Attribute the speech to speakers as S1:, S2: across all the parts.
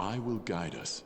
S1: I will guide us.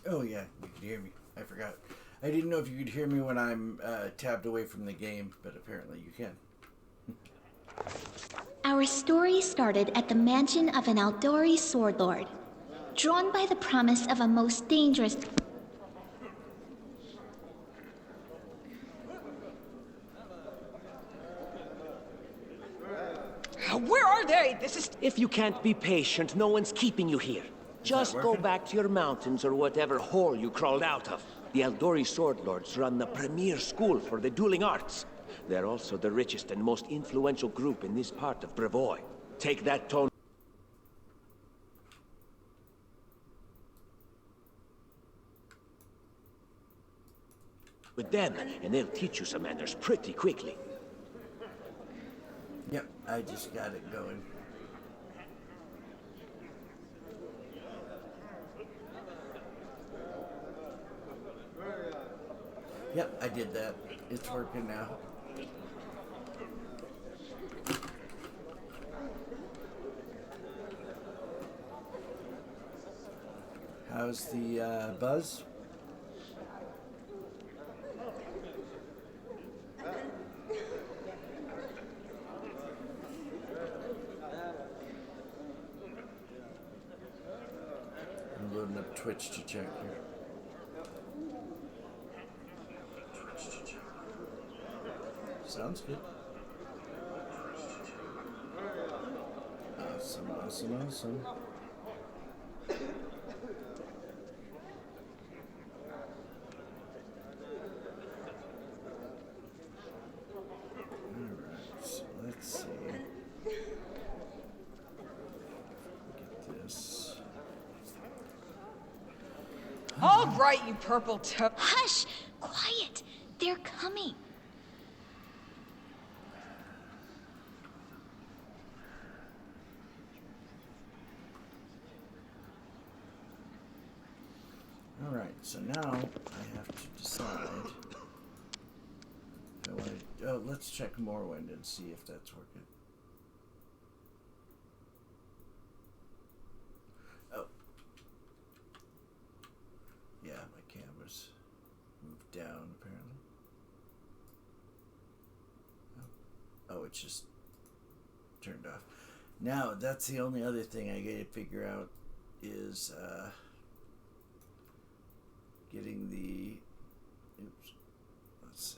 S2: Oh yeah, you could hear me. I forgot. I didn't know if you could hear me when I'm tabbed away from the game, but apparently you can.
S3: Our story started at the mansion of an Aldori sword lord. Drawn by the promise of a most dangerous...
S4: Where are they? This is... If you can't be patient, no one's keeping you here. Just go back to your mountains or whatever hole you crawled out of. The Aldori Sword Lords run the premier school for the dueling arts. They're also the richest and most influential group in this part of Brevoy. Take that tone with them, and they'll teach you some manners pretty quickly.
S2: Yep, I just got it going. Yep, I did that. It's working now. How's the buzz? I'm loading up Twitch to check here. Sounds good. Awesome, awesome, awesome. Alright, so let's see. Get this.
S5: All right, you purple toe.
S3: Hush! Quiet! They're coming.
S2: Alright, so now I have to decide if I want to... Oh, let's check Morrowind and see if that's working. Oh. Yeah, my camera's moved down, apparently. Oh, it's just turned off. Now, that's the only other thing I gotta figure out is, getting the... Oops. Let's see.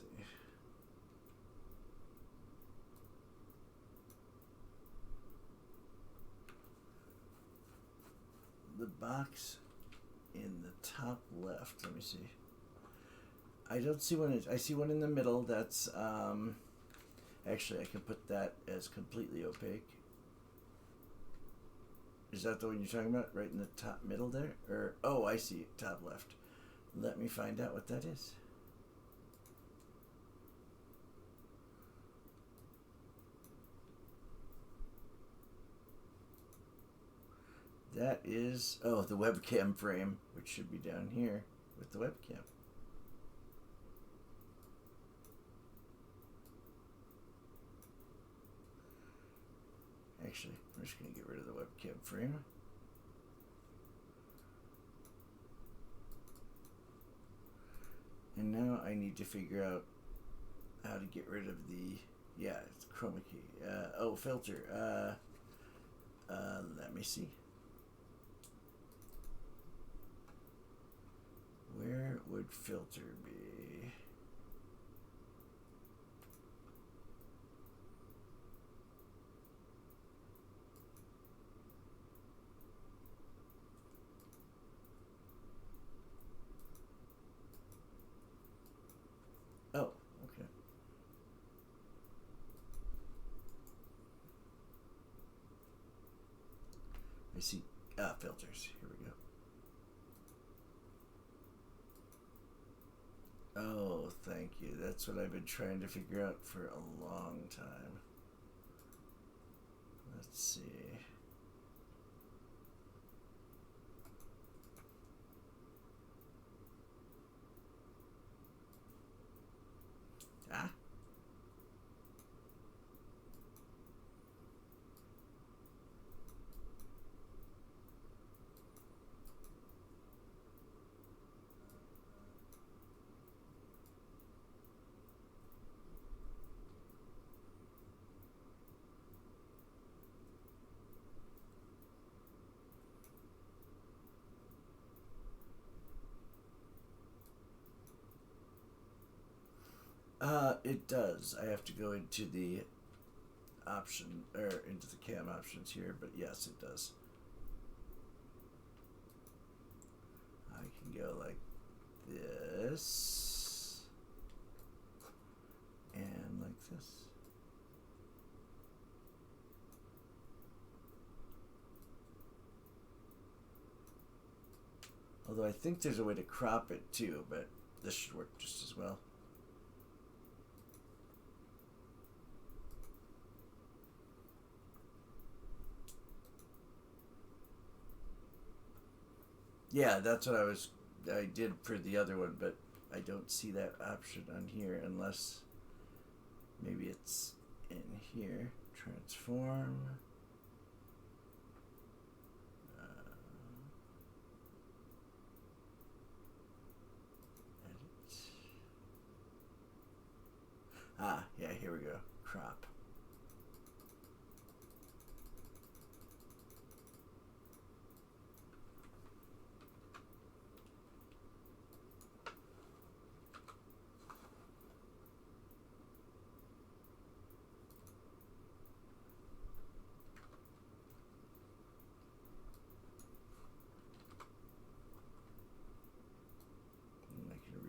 S2: box in the top left. Let me see. I don't see one. I see one in the middle. That's actually I can put that as completely opaque. Is that the one you're talking about? Right in the top middle there? Or oh, I see it, top left. Let me find out what that is. That is, oh, the webcam frame, which should be down here with the webcam. Actually, we're just going to get rid of the webcam frame. And now I need to figure out how to get rid of the, yeah, it's chroma key. Oh, filter. Let me see. Where would filter be? Oh, okay. I see. Filters. Here we go. Oh, thank you. That's what I've been trying to figure out for a long time. Let's see. Ah. It does. I have to go into the option, or into the cam options here, but yes, it does. I can go like this, and like this. Although I think there's a way to crop it too, but this should work just as well. Yeah, that's what I did for the other one, but I don't see that option on here unless maybe it's in here. Transform. Edit. Ah, yeah, here we go. Crop.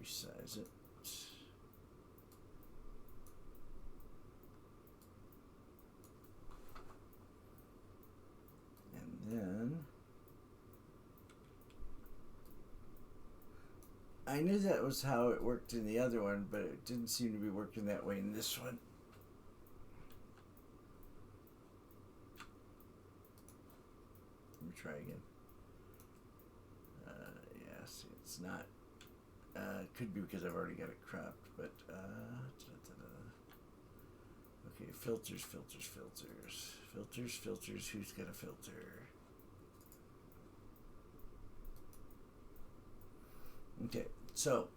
S2: Resize it. And then I knew that was how it worked in the other one, but it didn't seem to be working that way in this one. Let me try again. Yeah, see, it's not. It could be because I've already got it cropped, but okay, filters. Who's got a filter? Okay, so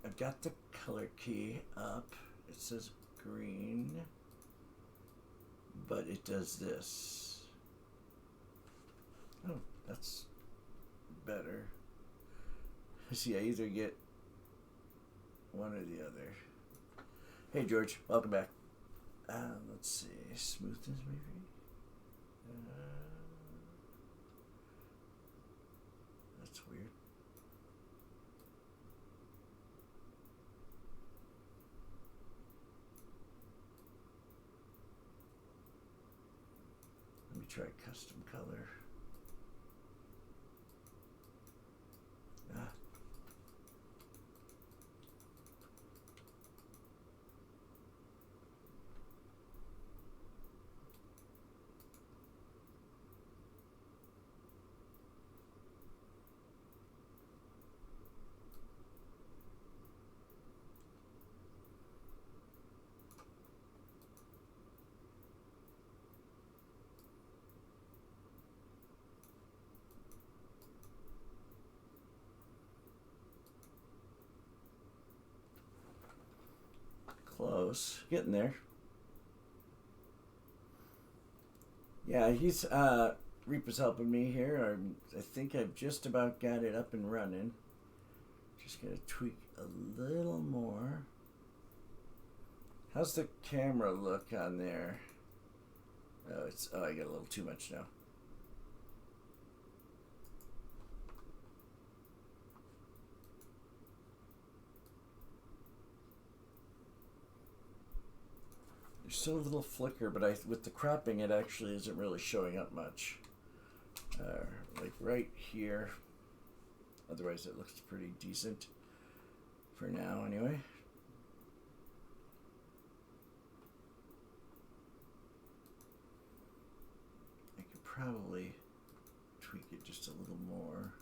S2: I've got the color key up. It says green, but it does this. Oh, that's better. See, I either get one or the other. Hey, George, welcome back. Let's see, smoothness maybe. try custom color. Ah. Close. Getting there. Yeah, he's Reaper's helping me here. I think I've just about got it up and running. Just gotta tweak a little more. How's the camera look on there? Oh, I got a little too much now. There's so little flicker, but with the cropping, it actually isn't really showing up much. Like right here. Otherwise, it looks pretty decent for now, anyway. I could probably tweak it just a little more.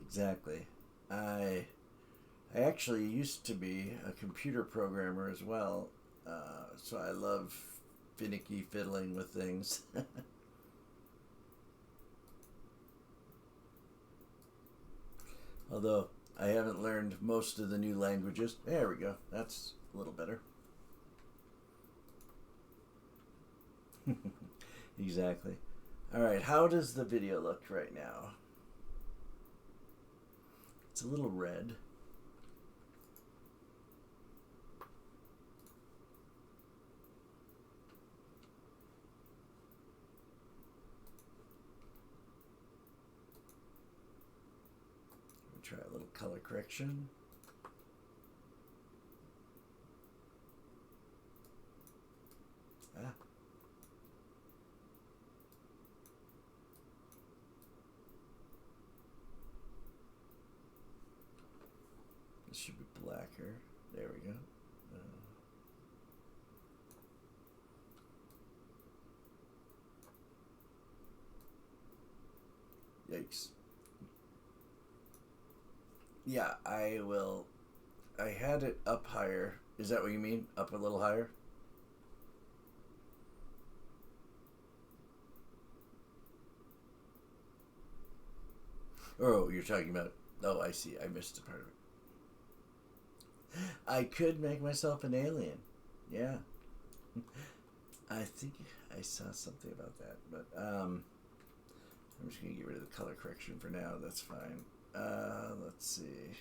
S2: Exactly. I actually used to be a computer programmer as well, so I love finicky fiddling with things. Although I haven't learned most of the new languages. There we go. That's a little better. Exactly. All right, how does the video look right now? It's a little red. Let me try a little color correction. Ah. This should be blacker. There we go. Yikes. Yeah, I will. I had it up higher. Is that what you mean? Up a little higher? Oh, you're talking about... Oh, I see. I missed a part of it. I could make myself an alien. Yeah. I think I saw something about that, but I'm just going to get rid of the color correction for now. That's fine. Let's see.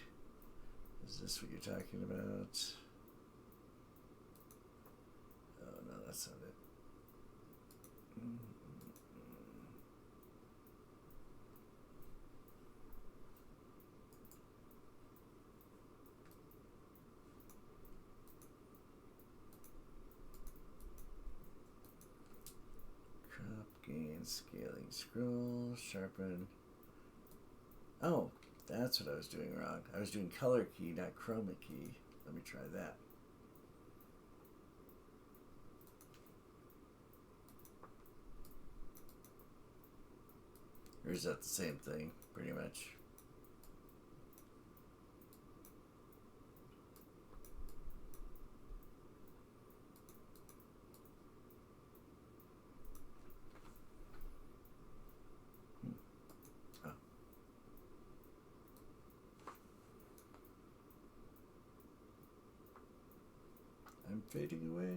S2: Is this what you're talking about? Oh, no, that's not it. Gain, scaling, scroll, sharpen. Oh, that's what I was doing wrong. I was doing color key, not chroma key. Let me try that. Or is that the same thing, pretty much? I'm fading away.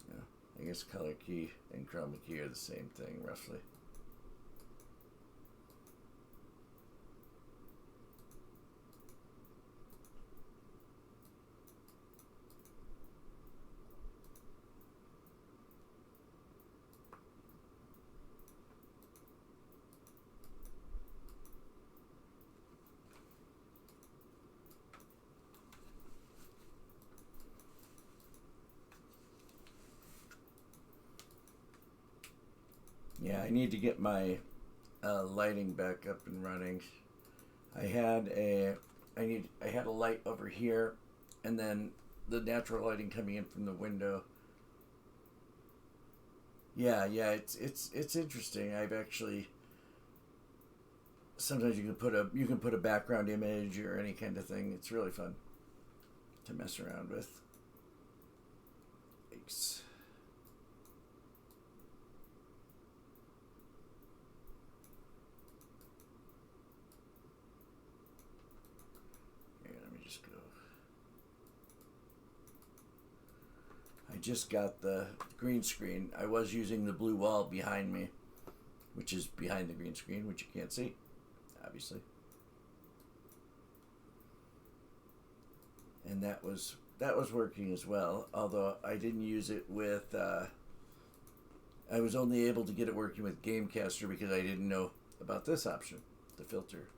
S2: Yeah, I guess color key and chroma key are the same thing, roughly. I need to get my lighting back up and running. I had a light over here, and then the natural lighting coming in from the window. Yeah, it's interesting. I've actually sometimes you can put a background image or any kind of thing. It's really fun to mess around with. Thanks. Here, let me just go. I just got the green screen. I was using the blue wall behind me, which is behind the green screen, which you can't see, obviously. And that was working as well, although I didn't use it with I was only able to get it working with Gamecaster because I didn't know about this option, the filter.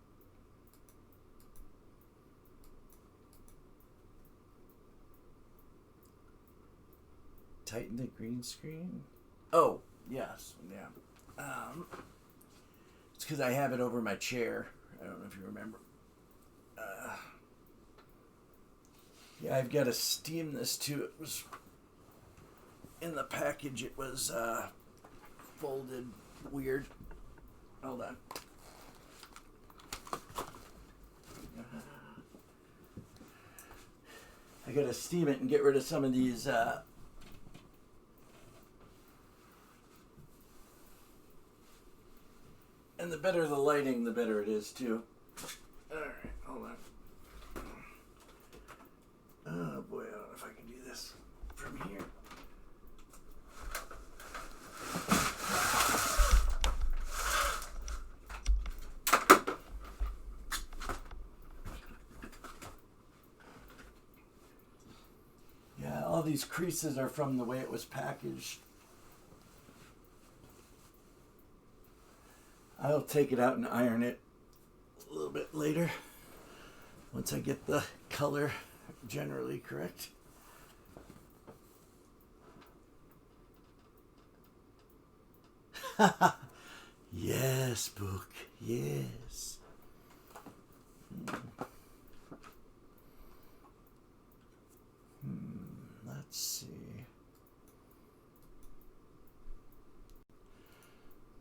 S2: Tighten the green screen? Oh, yes, yeah. It's because I have it over my chair. I don't know if you remember. Yeah, I've got to steam this too. It was in the package. It was folded weird. Hold on. I got to steam it and get rid of some of these. And the better the lighting, the better it is too. All right, hold on. Oh boy, I don't know if I can do this from here. Yeah, all these creases are from the way it was packaged. I'll take it out and iron it a little bit later once I get the color generally correct. Yes, book. Yes. Let's see.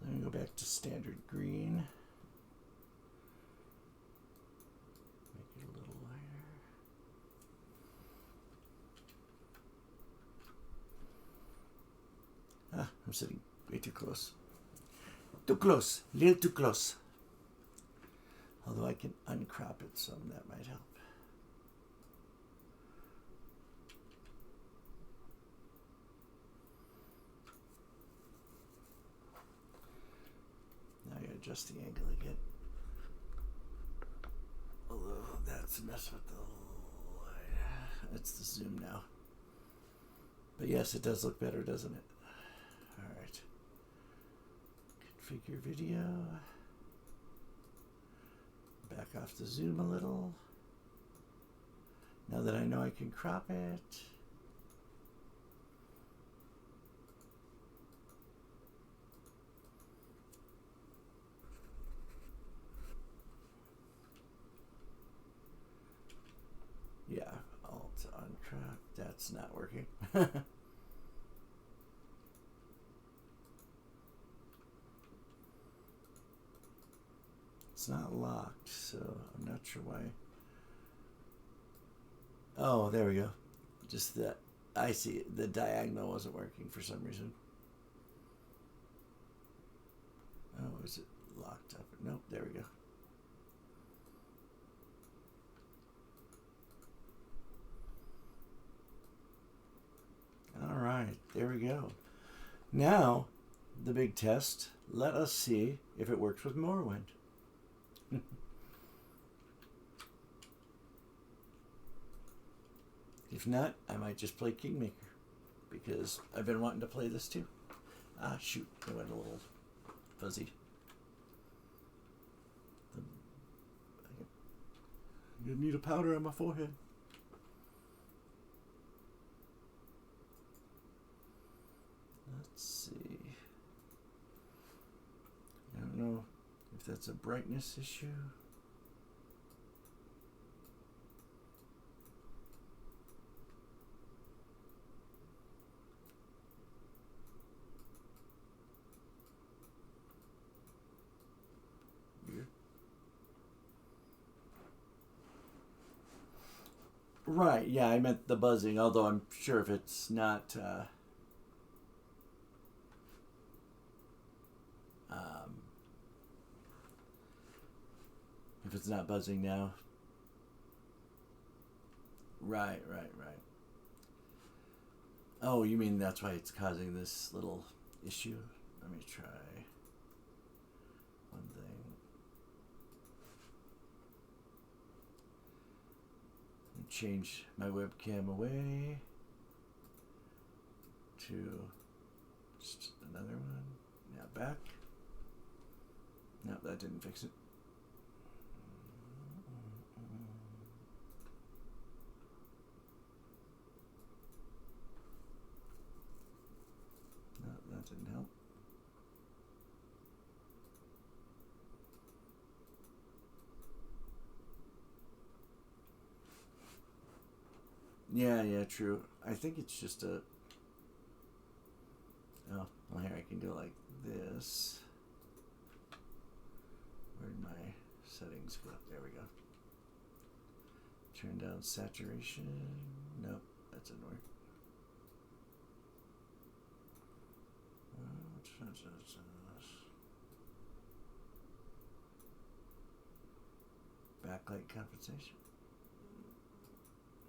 S2: Let me go back to standard green. Make it a little lighter. I'm sitting way too close. Too close. A little too close. Although I can uncrop it some, that might help. Now I gotta adjust the angle again. Although that's a mess with the light. That's the zoom now. But yes, it does look better, doesn't it? Alright. Configure video. Back off the zoom a little. Now that I know I can crop it. Yeah, Alt uncrop. That's not working. It's not locked, so I'm not sure why. Oh, there we go. Just that. I see. The diagonal wasn't working for some reason. Oh, is it locked up? Nope, there we go. All right, there we go. Now, the big test. Let us see if it works with Morrowind. If not, I might just play Kingmaker, because I've been wanting to play this too. Ah, shoot, it went a little fuzzy. I'm gonna need a powder on my forehead. Let's see. that's a brightness issue. Weird. Right, yeah, I meant the buzzing, although I'm sure if it's not if it's not buzzing now. Right. Oh, you mean that's why it's causing this little issue? Let me try one thing. Change my webcam away to just another one. Now back. No, that didn't fix it. No, that didn't help. Yeah, true. I think it's just a... Oh, well, here I can go like this. Where'd my settings go? There we go. Turn down saturation. Nope, that didn't work. Backlight compensation.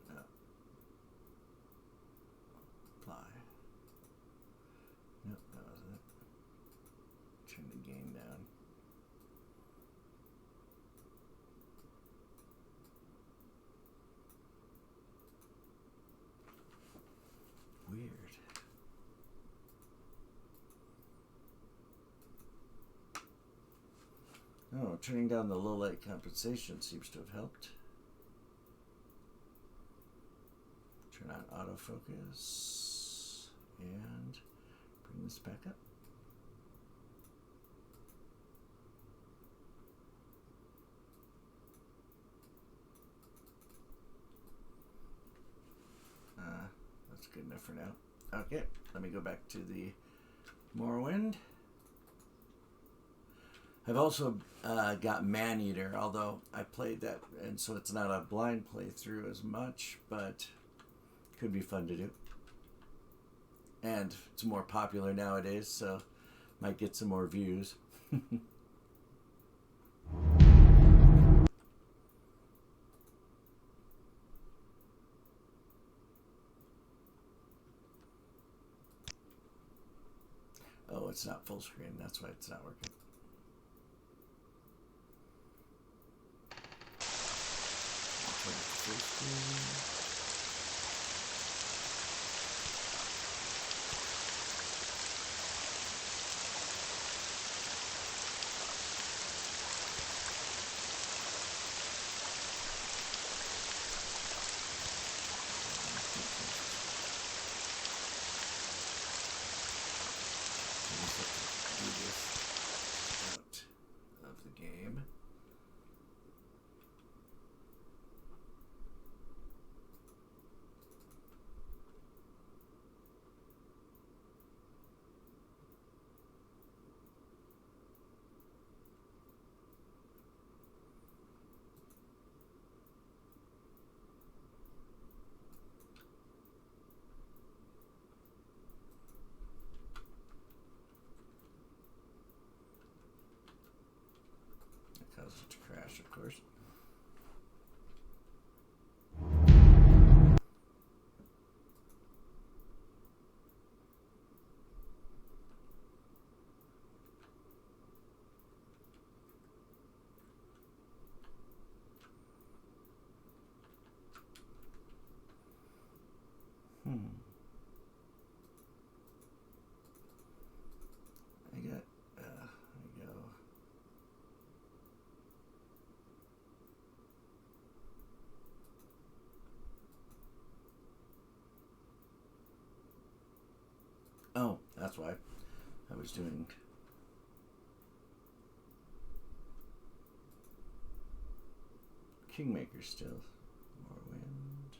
S2: No. Apply. Nope, that wasn't it. Turn the gain down. Weird. Oh, turning down the low light compensation seems to have helped. Turn on autofocus and bring this back up. That's good enough for now. Okay, let me go back to the Morrowind. I've also got Maneater, although I played that, and so it's not a blind playthrough as much, but could be fun to do. And it's more popular nowadays, so might get some more views. Oh, it's not full screen. That's why it's not working. Turn it to full screen. Cause it to crash, of course. I got, there we go. Oh, that's why I was doing Kingmaker still. Morrowind.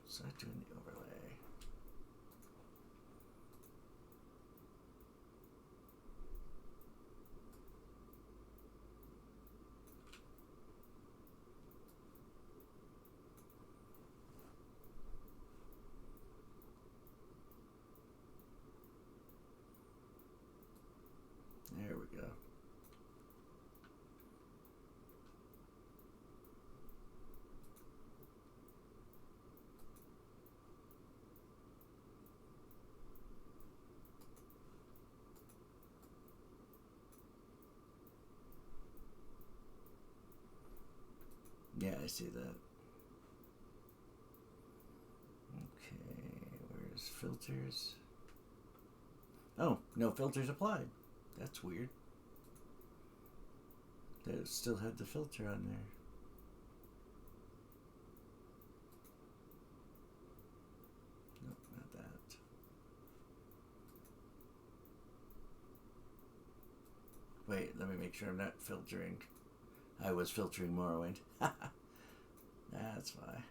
S2: It's not doing the overlay. There we go. Yeah, I see that. Okay, where's filters? Oh, no filters applied. That's weird. They still had the filter on there. Nope, not that. Wait, let me make sure I'm not filtering. I was filtering Morrowind. That's why.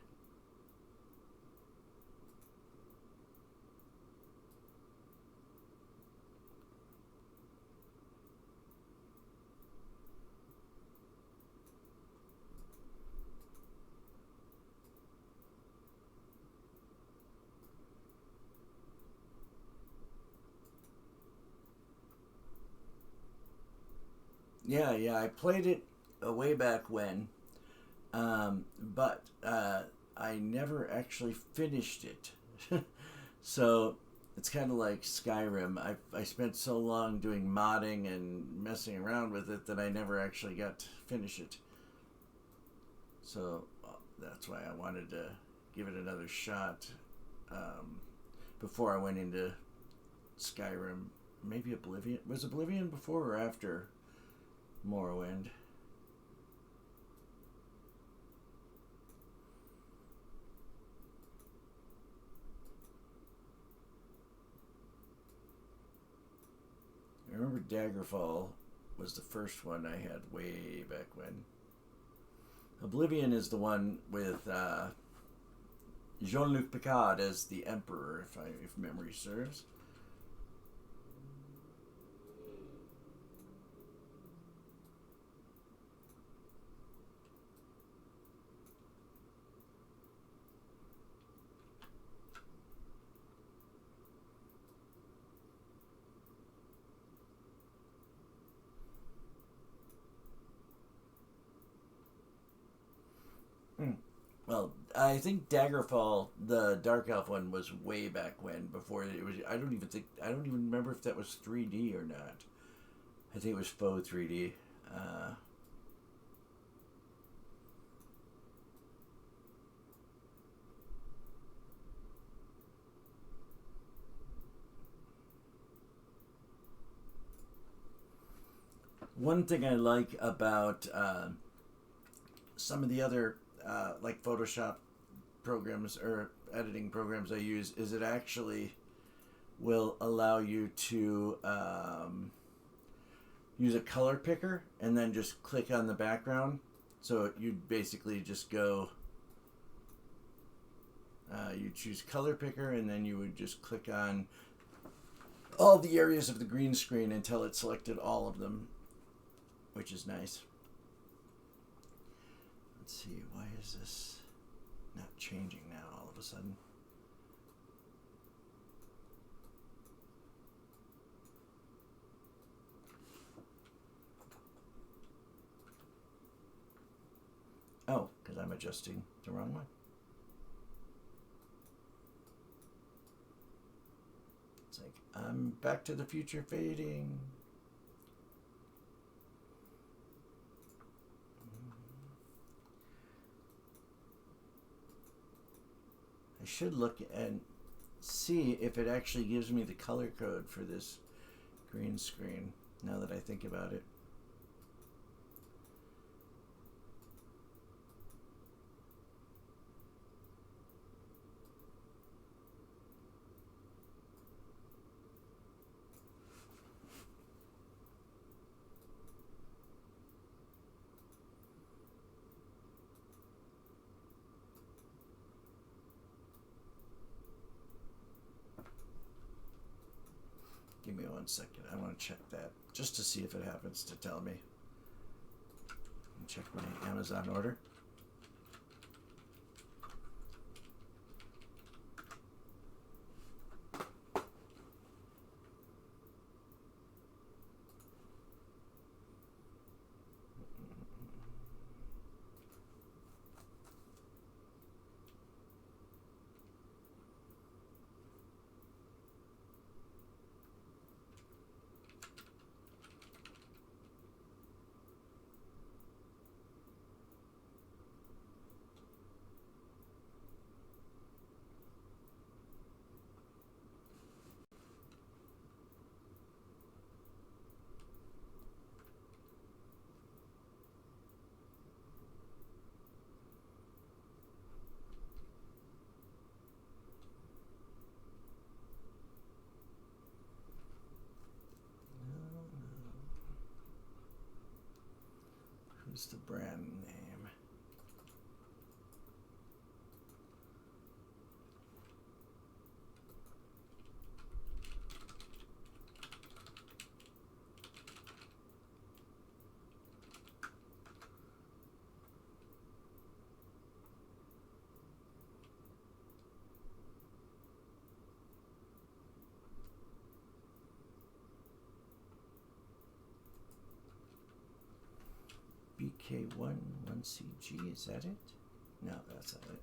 S2: Yeah, I played it way back when, but I never actually finished it. So it's kind of like Skyrim. I spent so long doing modding and messing around with it that I never actually got to finish it. So that's why I wanted to give it another shot before I went into Skyrim. Maybe Oblivion. Was Oblivion before or after Morrowind? I remember Daggerfall was the first one I had way back when. Oblivion is the one with Jean-Luc Picard as the Emperor, if memory serves. Well, I think Daggerfall, the Dark Elf one, was way back when. Before it was, I don't even remember if that was 3D or not. I think it was faux 3D. One thing I like about some of the other like Photoshop programs or editing programs I use is it actually will allow you to use a color picker and then just click on the background. So you'd basically just go, you choose color picker and then you would just click on all the areas of the green screen until it selected all of them, which is nice. Let's see, why is this not changing now all of a sudden? Oh, because I'm adjusting the wrong one. It's like, I'm Back to the Future fading. I should look and see if it actually gives me the color code for this green screen, now that I think about it. Give me 1 second. I want to check that just to see if it happens to tell me. Check my Amazon order. Who's the brand name? BK1 1CG, is that it? No, that's not it.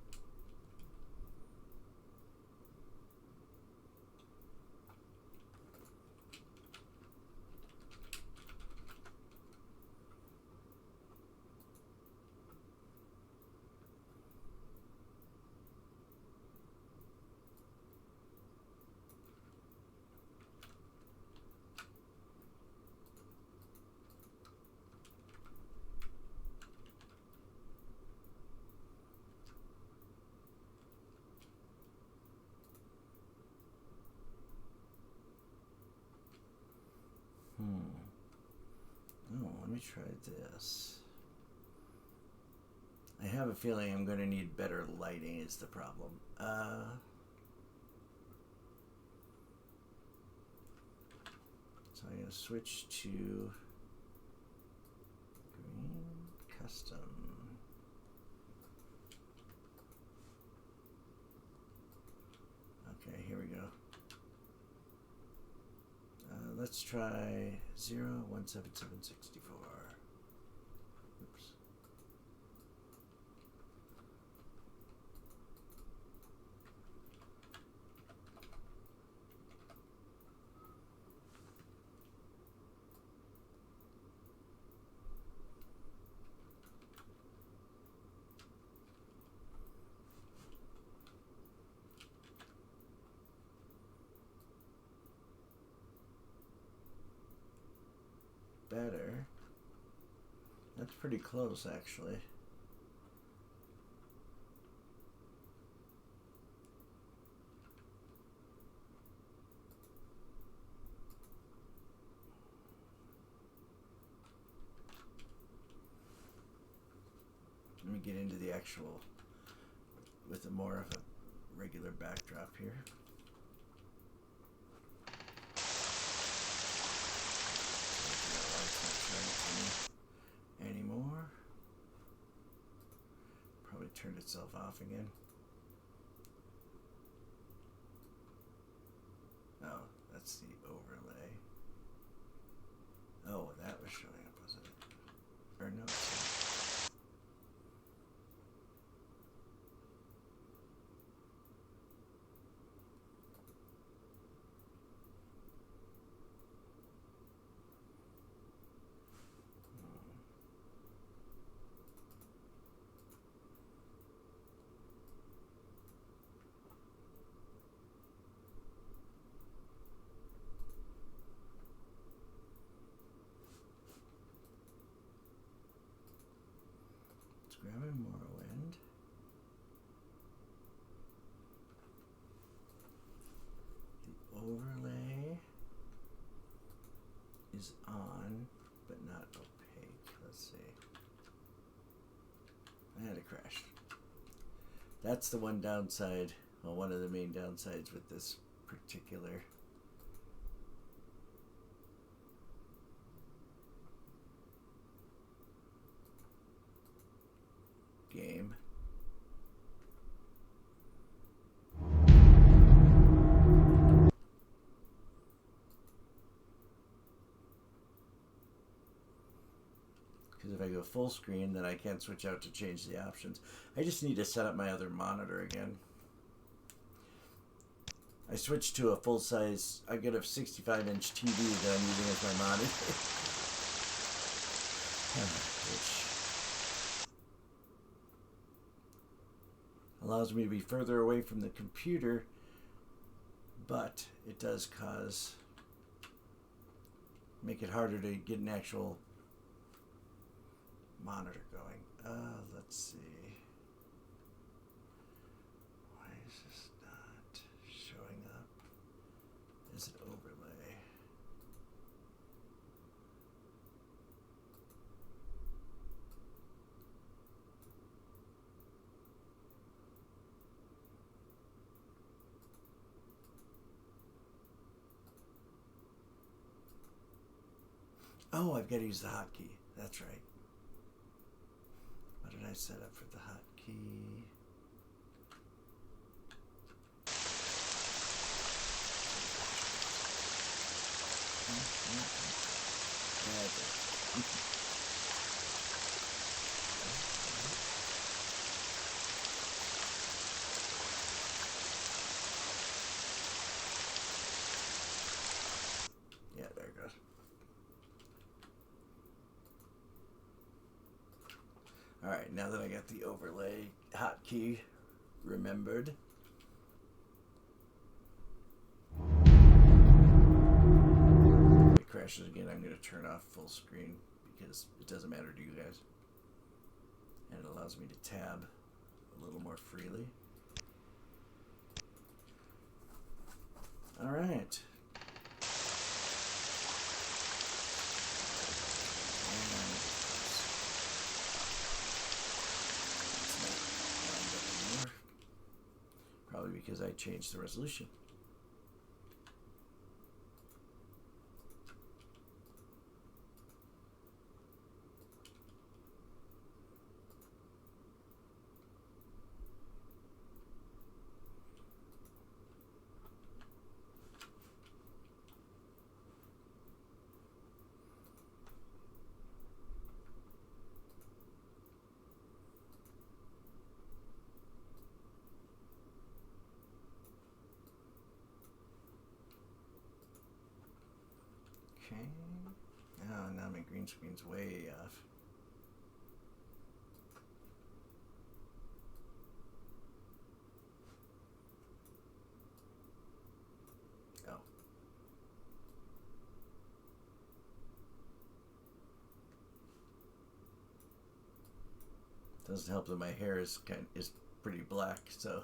S2: Oh, let me try this. I have a feeling I'm going to need better lighting is the problem. So I'm going to switch to green custom. Okay, here we go. Let's try 017764. Oops. Better. That's pretty close, actually. Let me get into the actual with a more of a regular backdrop here. Anymore. Probably turned itself off again. Oh, that's the overlay. Oh, that was showing up, wasn't it? Or no, it's not. Grabbing Morrowind. The overlay is on, but not opaque. Let's see. I had a crash. That's the one downside, well, one of the main downsides with this particular if I go full screen, then I can't switch out to change the options. I just need to set up my other monitor again. I switched to a full-size, I've got a 65-inch TV that I'm using as my monitor. Which allows me to be further away from the computer, but it does make it harder to get an actual monitor going. Let's see. Why is this not showing up? Is it overlay? Oh, I've got to use the hotkey. That's right. What did I set up for the hotkey? Yeah, there it goes. Alright, now that I got the overlay hotkey remembered. If it crashes again, I'm going to turn off full screen because it doesn't matter to you guys. And it allows me to tab a little more freely. Alright. Probably because I changed the resolution. Okay. Oh, now my green screen's way off. Oh. Doesn't help that my hair is pretty black, so.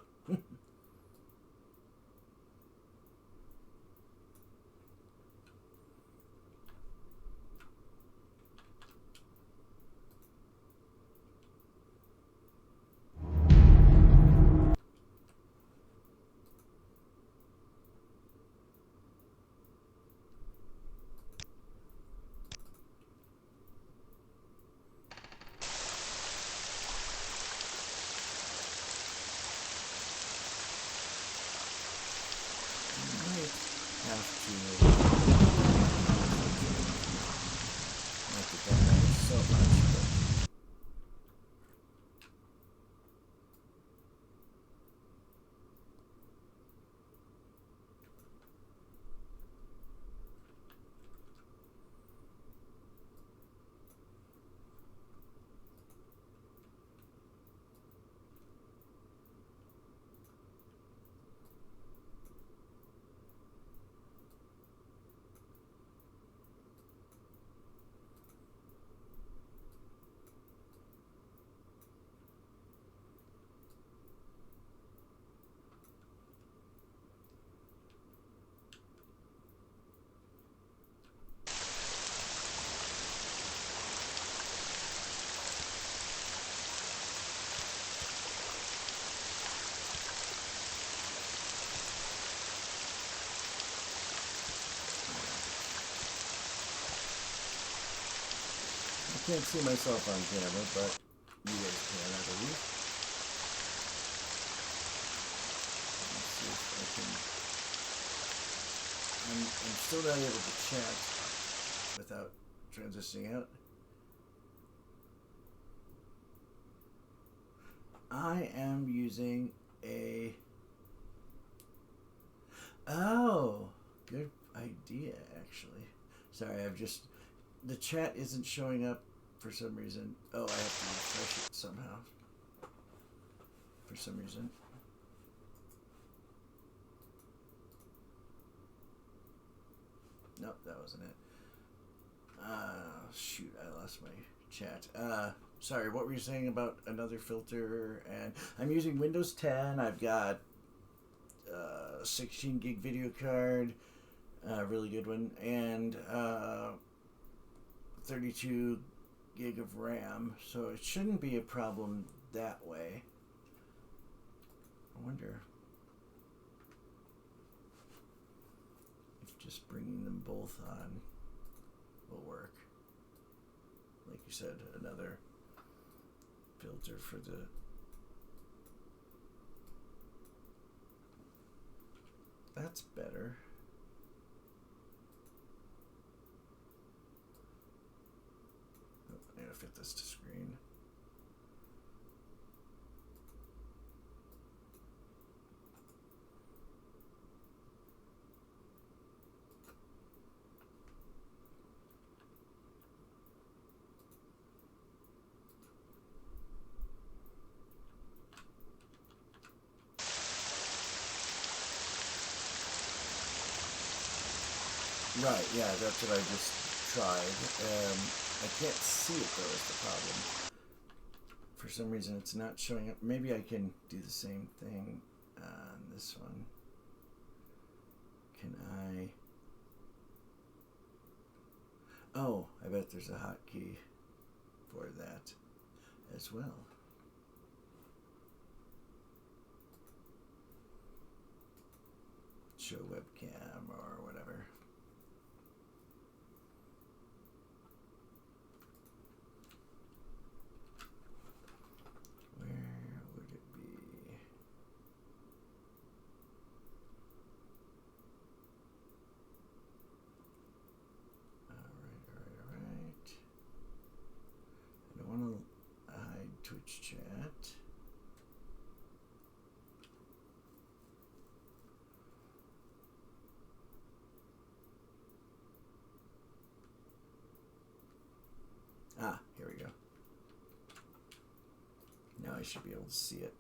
S2: I can't see myself on camera, but you guys can, I believe. Let's see if I can... I'm still not able to chat without transitioning out. I am using a... Oh, good idea, actually. Sorry, I've just... The chat isn't showing up for some reason. Oh, I have to refresh it somehow. For some reason. Nope, that wasn't it. Shoot, I lost my chat. Sorry, what were you saying about another filter? And I'm using Windows 10. I've got 16 gig video card, really good one, and 32 gig of RAM. So it shouldn't be a problem that way. I wonder if just bringing them both on will work. Like you said, another filter for the... That's better. Oh, I gotta fit this to screen. Right, yeah, that's what I just tried. I can't see it though is the problem. For some reason it's not showing up. Maybe I can do the same thing on this one. Can I... Oh, I bet there's a hotkey for that as well. Show webcam or whatever. Where would it be? All right. I don't want to hide Twitch chat. Ah, here we go. Now I should be able to see it.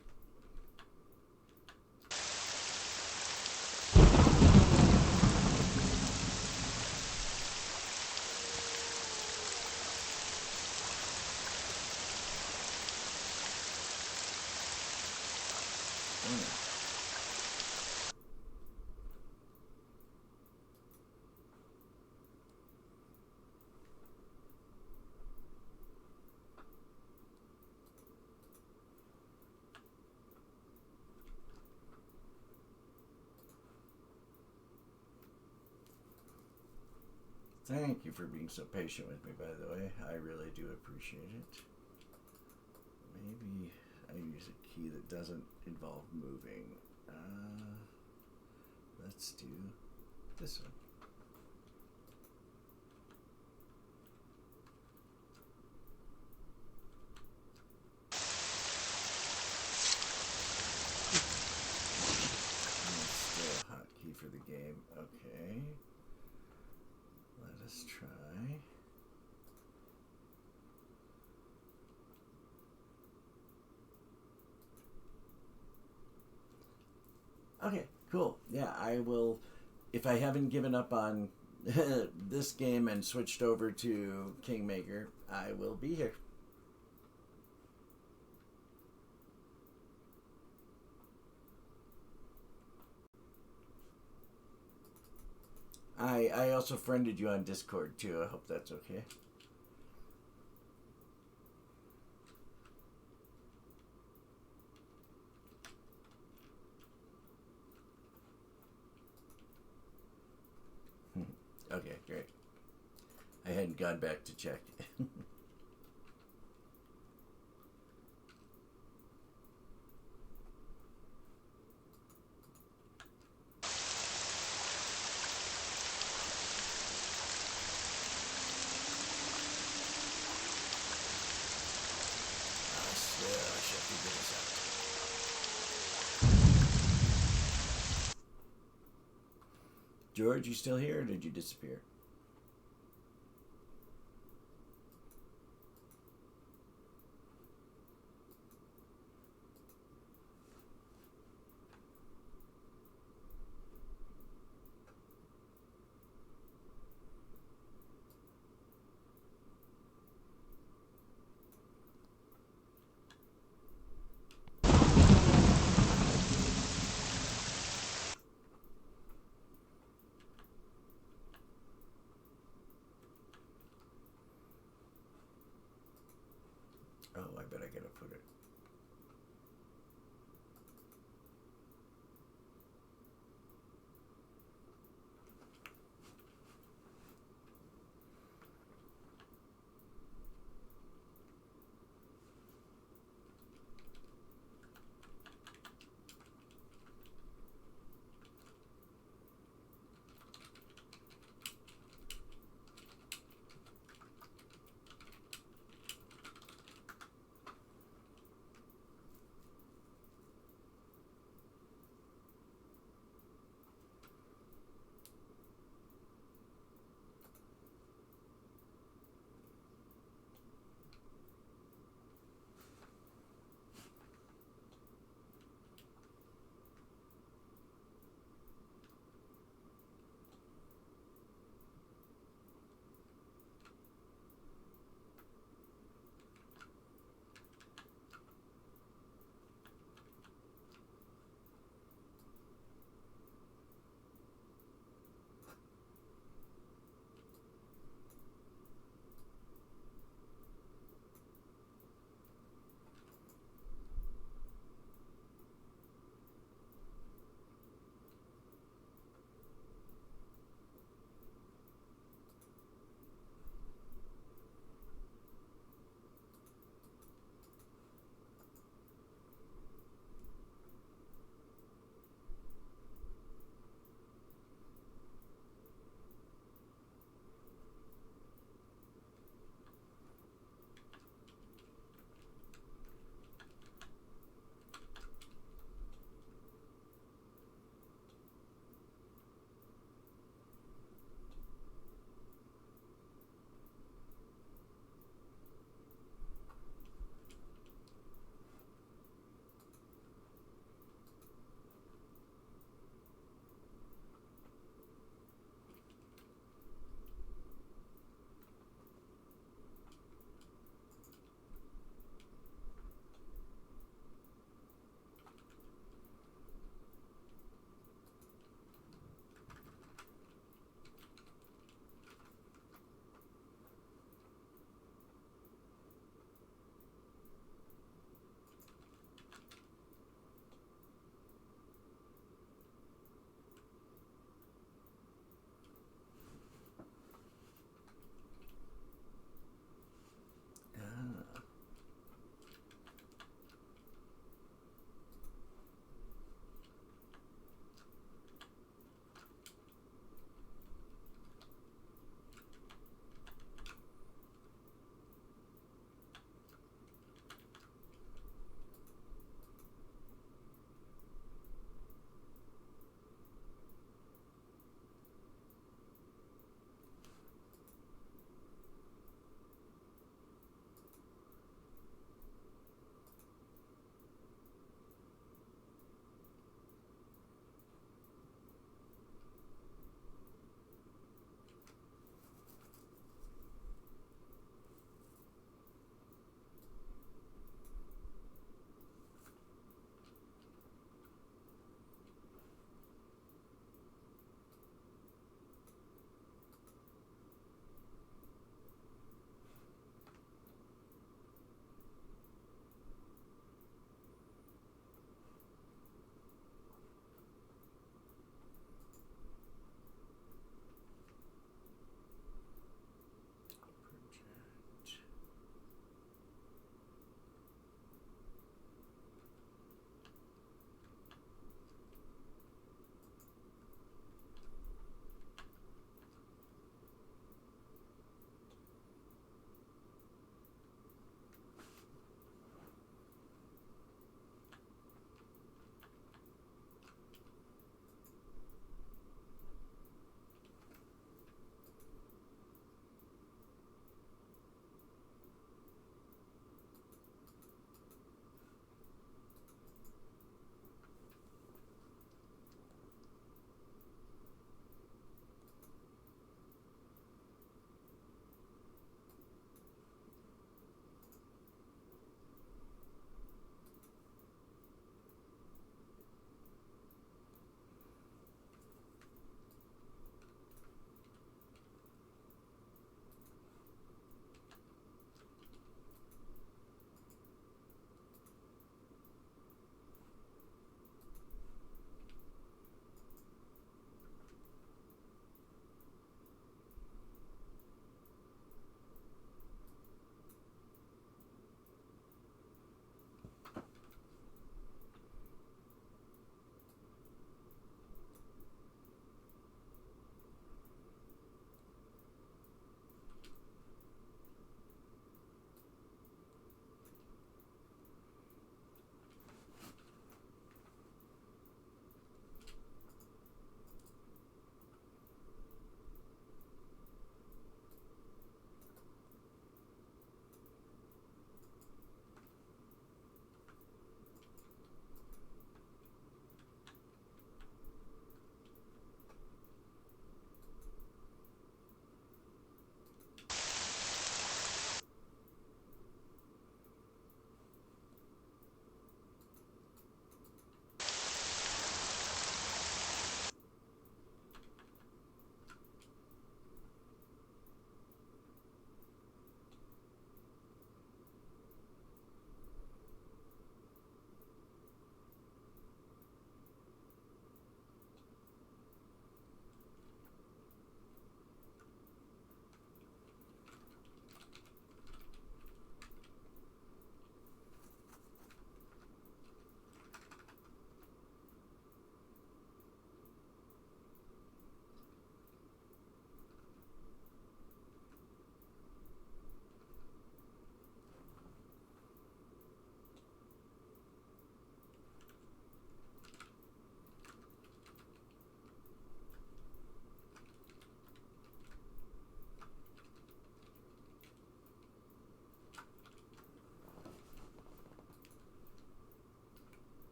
S2: Thank you for being so patient with me, by the way. I really do appreciate it. Maybe I use a key that doesn't involve moving. Let's do this one. And still a hotkey for the game. Okay. Let us try. Okay, cool. Yeah, I will, if I haven't given up on this game and switched over to Kingmaker, I will be here. I also friended you on Discord too. I hope that's okay. Okay, great. I hadn't gone back to check. I swear I should figure this out. George, you still here or did you disappear? Oh, I bet I gotta put it.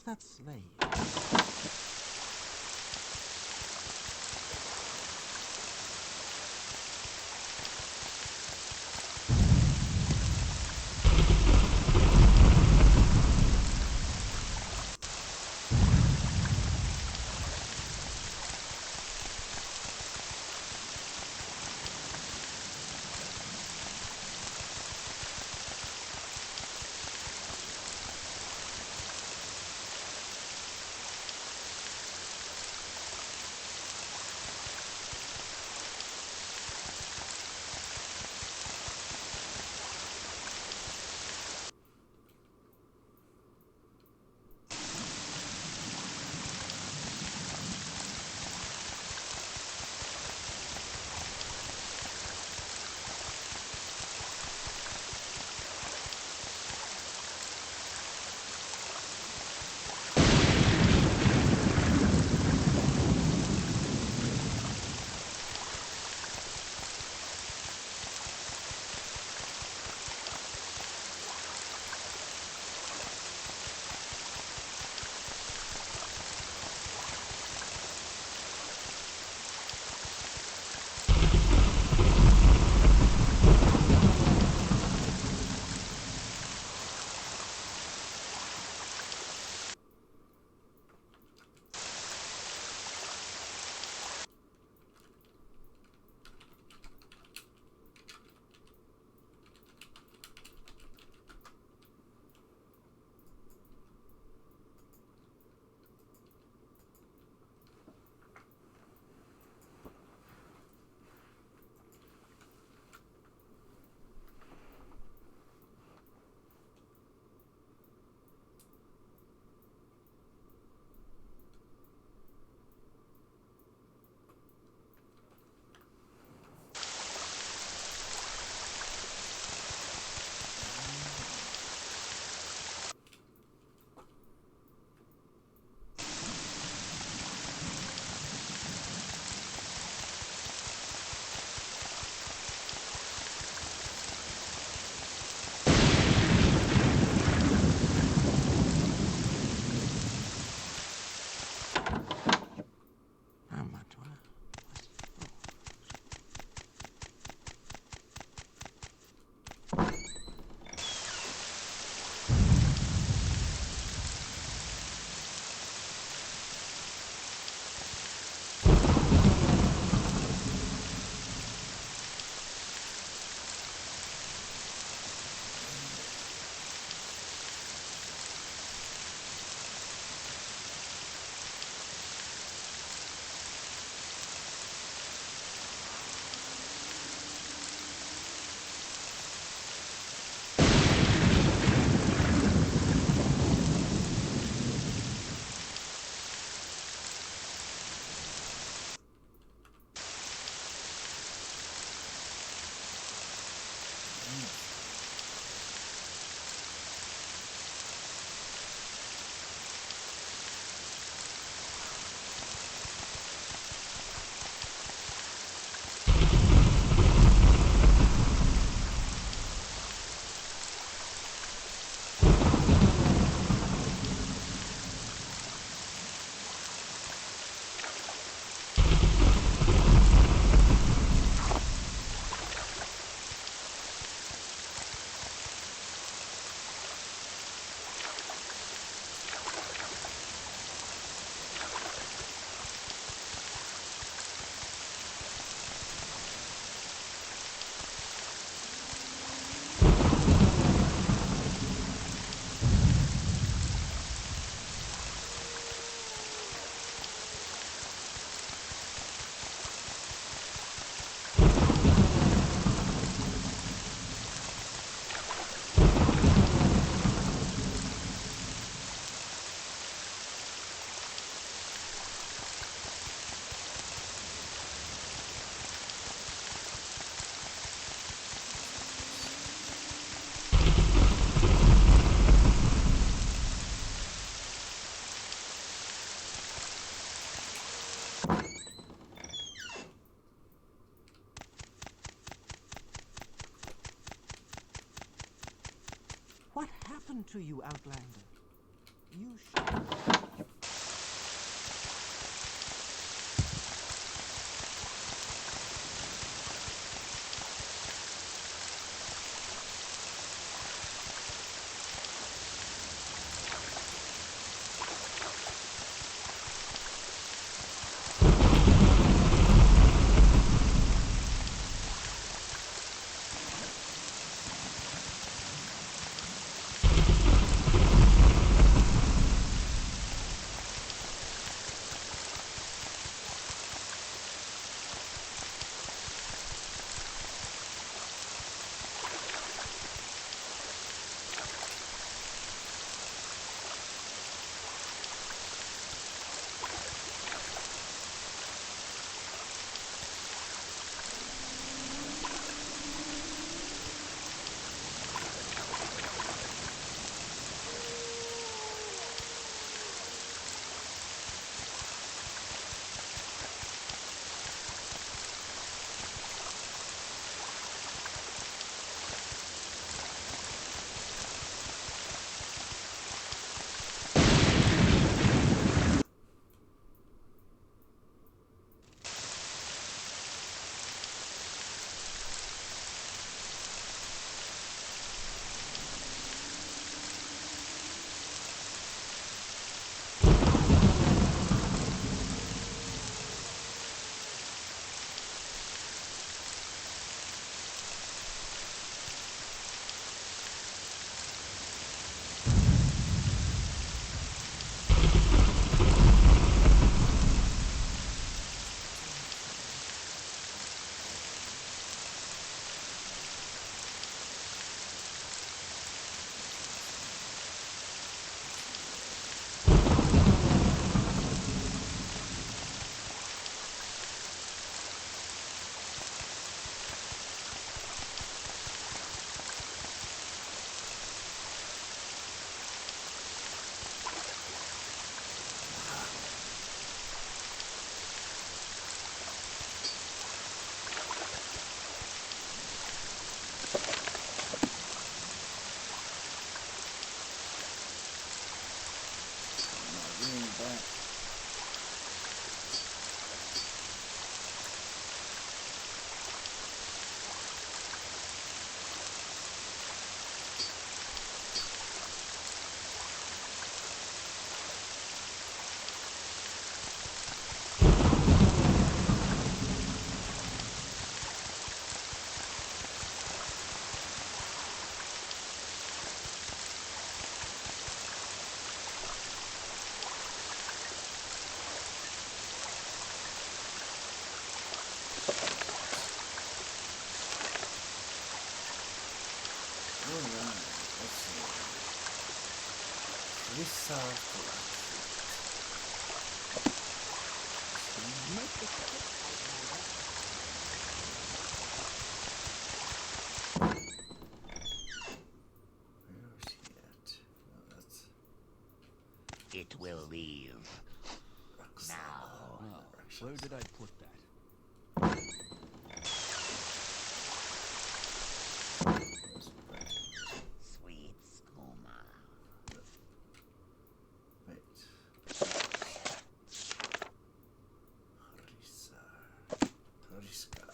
S1: that slave? What happened to you, Outlander? You should...
S2: soft. Where is he at? Oh, that's
S1: It will leave.
S2: Roxana.
S1: Now.
S6: Where did I put that?
S1: Sweet skooma.
S2: Wait. Hariskar.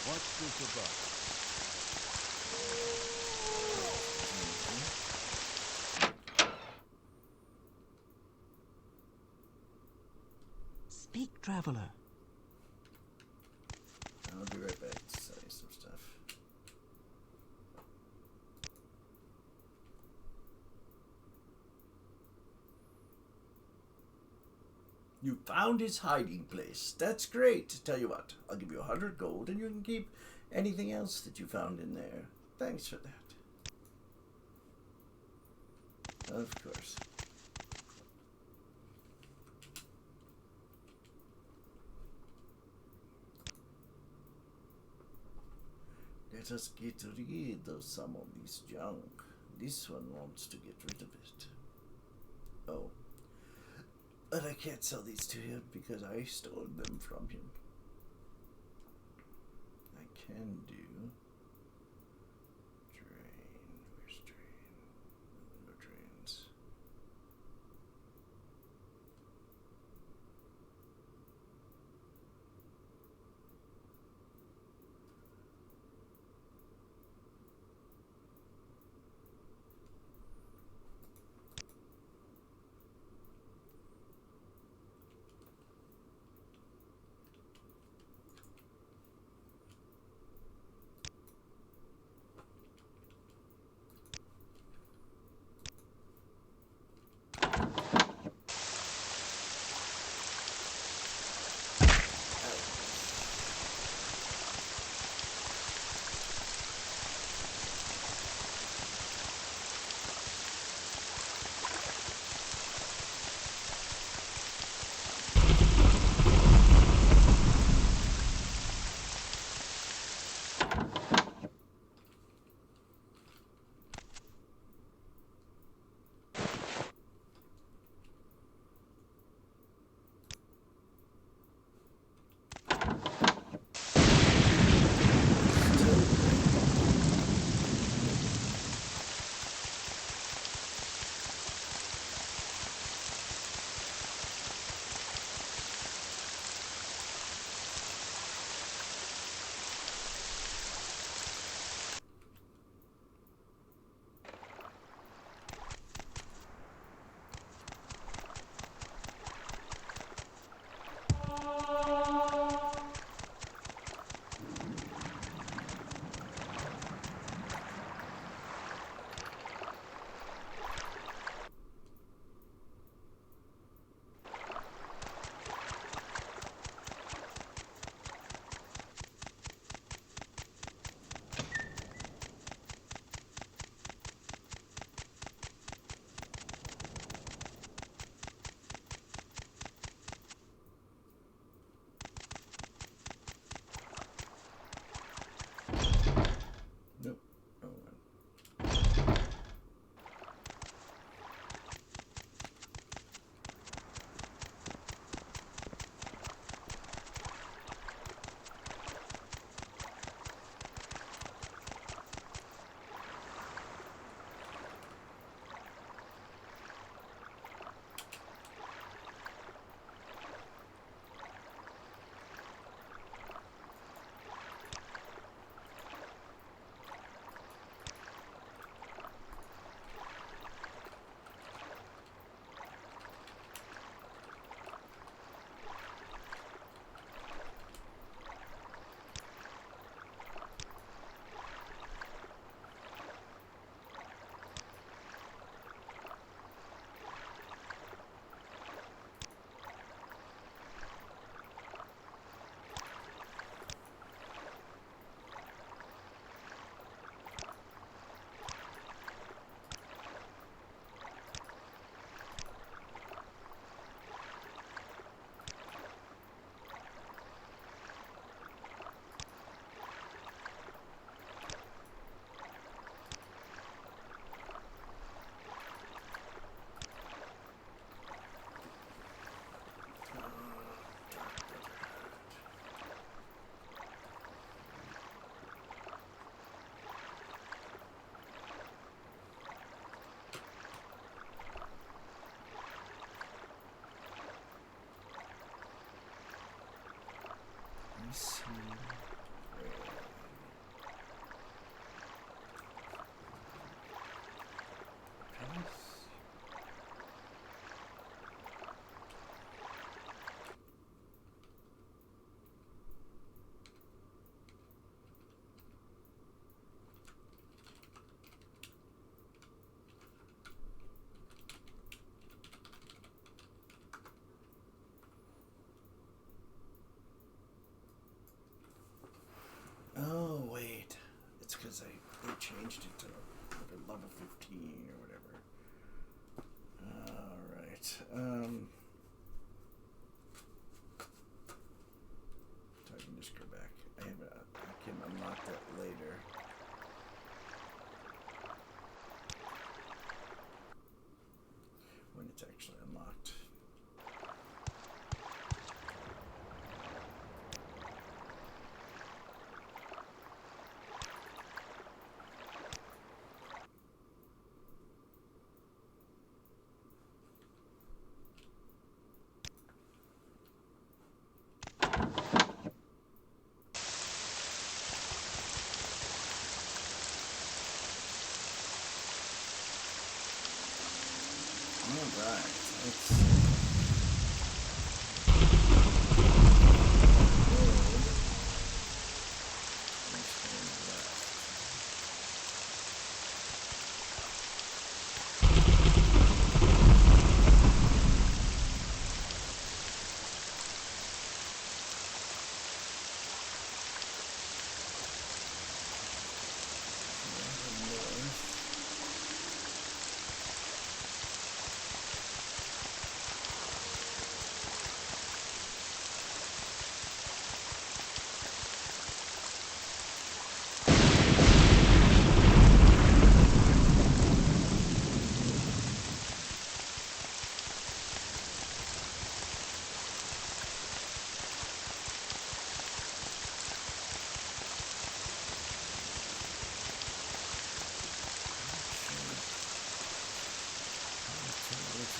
S6: What's this about?
S1: Speak, traveler.
S2: I'll be right back to sell you some stuff. You found his hiding place. That's great. Tell you what, I'll give you 100 gold and you can keep anything else that you found in there. Thanks for that. Of course. Let us get rid of some of this junk. This one wants to get rid of it. Oh. But I can't sell these to him because I stole them from him. I can do... Drain. Where's drain? No drains. changed it to level 15 or whatever. Alright. So I can just go back. I can unlock that later. When it's actually unlocked. Alright, let's see.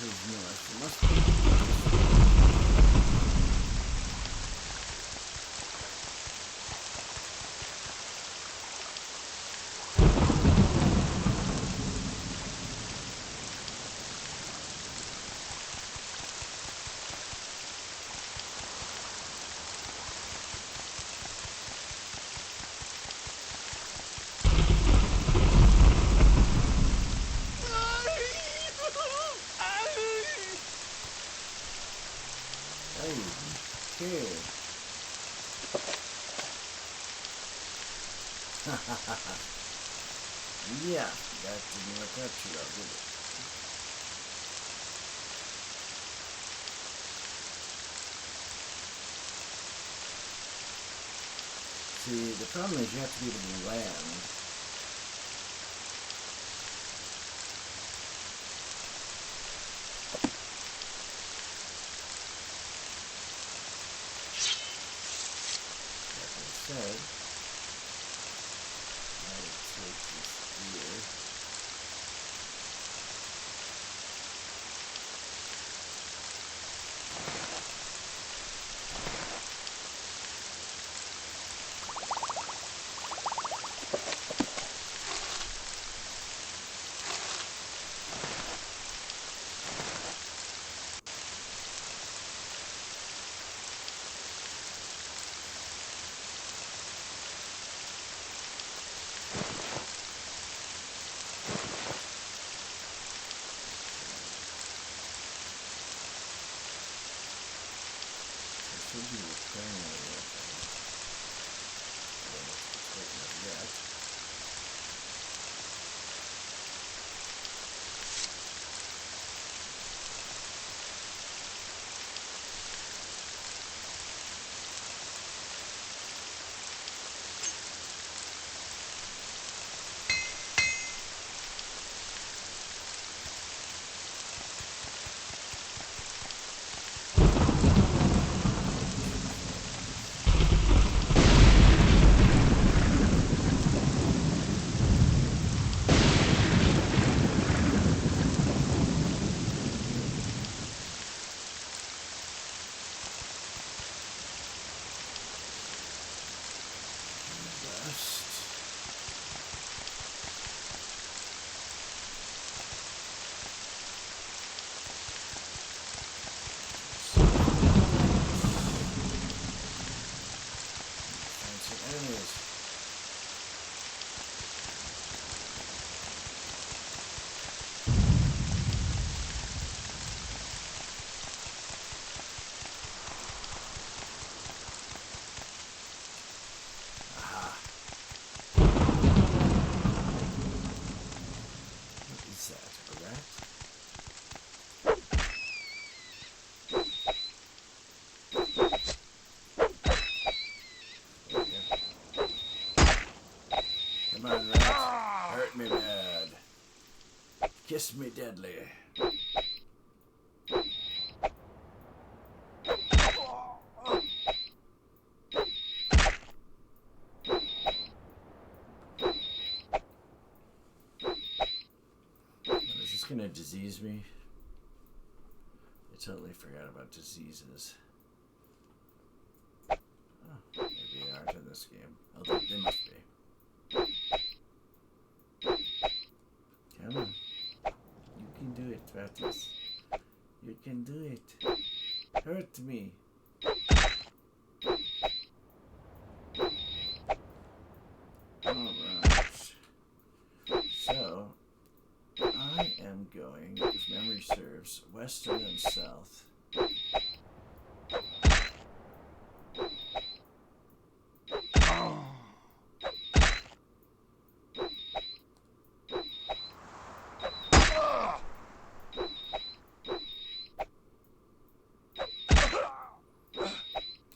S2: North. It must be. Okay. Yeah, that didn't work out too well, did it? See, the problem is you have to be able to land. That being said, I would take this here. Should be repairing my weapon. I don't know if it's taken up yet. Hurt me bad. Kiss me deadly. Is this gonna disease me? I totally forgot about diseases. Oh, maybe they aren't in this game. Although they must be. Come on. You can do it, Rattlers. You can do it. Hurt me. Alright. So, I am going, if memory serves, west and then south.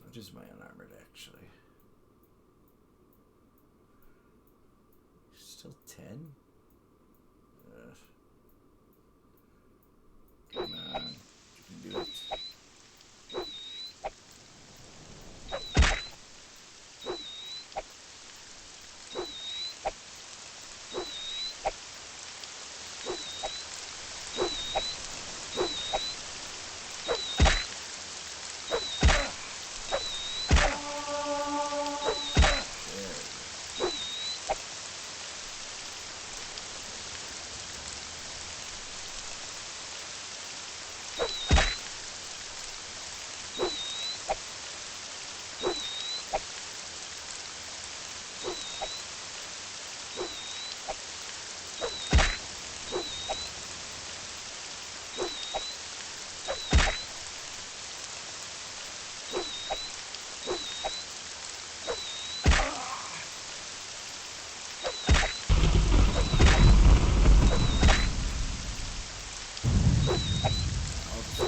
S2: What is my unarmored, actually? Still 10? Come on. You can do it.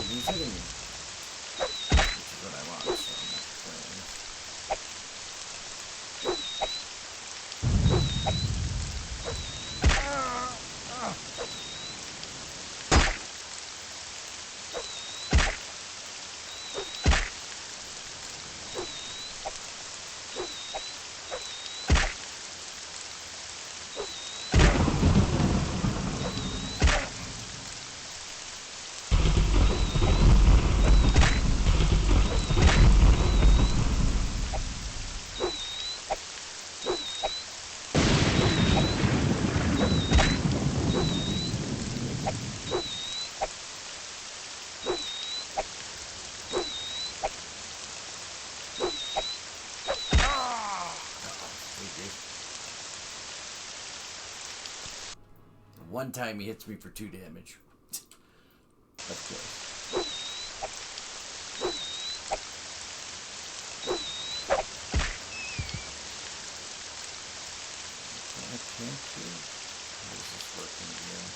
S2: He's hitting me. Which is what I want, so I'm not playing. One time he hits me for 2 damage. That's close. I can't do it. How is this working again?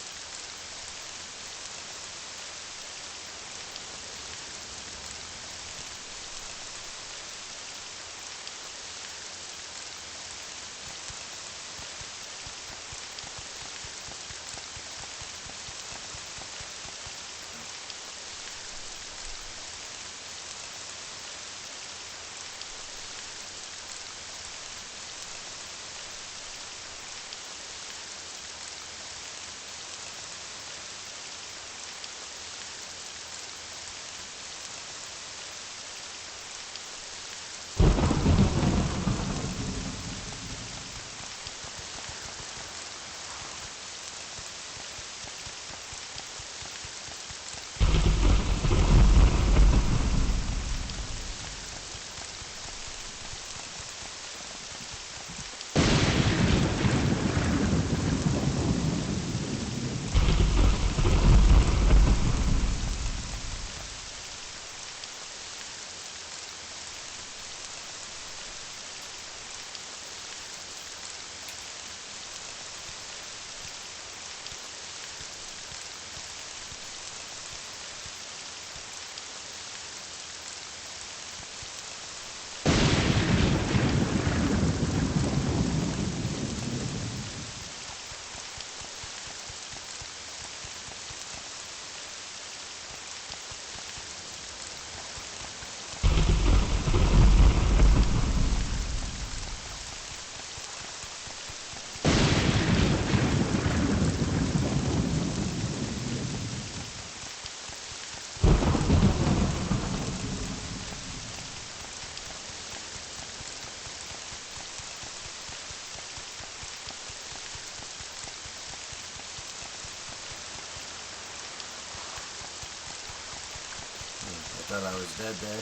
S2: thought I was dead there.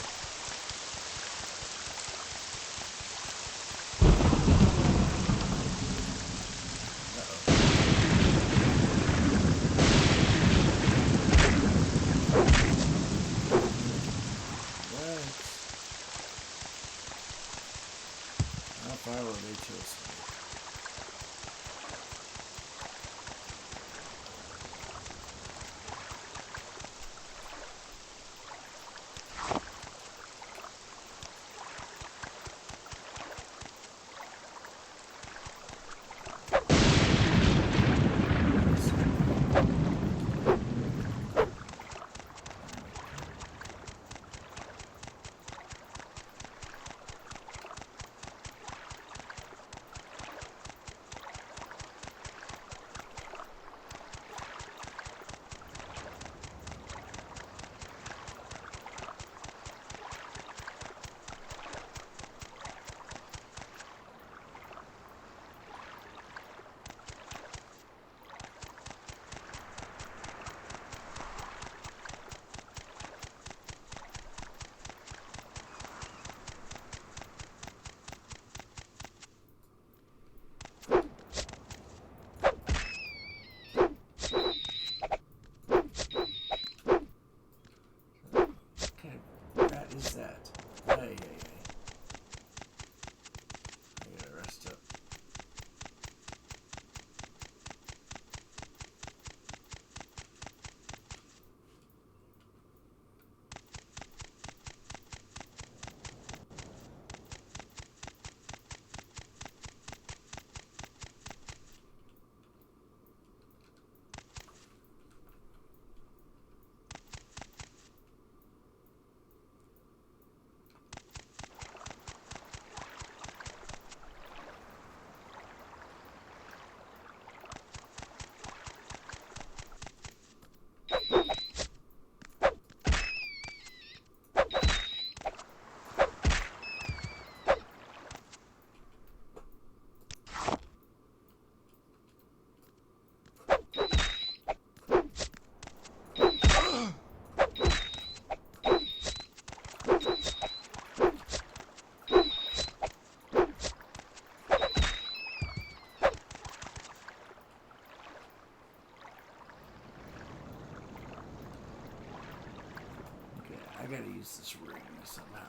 S2: How far will they chase me? What is that? Ay, ay, ay. I gotta rest up. I gotta use this ring somehow.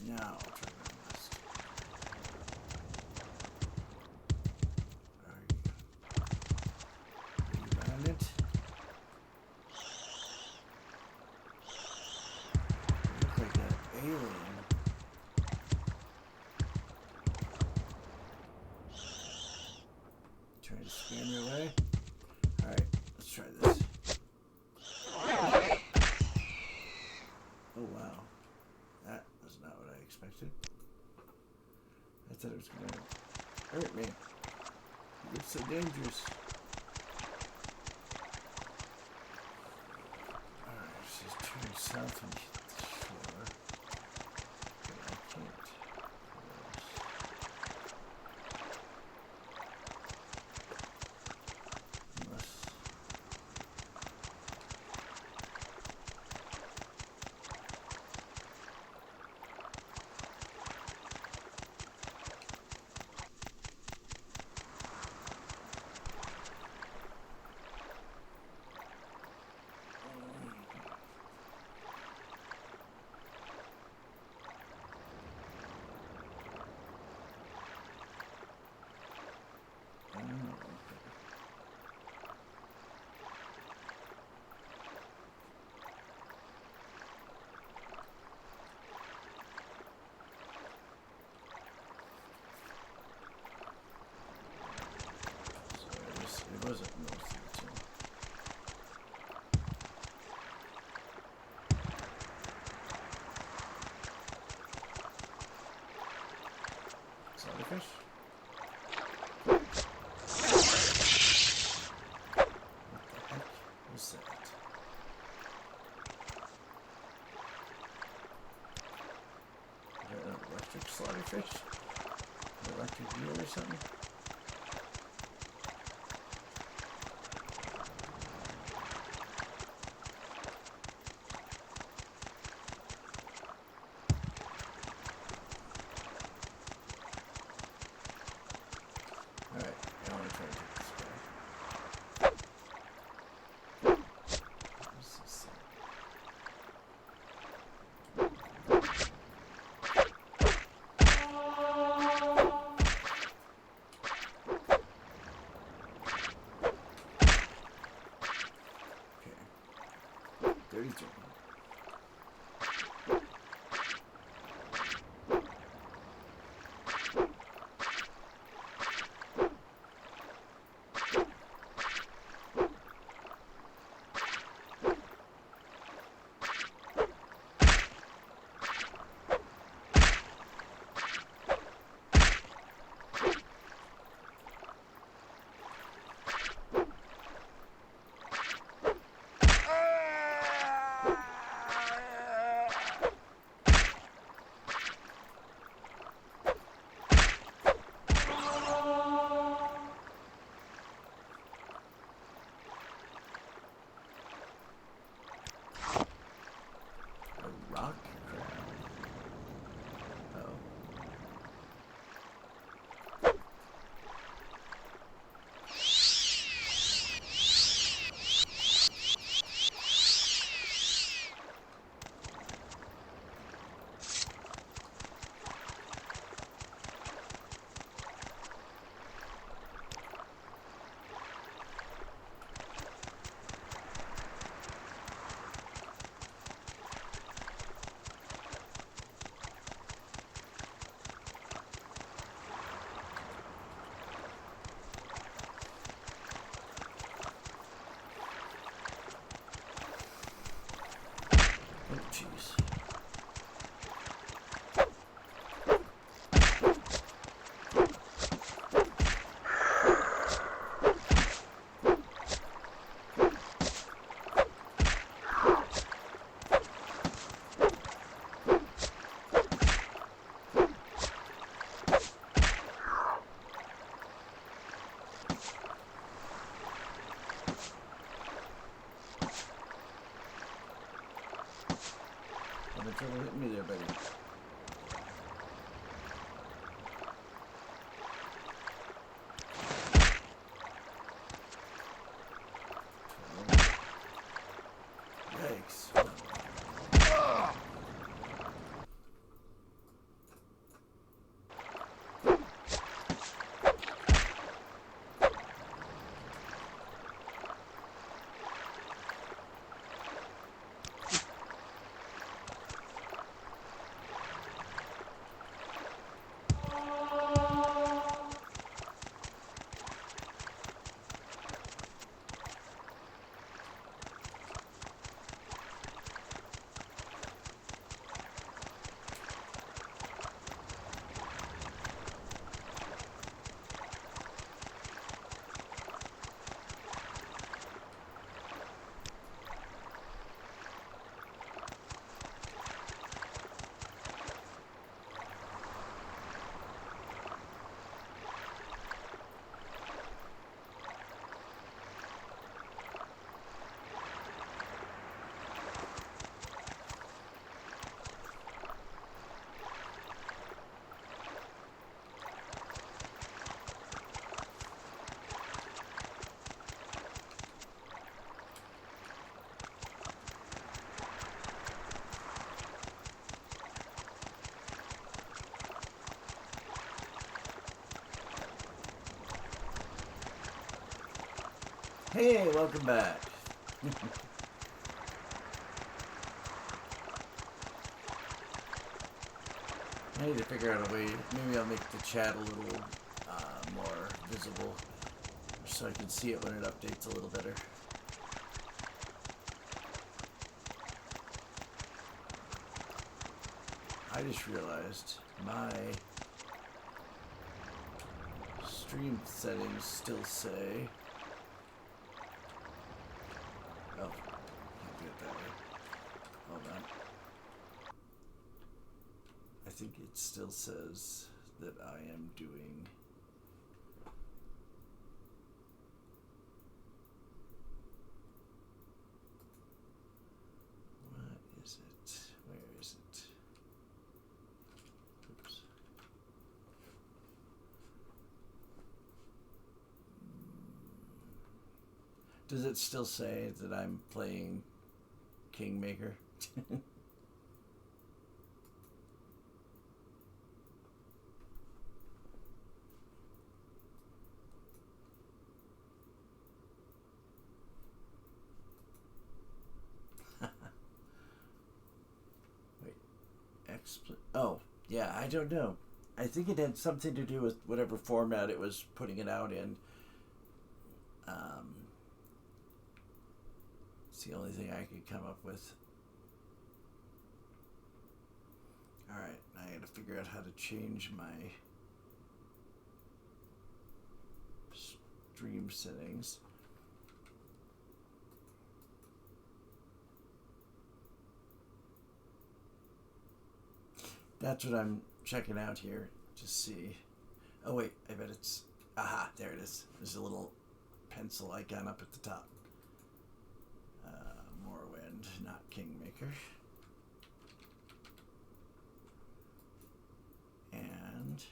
S2: Now I'll try my best. You found it? Look like that alien. Trying to scan your way. Alright, let's try this. Oh wow. That was not what I expected. I thought it was going to hurt me. It's so dangerous. Alright, let's just turn south and hit the shore. But I can't. Unless... slaughterfish? An electric eel or something? Alright, I want to try to take this guy. What's this say? Okay. 33. A rock crab. Oh. Oh, jeez. Having trouble hitting me there, buddy. Yikes. Hey, welcome back. I need to figure out a way. Maybe I'll make the chat a little more visible so I can see it when it updates a little better. I just realized my stream settings still say... Oh, can't do it that way. Hold on. I think it still says that I am doing. What is it? Where is it? Oops. Does it still say that I'm playing Kingmaker? Wait, oh, yeah, I don't know. I think it had something to do with whatever format it was putting it out in. It's the only thing I could come up with. Alright, I gotta figure out how to change my stream settings. That's what I'm checking out here to see. Oh wait, I bet it's... Aha, there it is. There's a little pencil icon up at the top. Morrowind, not Kingmaker. And...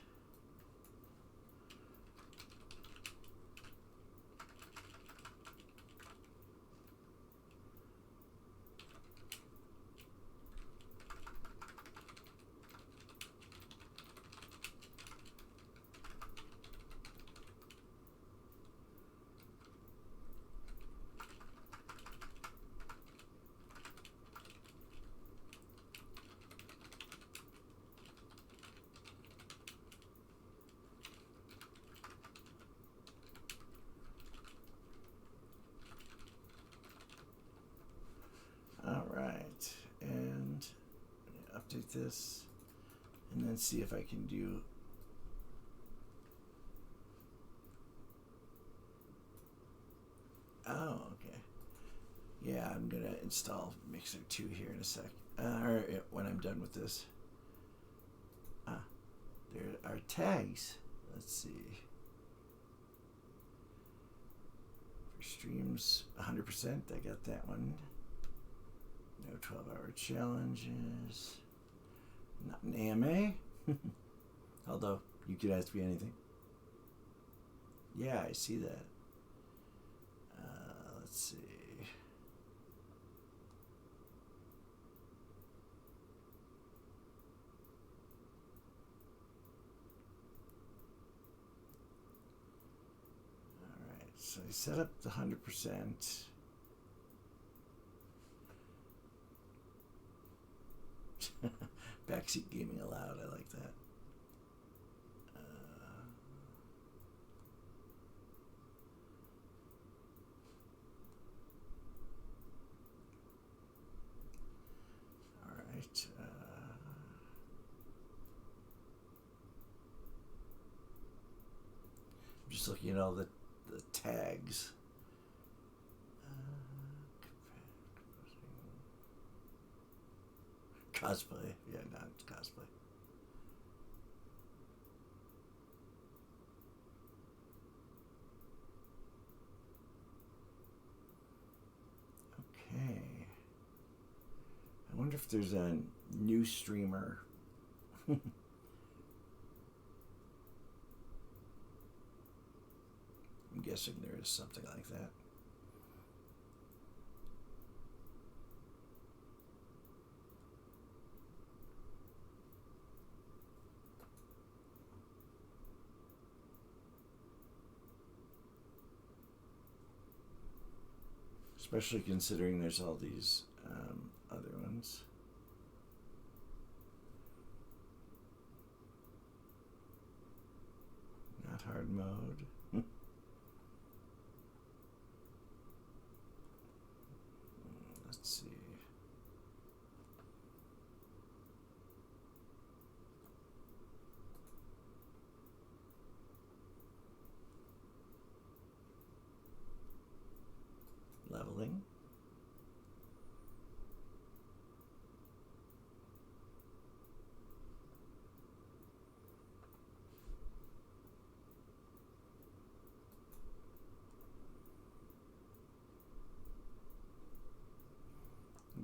S2: Alright, and update this, and then see if I can do... Oh, okay. Yeah, I'm gonna install Mixer 2 here in a sec. Or when I'm done with this. Ah, there are tags. Let's see. For streams, 100%, I got that one. No 12-hour challenges. Not an AMA. Although, you could ask me anything. Yeah, I see that. Let's see. Alright, so I set up the 100%. Backseat gaming allowed. I like that. All right. I'm just looking at all the tags. Cosplay. Yeah, not cosplay. Okay. I wonder if there's a new streamer. I'm guessing there is something like that. Especially considering there's all these other ones. Not hard mode. Let's see. Leveling.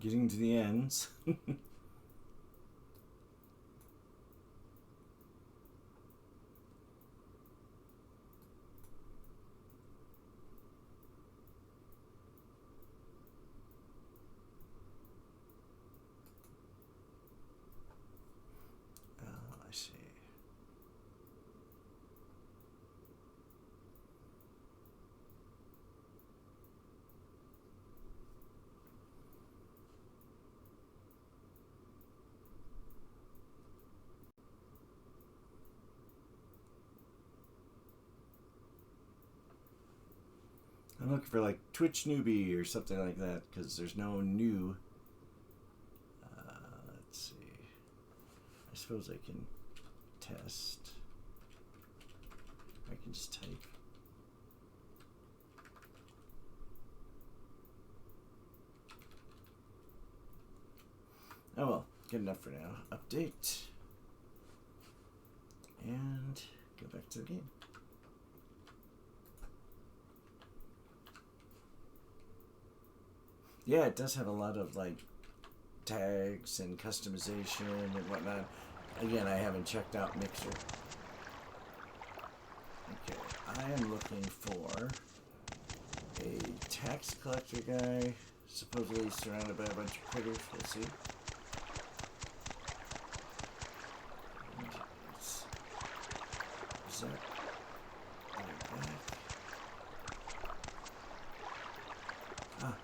S2: getting to the ends. I see. I'm looking for like Twitch newbie or something like that because there's no new. Let's see. I suppose I can test. I can just type. Oh well, good enough for now. Update. And go back to the game. Yeah, it does have a lot of like tags and customization and whatnot. Again, I haven't checked out Mixer. Okay, I am looking for a tax collector guy, supposedly surrounded by a bunch of critters. We'll see. Is that back? Ah,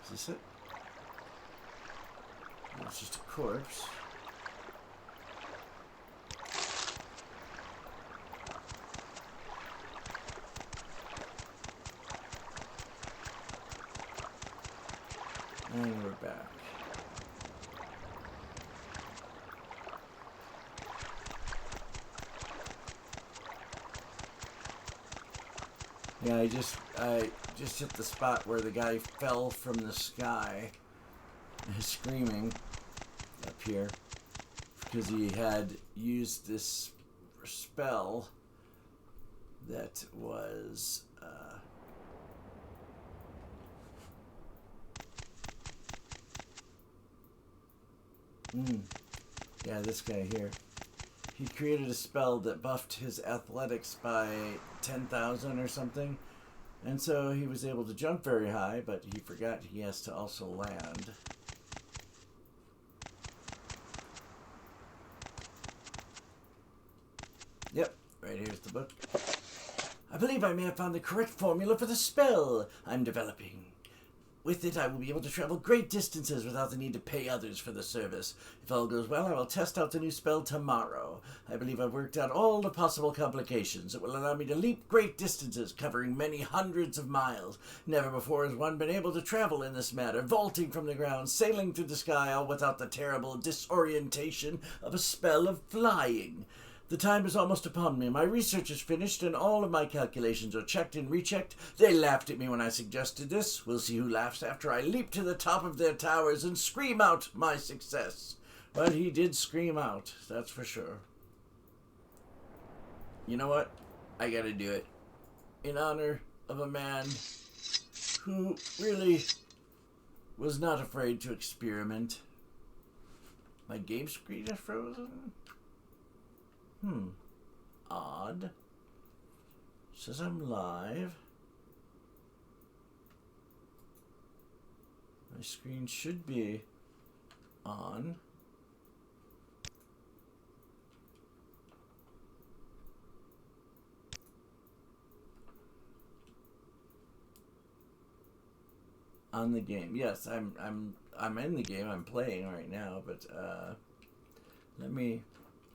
S2: is this it? No, it's just a corpse. And we're back. Yeah, I just hit the spot where the guy fell from the sky, screaming up here, because he had used this spell that was yeah, this guy here. He created a spell that buffed his athletics by 10,000 or something. And so he was able to jump very high, but he forgot he has to also land. Yep, right here's the book. I believe I may have found the correct formula for the spell I'm developing. With it, I will be able to travel great distances without the need to pay others for the service. If all goes well, I will test out the new spell tomorrow. I believe I've worked out all the possible complications. It will allow me to leap great distances, covering many hundreds of miles. Never before has one been able to travel in this manner, vaulting from the ground, sailing through the sky, all without the terrible disorientation of a spell of flying. The time is almost upon me. My research is finished, and all of my calculations are checked and rechecked. They laughed at me when I suggested this. We'll see who laughs after I leap to the top of their towers and scream out my success. But he did scream out, that's for sure. You know what? I gotta do it. In honor of a man who really was not afraid to experiment. My game screen is frozen? Odd. Says I'm live. My screen should be on. On the game. Yes, I'm in the game. I'm playing right now, but let me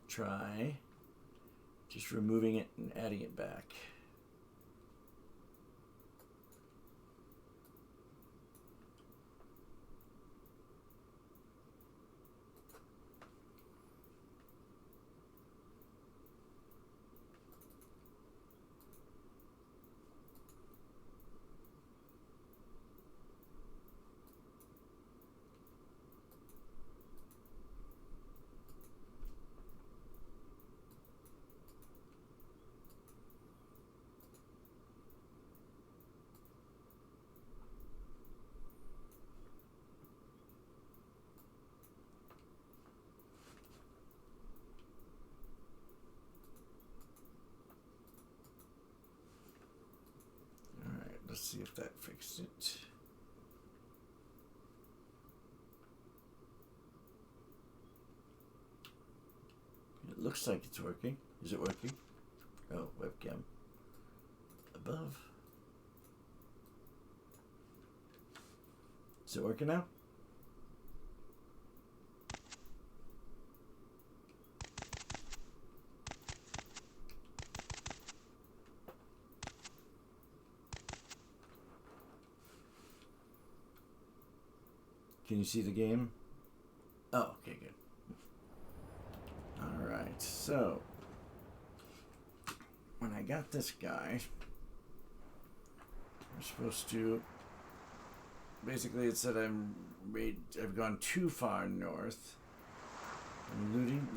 S2: try just removing it and adding it back. see if that fixed it. It looks like it's working. Is it working? Oh, webcam. Above. Is it working now? Can you see the game? Oh, okay, good. Alright, so when I got this guy, we're supposed to basically it said I've gone too far north. I'm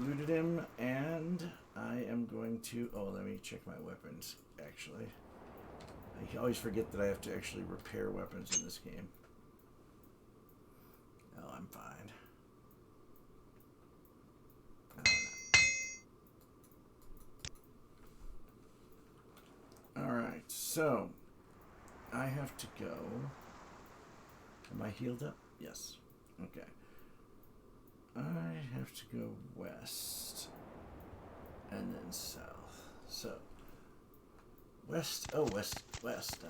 S2: looted him, and I am going to let me check my weapons actually. I always forget that I have to actually repair weapons in this game. Oh, I'm fine. Alright, so I have to go. Am I healed up? Yes. Okay. I have to go west and then south. So west. Oh, west. Okay.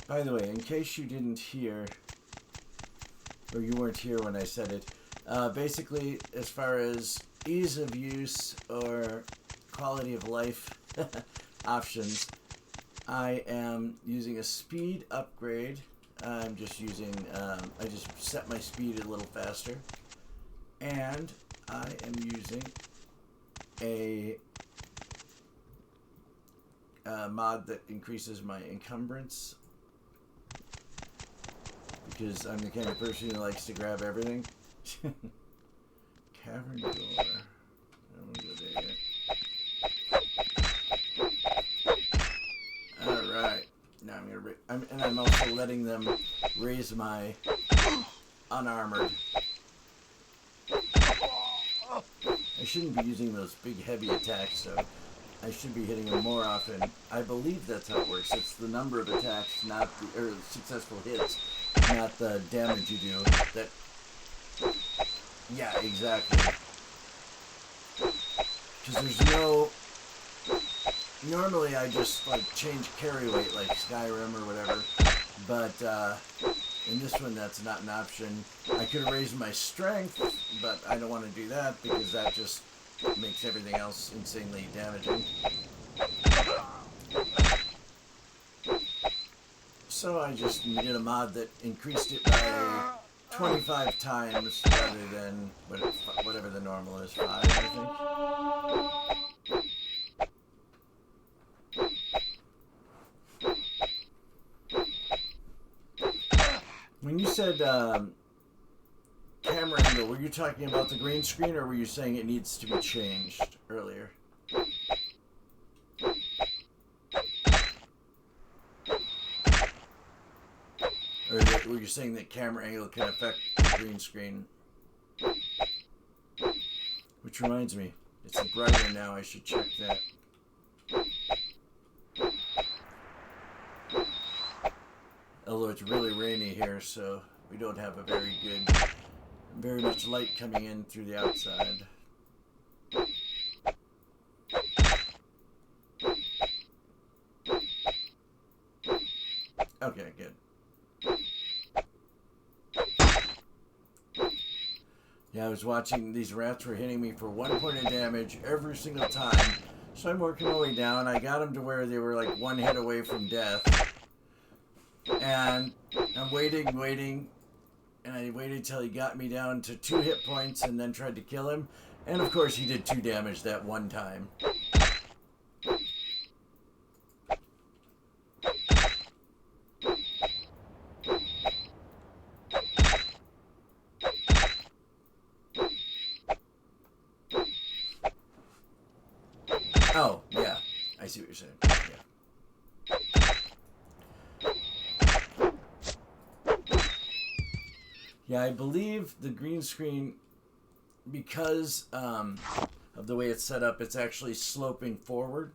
S2: By the way, in case you didn't hear, or you weren't here when I said it, basically, as far as ease of use or quality of life options, I am using a speed upgrade. I'm just using, I just set my speed a little faster. And I am using a mod that increases my encumbrance, because I'm the kind of person who likes to grab everything. Cavern door. I don't go there yet. Alright. Now I'm gonna I'm also letting them raise my unarmored. I shouldn't be using those big heavy attacks though. I should be hitting them more often. I believe that's how it works. It's the number of attacks, not the, or successful hits, not the damage you do. That. Yeah, exactly. Because there's no. Normally I just like change carry weight like Skyrim or whatever, but in this one that's not an option. I could have raised my strength, but I don't want to do that because that just makes everything else insanely damaging. So I just did a mod that increased it by 25 times rather than whatever the normal is, 5, I think. When you said camera angle, were you talking about the green screen, or were you saying it needs to be changed earlier? Or were you saying that camera angle can affect the green screen? Which reminds me, it's brighter now, I should check that. Although it's really rainy here, so we don't have a very much light coming in through the outside. Okay, good. Yeah, I was watching, these rats were hitting me for 1 point of damage every single time. So I'm working my way down. I got them to where they were like 1 hit away from death. And I'm waiting, and I waited till he got me down to 2 hit points and then tried to kill him. And of course he did 2 damage that one time. Oh, yeah. I see what you're saying. Yeah. Yeah, I believe the green screen, because of the way it's set up, it's actually sloping forward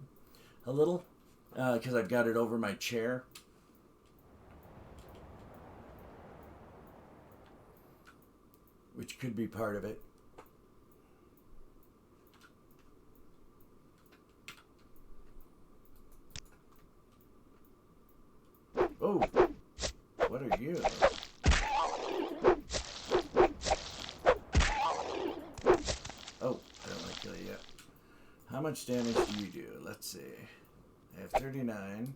S2: a little because I've got it over my chair. Which could be part of it. Oh, what are you? Oh, I don't want to kill you yet. How much damage do you do? Let's see. I have 39.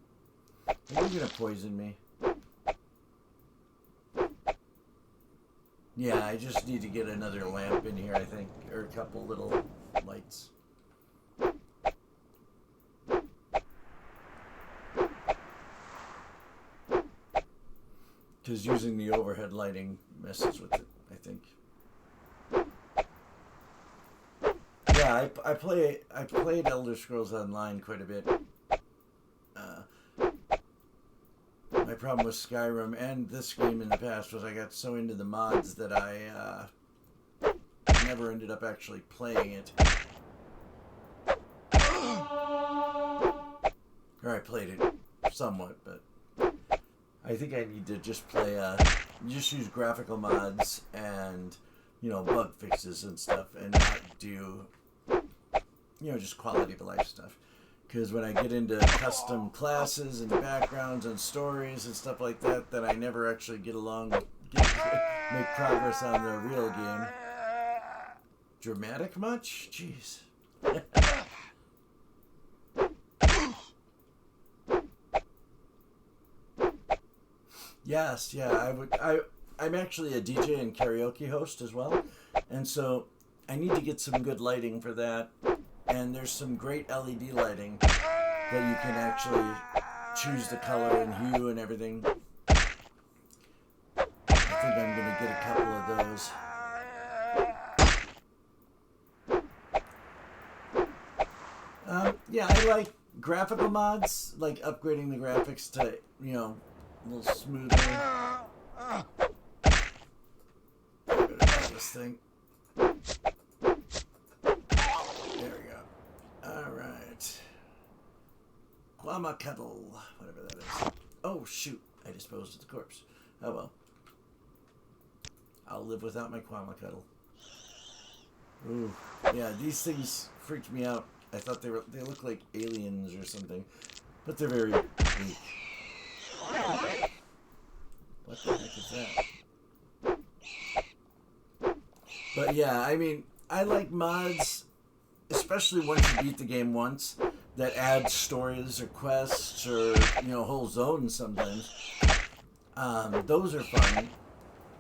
S2: Are you going to poison me? Yeah, I just need to get another lamp in here, I think. Or a couple little lights. Because using the overhead lighting messes with it, I think. Yeah, I played Elder Scrolls Online quite a bit. My problem with Skyrim and this game in the past was I got so into the mods that I never ended up actually playing it. Or I played it somewhat, but I think I need to just play, just use graphical mods and, you know, bug fixes and stuff, and not do, you know, just quality of life stuff. Because when I get into custom classes and backgrounds and stories and stuff like that, then I never actually get along, make progress on the real game. Dramatic much? Jeez. Yes, yeah, I'm actually a DJ and karaoke host as well, and so I need to get some good lighting for that. And there's some great LED lighting that you can actually choose the color and hue and everything. I think I'm going to get a couple of those. Yeah, I like graphical mods, like upgrading the graphics to, you know, a little smoother. I better try this thing. Alright. Quamakettle, whatever that is. Oh, shoot. I disposed of the corpse. Oh, well. I'll live without my Quamakettle. Ooh. Yeah, these things freaked me out. I thought they looked like aliens or something. But they're very weak. What the heck is that? But yeah, I mean, I like mods, especially once you beat the game once, that add stories or quests or, you know, whole zones sometimes. Those are fun.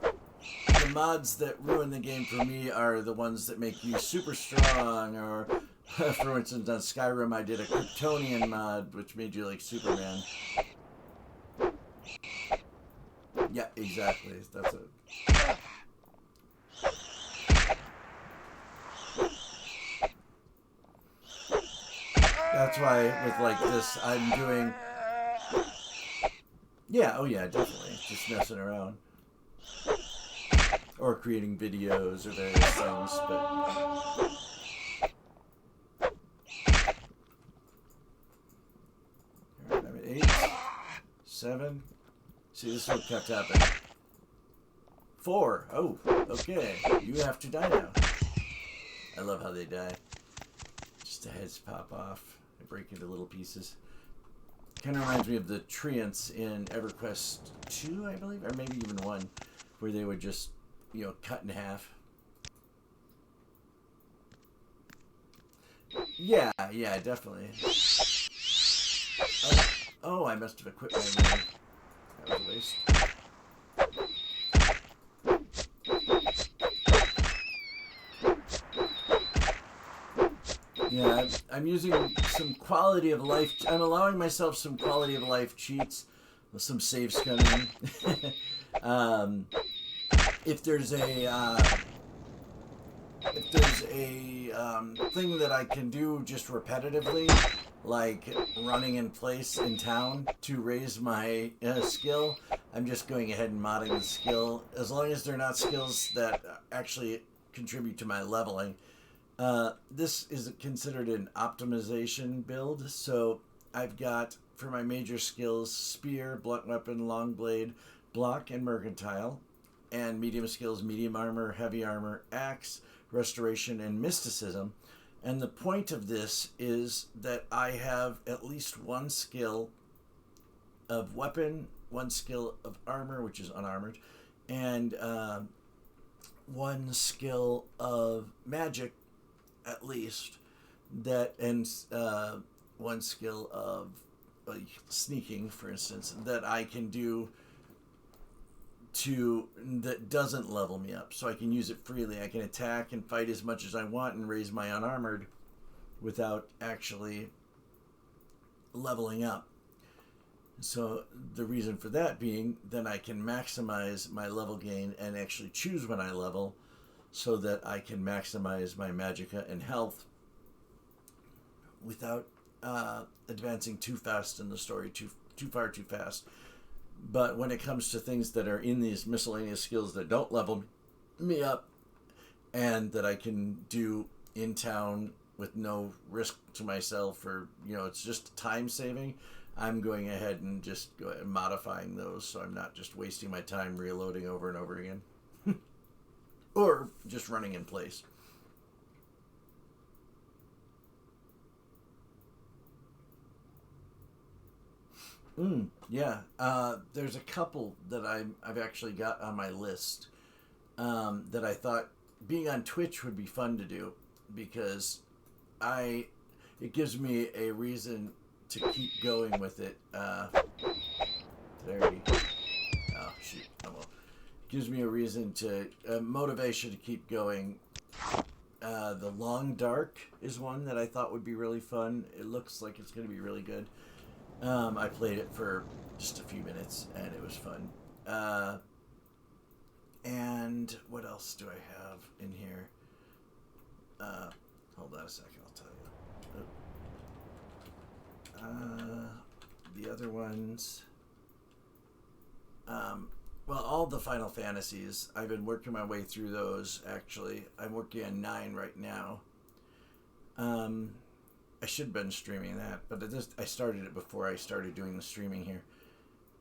S2: The mods that ruin the game for me are the ones that make you super strong, or, for instance, on Skyrim I did a Kryptonian mod, which made you like Superman. Yeah, exactly. That's it. That's why with like this, I'm doing. Yeah, oh yeah, definitely. Just messing around. Or creating videos or various things, but. Alright, I'm at 8, 7. See, this is what kept happening. 4. Oh, okay. You have to die now. I love how they die. Just the heads pop off. They break into little pieces. Kind of reminds me of the treants in EverQuest 2, I believe, or maybe even 1, where they would just, you know, cut in half. Yeah, definitely. Oh, I must have equipped my ring. That was a waste. Yeah, I'm using some quality of life. I'm allowing myself some quality of life cheats with some save scumming. If there's a thing that I can do just repetitively, like running in place in town to raise my skill, I'm just going ahead and modding the skill. As long as they're not skills that actually contribute to my leveling. This is considered an optimization build, so I've got, for my major skills, spear, blunt weapon, long blade, block, and mercantile. And medium skills, medium armor, heavy armor, axe, restoration, and mysticism. And the point of this is that I have at least one skill of weapon, one skill of armor, which is unarmored, and one skill of magic, at least, that, and one skill of sneaking, for instance, that I can do that doesn't level me up, so I can use it freely. I can attack and fight as much as I want and raise my unarmored without actually leveling up. So the reason for that being, then I can maximize my level gain and actually choose when I level, so that I can maximize my Magica and health without advancing too fast in the story, too far too fast. But when it comes to things that are in these miscellaneous skills that don't level me up, and that I can do in town with no risk to myself, or, you know, it's just time saving, I'm going ahead and just modifying those, so I'm not just wasting my time reloading over and over again. Or just running in place. Yeah. There's a couple that I've actually got on my list that I thought being on Twitch would be fun to do, because it gives me a reason to keep going with it. There. Oh shoot! Oh, well. Gives me a reason to motivation to keep going. The Long Dark is one that I thought would be really fun. It looks like it's going to be really good. I played it for just a few minutes and it was fun. And what else do I have in here? Hold on a second, I'll tell you. The other ones. Well, all the Final Fantasies, I've been working my way through those, actually. I'm working on 9 right now. I should have been streaming that, but I started it before I started doing the streaming here.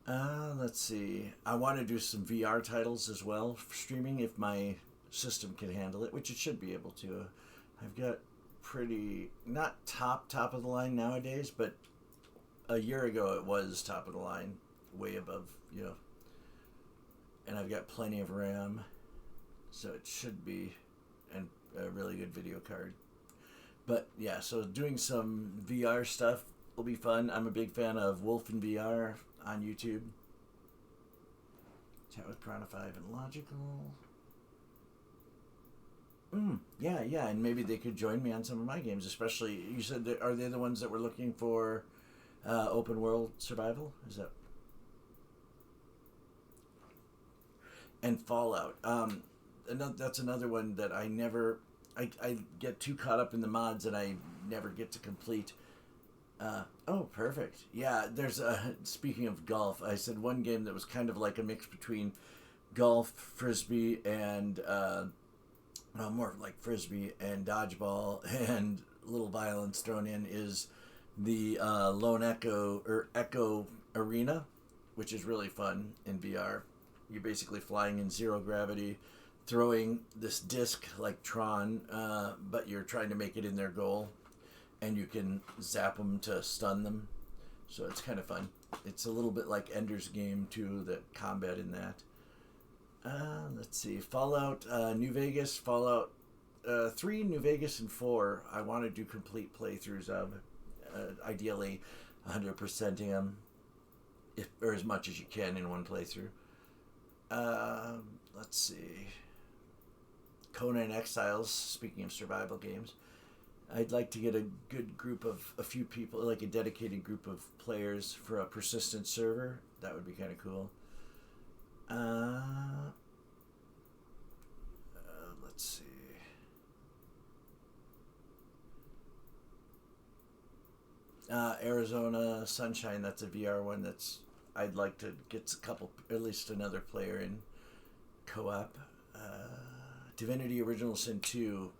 S2: Let's see. I want to do some VR titles as well for streaming, if my system can handle it, which it should be able to. I've got pretty, not top of the line nowadays, but a year ago it was top of the line, way above, you know. And I've got plenty of RAM, so it should be a really good video card. But yeah, so doing some VR stuff will be fun. I'm a big fan of Wolf in VR on YouTube. Chat with Piranha 5 and Logical. Yeah, and maybe they could join me on some of my games, especially, you said, are they the ones that were looking for open world survival? Is that... And Fallout. That's another one that I never... I get too caught up in the mods and I never get to complete. Oh, perfect. Yeah, there's speaking of golf, I said one game that was kind of like a mix between golf, frisbee, and more like frisbee and dodgeball and a little violence thrown in, is the Lone Echo, or Echo Arena, which is really fun in VR. You're basically flying in zero gravity, throwing this disc like Tron, but you're trying to make it in their goal, and you can zap them to stun them. So it's kind of fun. It's a little bit like Ender's Game too, the combat in that. Let's see, Fallout New Vegas, Fallout 3, New Vegas, and 4. I want to do complete playthroughs of, ideally 100%ing them, or as much as you can in one playthrough. Let's see. Conan Exiles, speaking of survival games. I'd like to get a good group of a few people, like a dedicated group of players for a persistent server. That would be kind of cool. Let's see. Arizona Sunshine, that's a VR one that's I'd like to get a couple, at least another player in co-op. Divinity Original Sin 2.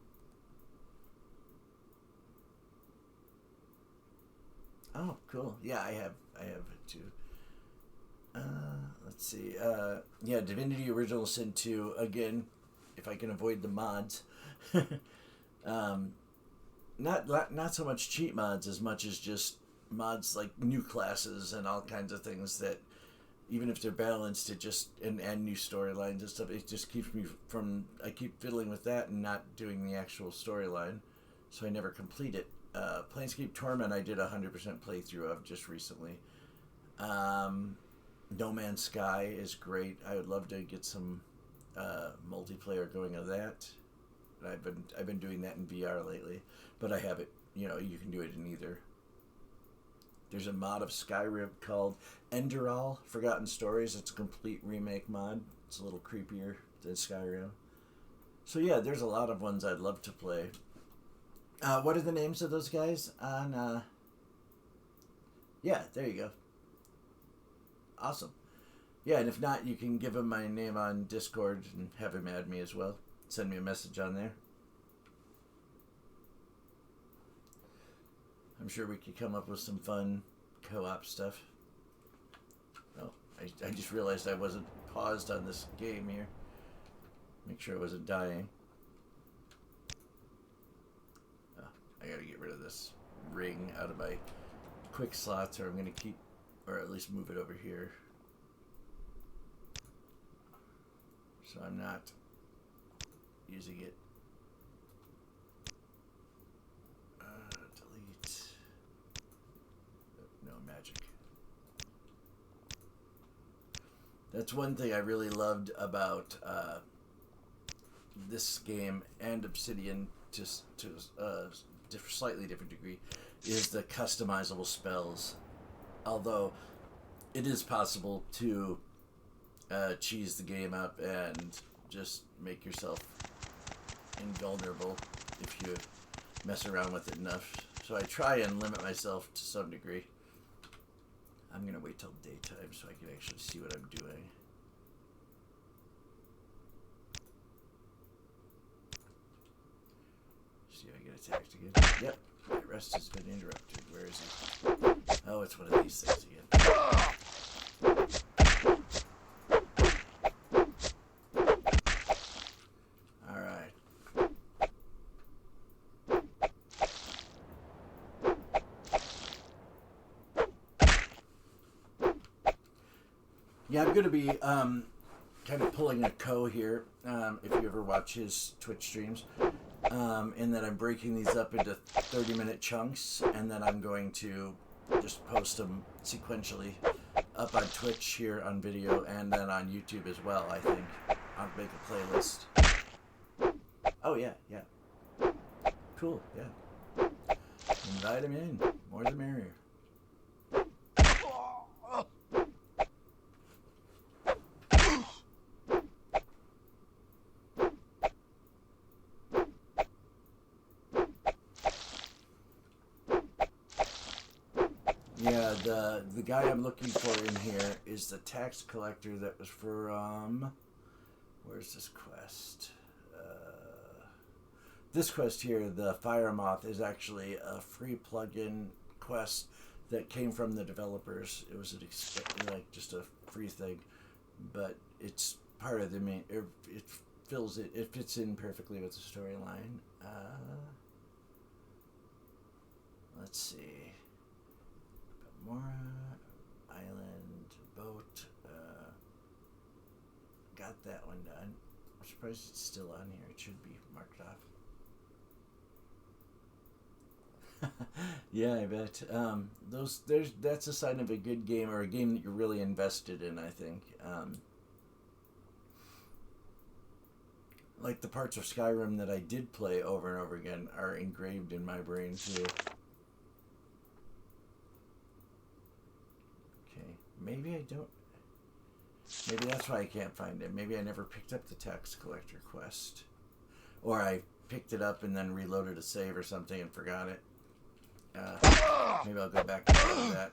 S2: Oh, cool. Yeah, I have it too. Let's see. Yeah, Divinity Original Sin 2. Again, if I can avoid the mods. Not so much cheat mods as much as just mods like new classes and all kinds of things that, even if they're balanced, it just and new storylines and stuff, it just keeps me from. I keep fiddling with that and not doing the actual storyline, so I never complete it. Planescape Torment I did 100% playthrough of just recently. No Man's Sky is great. I would love to get some multiplayer going of that. I've been doing that in VR lately, but I have it. You know, you can do it in either. There's a mod of Skyrim called Enderal Forgotten Stories. It's a complete remake mod. It's a little creepier than Skyrim. So yeah, there's a lot of ones I'd love to play. What are the names of those guys on? Yeah, there you go. Awesome. Yeah, and if not, you can give him my name on Discord and have him add me as well. Send me a message on there. I'm sure we could come up with some fun co-op stuff. Oh, I just realized I wasn't paused on this game here. Make sure I wasn't dying. Oh, I gotta get rid of this ring out of my quick slots, or I'm gonna keep, or at least move it over here. So I'm not using it. Delete. No, magic. That's one thing I really loved about this game and Obsidian, just to a slightly different degree, is the customizable spells. Although it is possible to cheese the game up and just make yourself invulnerable if you mess around with it enough. So I try and limit myself to some degree. I'm going to wait till daytime so I can actually see what I'm doing. See if I get attacked again. Yep, my rest has been interrupted. Where is he? Oh, it's one of these things again. Yeah, I'm going to be kind of pulling a Co here, if you ever watch his Twitch streams, in that I'm breaking these up into 30-minute chunks, and then I'm going to just post them sequentially up on Twitch here on video, and then on YouTube as well, I think. I'll make a playlist. Oh, yeah. Cool, yeah. Invite him in. More the merrier. Yeah, the guy I'm looking for in here is the tax collector that was from... Where's this quest? This quest here, the Fire Moth, is actually a free plugin quest that came from the developers. It was like just a free thing, but it's part of the main... It fits in perfectly with the storyline. Let's see. Mora, Island, Boat, got that one done. I'm surprised it's still on here. It should be marked off. Yeah, I bet. That's a sign of a good game, or a game that you're really invested in, I think. Like the parts of Skyrim that I did play over and over again are engraved in my brain too. Maybe I don't. Maybe that's why I can't find it. Maybe I never picked up the tax collector quest. Or I picked it up and then reloaded a save or something and forgot it. Maybe I'll go back and do that.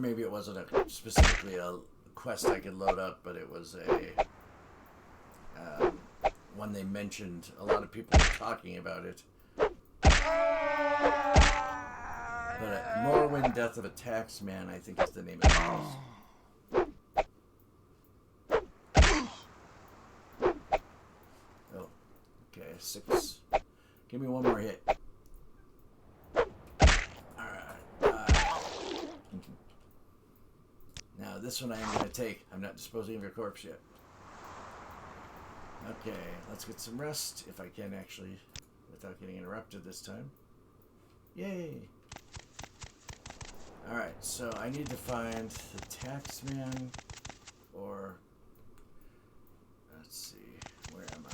S2: maybe it wasn't specifically a quest I could load up, but it was a one they mentioned. A lot of people were talking about it. But Morrowind, Death of a Taxman, I think is the name of it. Oh, okay, 6. Give me one more hit. Now, this one I am going to take. I'm not disposing of your corpse yet. Okay, let's get some rest, if I can actually, without getting interrupted this time. Yay! Alright, so I need to find the taxman, or... Let's see, where am I?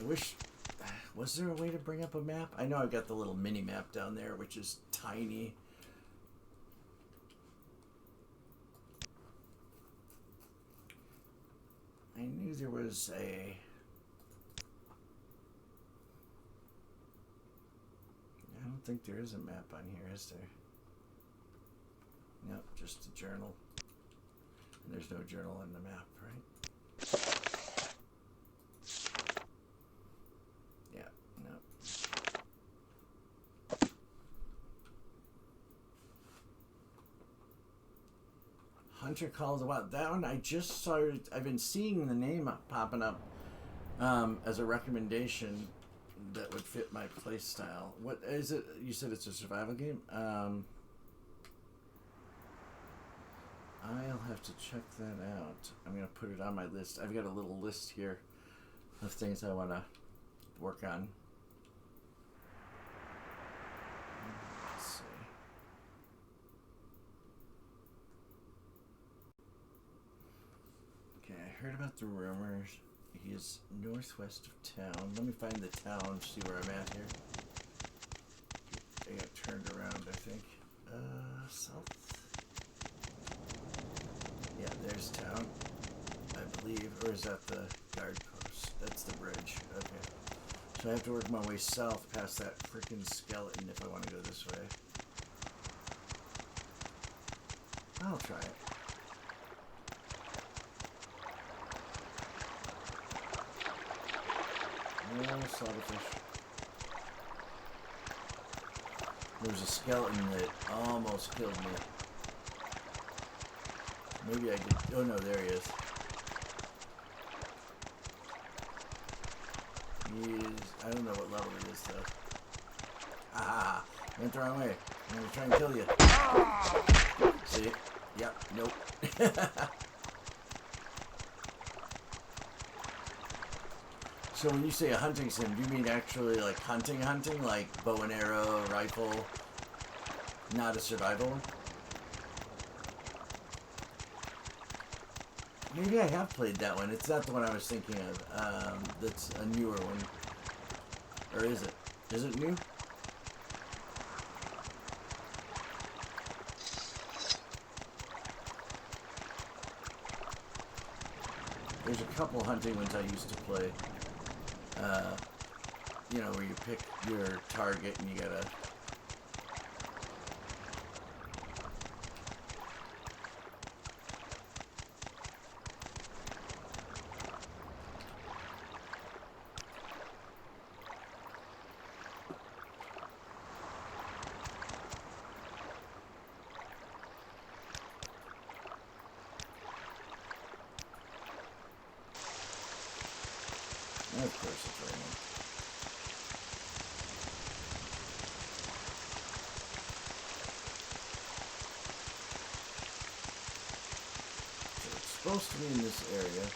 S2: I wish... Was there a way to bring up a map? I know I've got the little mini-map down there, which is tiny. I knew there was a... I don't think there is a map on here, is there? Nope, just a journal. And there's no journal on the map, right? Yeah, no. Hunter Call of the Wild. That one I just started. I've been seeing the name popping up as a recommendation that would fit my play style. What is it? You said it's a survival game? I'll have to check that out. I'm going to put it on my list. I've got a little list here of things I want to work on. Let's see. Okay, I heard about the rumors. He is northwest of town. Let me find the town, see where I'm at here. I got turned around, I think. South? Yeah, there's town, I believe. Or is that the guard post? That's the bridge. Okay. So I have to work my way south past that freaking skeleton if I want to go this way. I'll try it. No slaughterfish. There's a skeleton that almost killed me. Maybe I did. Oh no, there he is. I don't know what level he is though. Ah! Went the wrong way. I'm gonna try and kill you. See? Yep. Nope. So when you say a hunting sim, do you mean actually like hunting, like bow and arrow, rifle, not a survival one? Maybe I have played that one. It's not the one I was thinking of. That's a newer one. Or is it? Is it new? There's a couple hunting ones I used to play. You know, where you pick your target and you gotta... Of course it's raining. So it's supposed to be in this area,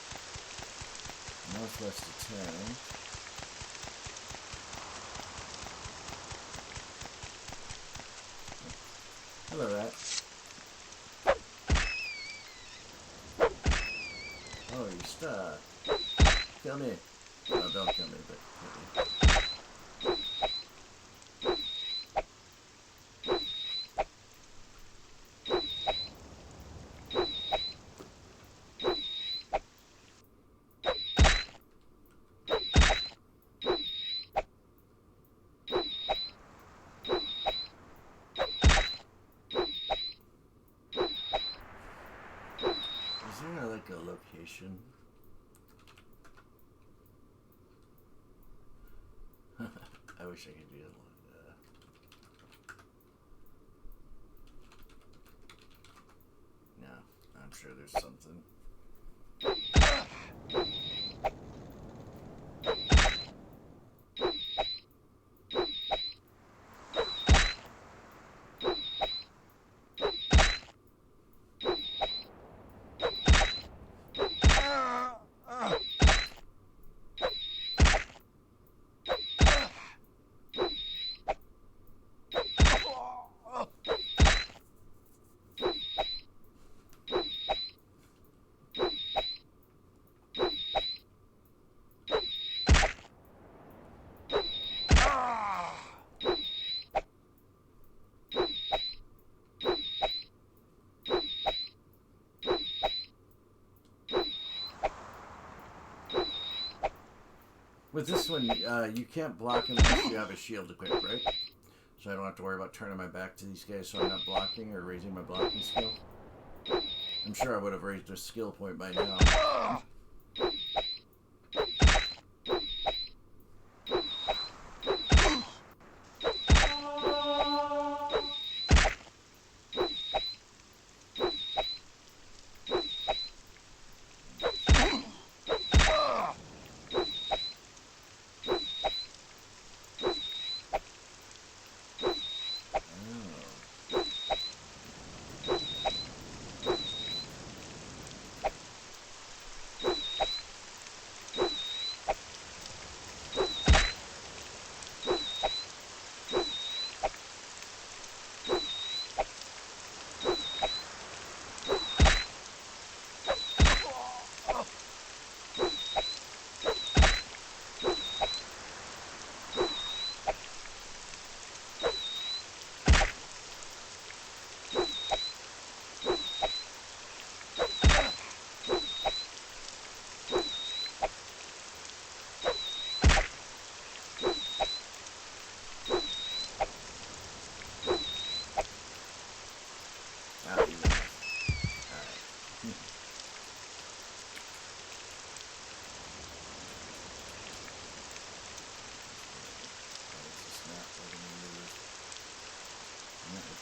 S2: northwest of town. Hello, rat. Oh, you're stuck. Kill me. No, don't kill me, but kill me. kind of like a location. I wish I could do it. No, I'm sure there's something. With this one, you can't block unless you have a shield equipped, right? So I don't have to worry about turning my back to these guys so I'm not blocking or raising my blocking skill. I'm sure I would have raised a skill point by now.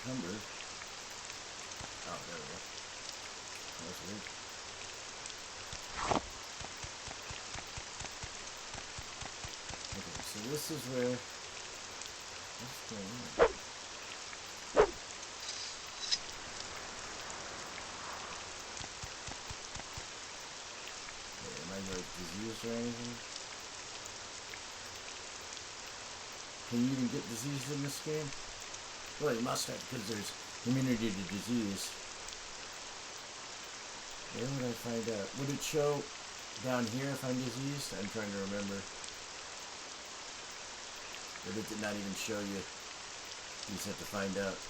S2: Number. Oh, there we go. That's weird. Okay, so this is where. What's going on? Okay, am I like diseased or anything? Can you even get diseased in this game? Well, you must have, because there's immunity to disease. Where would I find out? Would it show down here if I'm diseased? I'm trying to remember. Or did it not even show you? You just have to find out.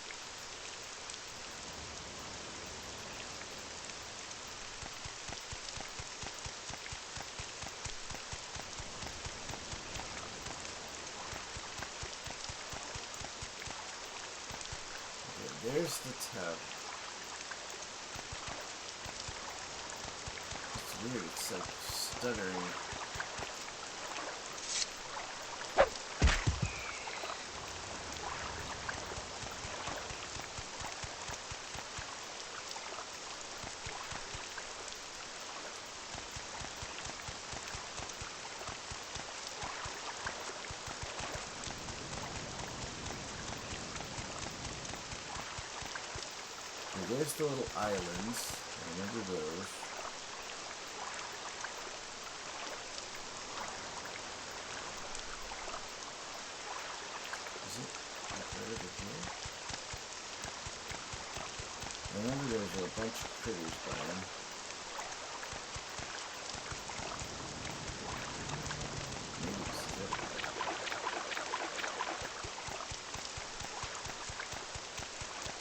S2: There's the tub. It's weird, it's like stuttering. There's the little islands. I remember those. Is it right over here? I remember there was a bunch of critters by them. Maybe this is it.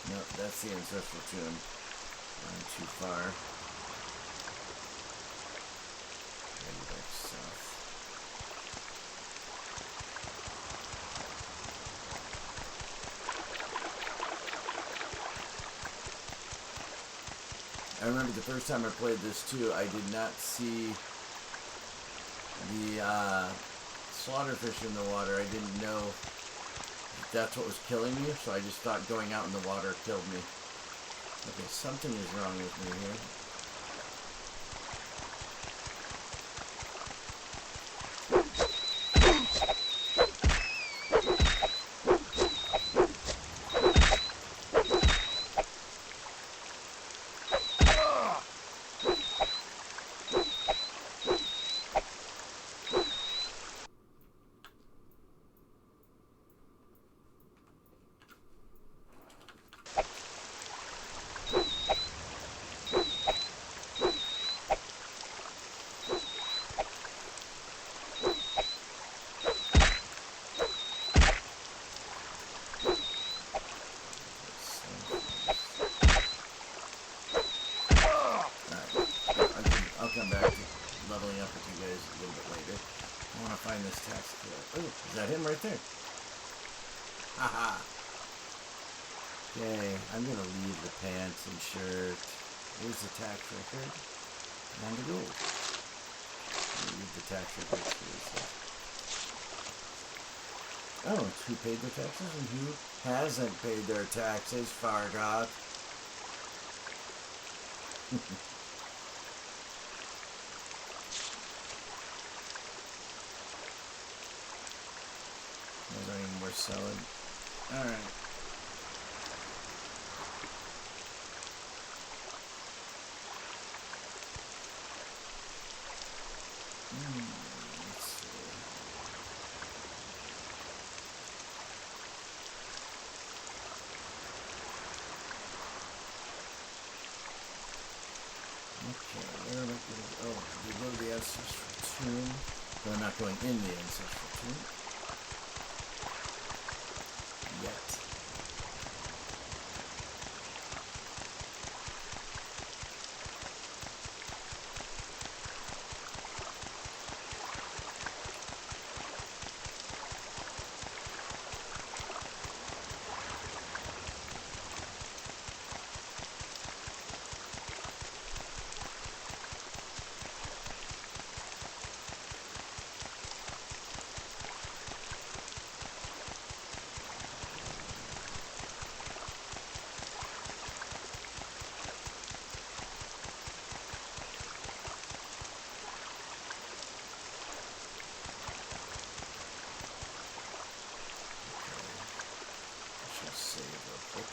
S2: No, that's the ancestral tomb. I'm too far. Maybe back south. I remember the first time I played this too, I did not see the slaughterfish in the water. I didn't know that's what was killing you, so I just thought going out in the water killed me. Okay, something is wrong with me here. I'll come back to leveling up with you guys a little bit later. I want to find this tax killer. Oh, is that him right there? Haha. Okay, I'm going to leave the pants and shirt. Here's the tax record. And the gold. Leave the tax records for yourself. Oh, it's who paid their taxes and who hasn't paid their taxes, Fargot. Those aren't even worth selling. Alright. Let's see. Okay, where am I going? Oh, we go to the ancestral tomb. But I'm not going in the ancestral tomb. Yet. Save real quick.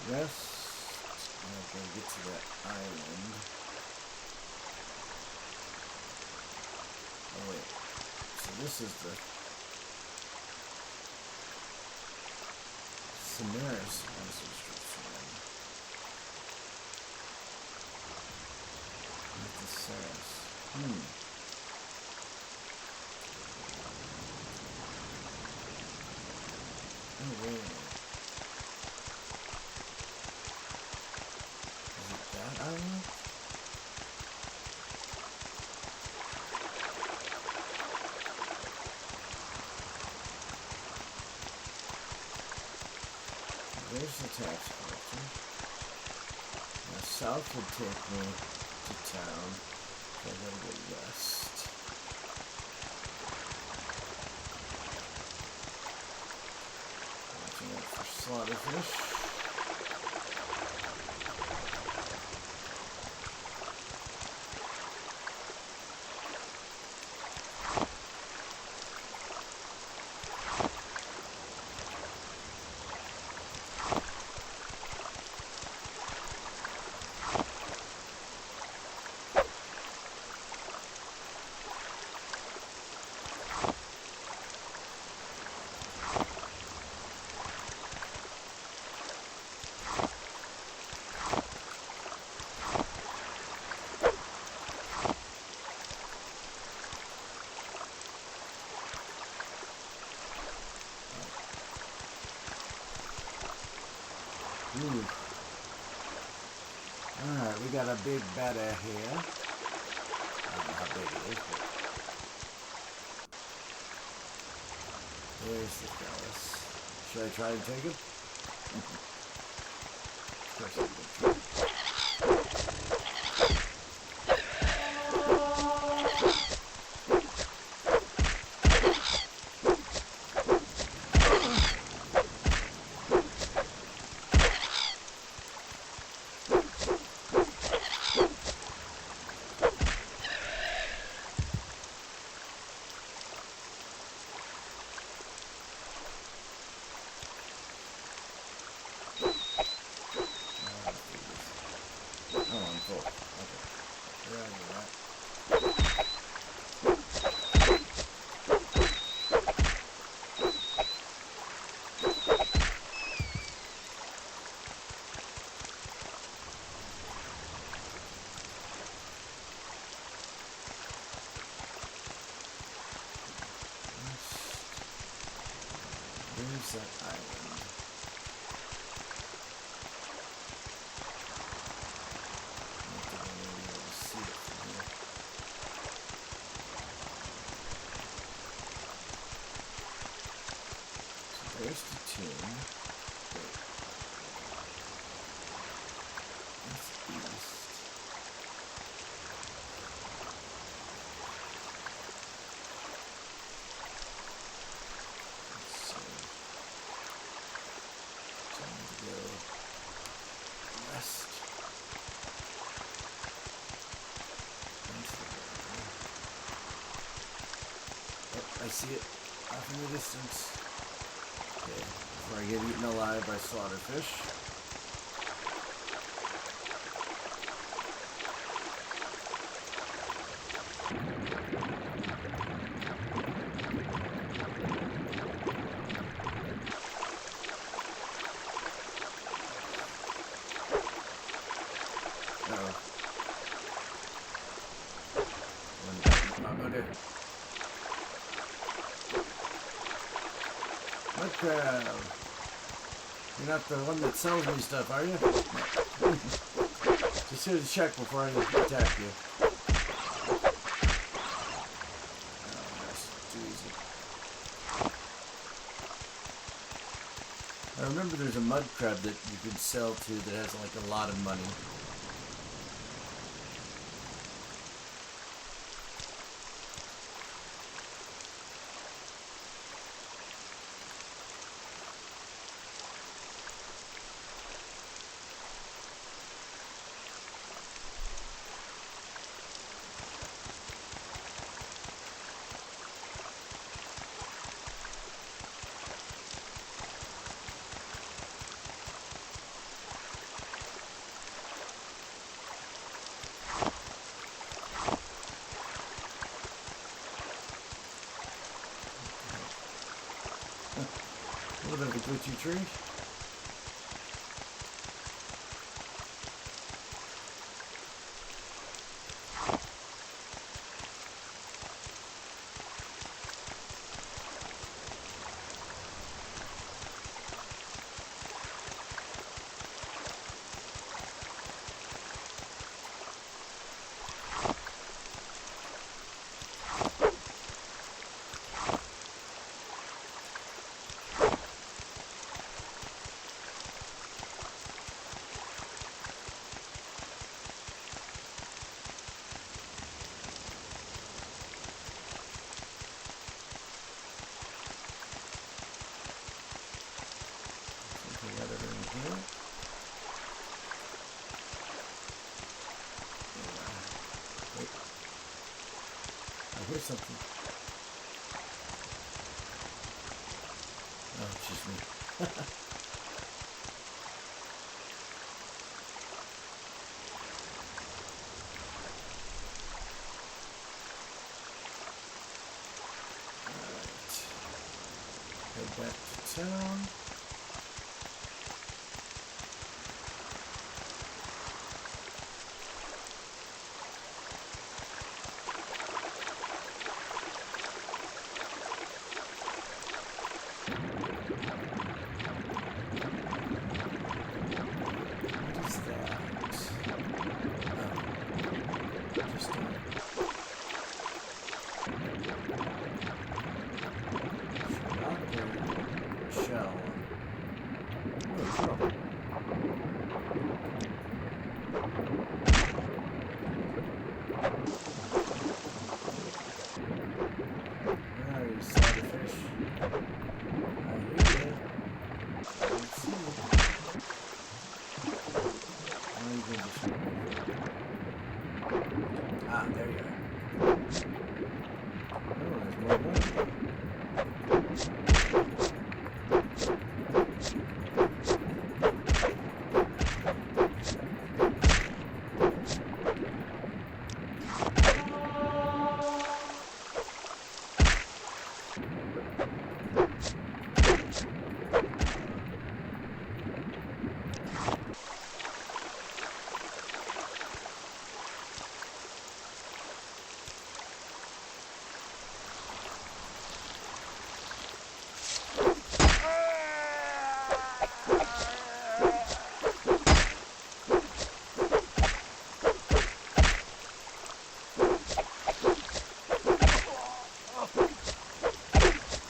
S2: Rest. I'm going to get to that island. Oh wait. So this is the Samaris ancestral tomb. Not the Saris. Oh wait. Island? There's the tax collector. Now south would take me to town, so I gotta go west. Watching out for slaughterfish. Ooh. Alright, we got a big bada here. I don't know how big it is, but... There's the Gallus. Should I try and take him? Of course I'm going to try. Where's that island? I don't think I'm going to be able to see it from here. So there's the tomb. Wait. That's east. I see it off in the distance. Okay, before I get eaten alive by slaughterfish. You're not the one that sells me stuff, are you? Just here to check before I attack you. Oh, that's too easy. I remember there's a mud crab that you can sell to that has like a lot of money. A little bit of a glitchy tree. Here's something. Oh, excuse me. Alright. Head back to town. throw. Where are you, fish? I hear you. I see you. Oh, you can just... Ah, there you are. Oh, there's more money.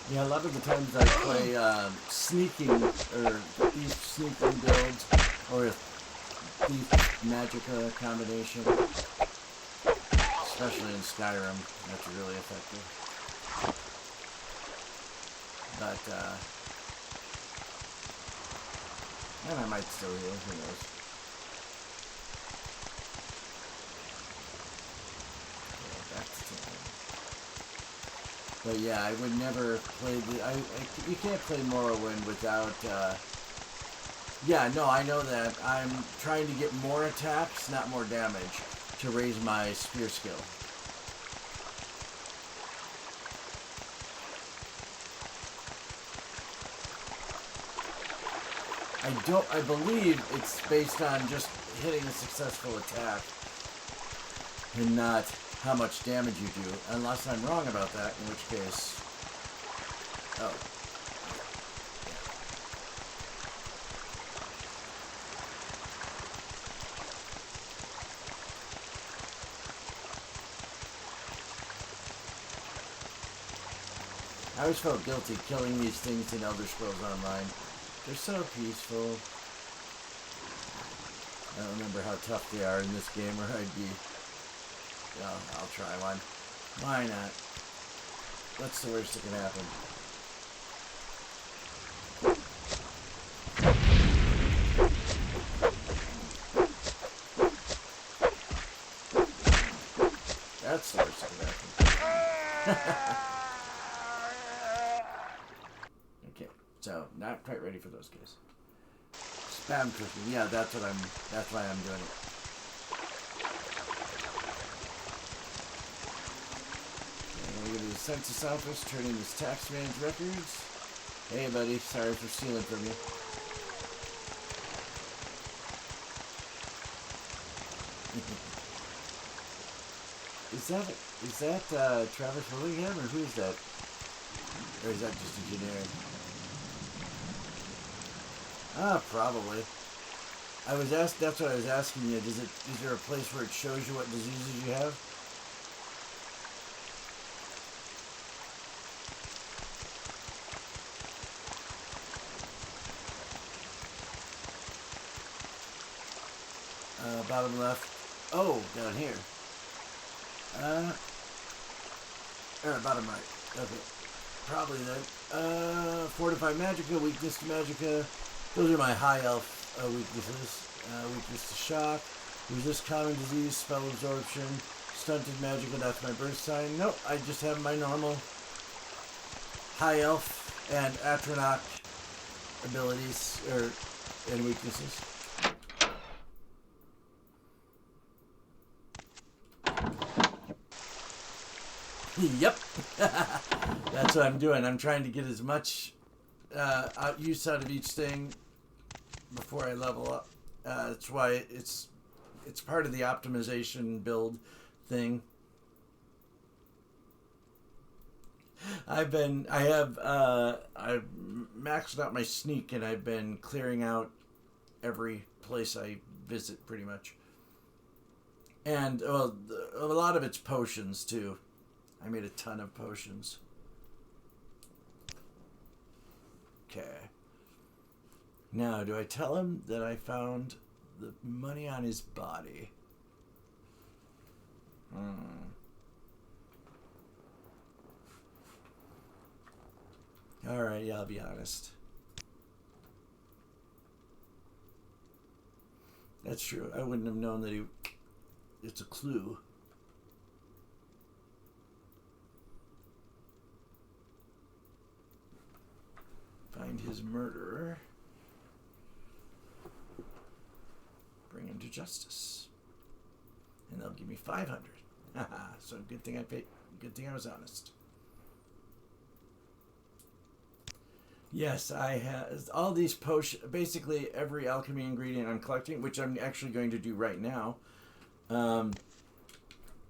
S2: Yeah, a lot of the times I play sneaking or thief sneaking builds or a thief Magica combination, especially in Skyrim. That's really effective. But and I might still heal. Who knows? Yeah, back to town. But yeah, I would never play the... you can't play Morrowind without... yeah, no, I know that. I'm trying to get more attacks, not more damage, to raise my spear skill. I believe it's based on just hitting a successful attack and not how much damage you do, unless I'm wrong about that, in which case... Oh. I always felt guilty killing these things in Elder Scrolls Online. They're so peaceful. I don't remember how tough they are in this game, or I'd be... Well, I'll try one. Why not? What's the worst that can happen? That's the worst that can happen. Okay, so not quite ready for those guys. Spam cooking, yeah, that's why I'm doing it. I'm gonna go to the census office, turn in this tax man's records. Hey buddy, sorry for stealing from you. Is that Travis Willingham, or who is that? Or is that just a generic? Ah, probably. That's what I was asking you. Is there a place where it shows you what diseases you have? Bottom left. Oh, down here. Or bottom right. Okay. Probably then. Fortify Magica, weakness to Magica. Those are my high elf weaknesses. Weakness to shock. Resist common disease, spell absorption. Stunted Magica, that's my birth sign. Nope, I just have my normal high elf and Atronach abilities and weaknesses. Yep. That's what I'm doing. I'm trying to get as much use out of each thing before I level up. That's why it's part of the optimization build thing. I've maxed out my sneak, and I've been clearing out every place I visit pretty much. And a lot of it's potions too. I made a ton of potions. Okay. Now, do I tell him that I found the money on his body? Alright, yeah, I'll be honest. That's true. I wouldn't have known that it's a clue. Find his murderer. Bring him to justice. And they'll give me 500. Haha, so good thing I paid. Good thing I was honest. Yes, I have all these potions. Basically, every alchemy ingredient I'm collecting, which I'm actually going to do right now,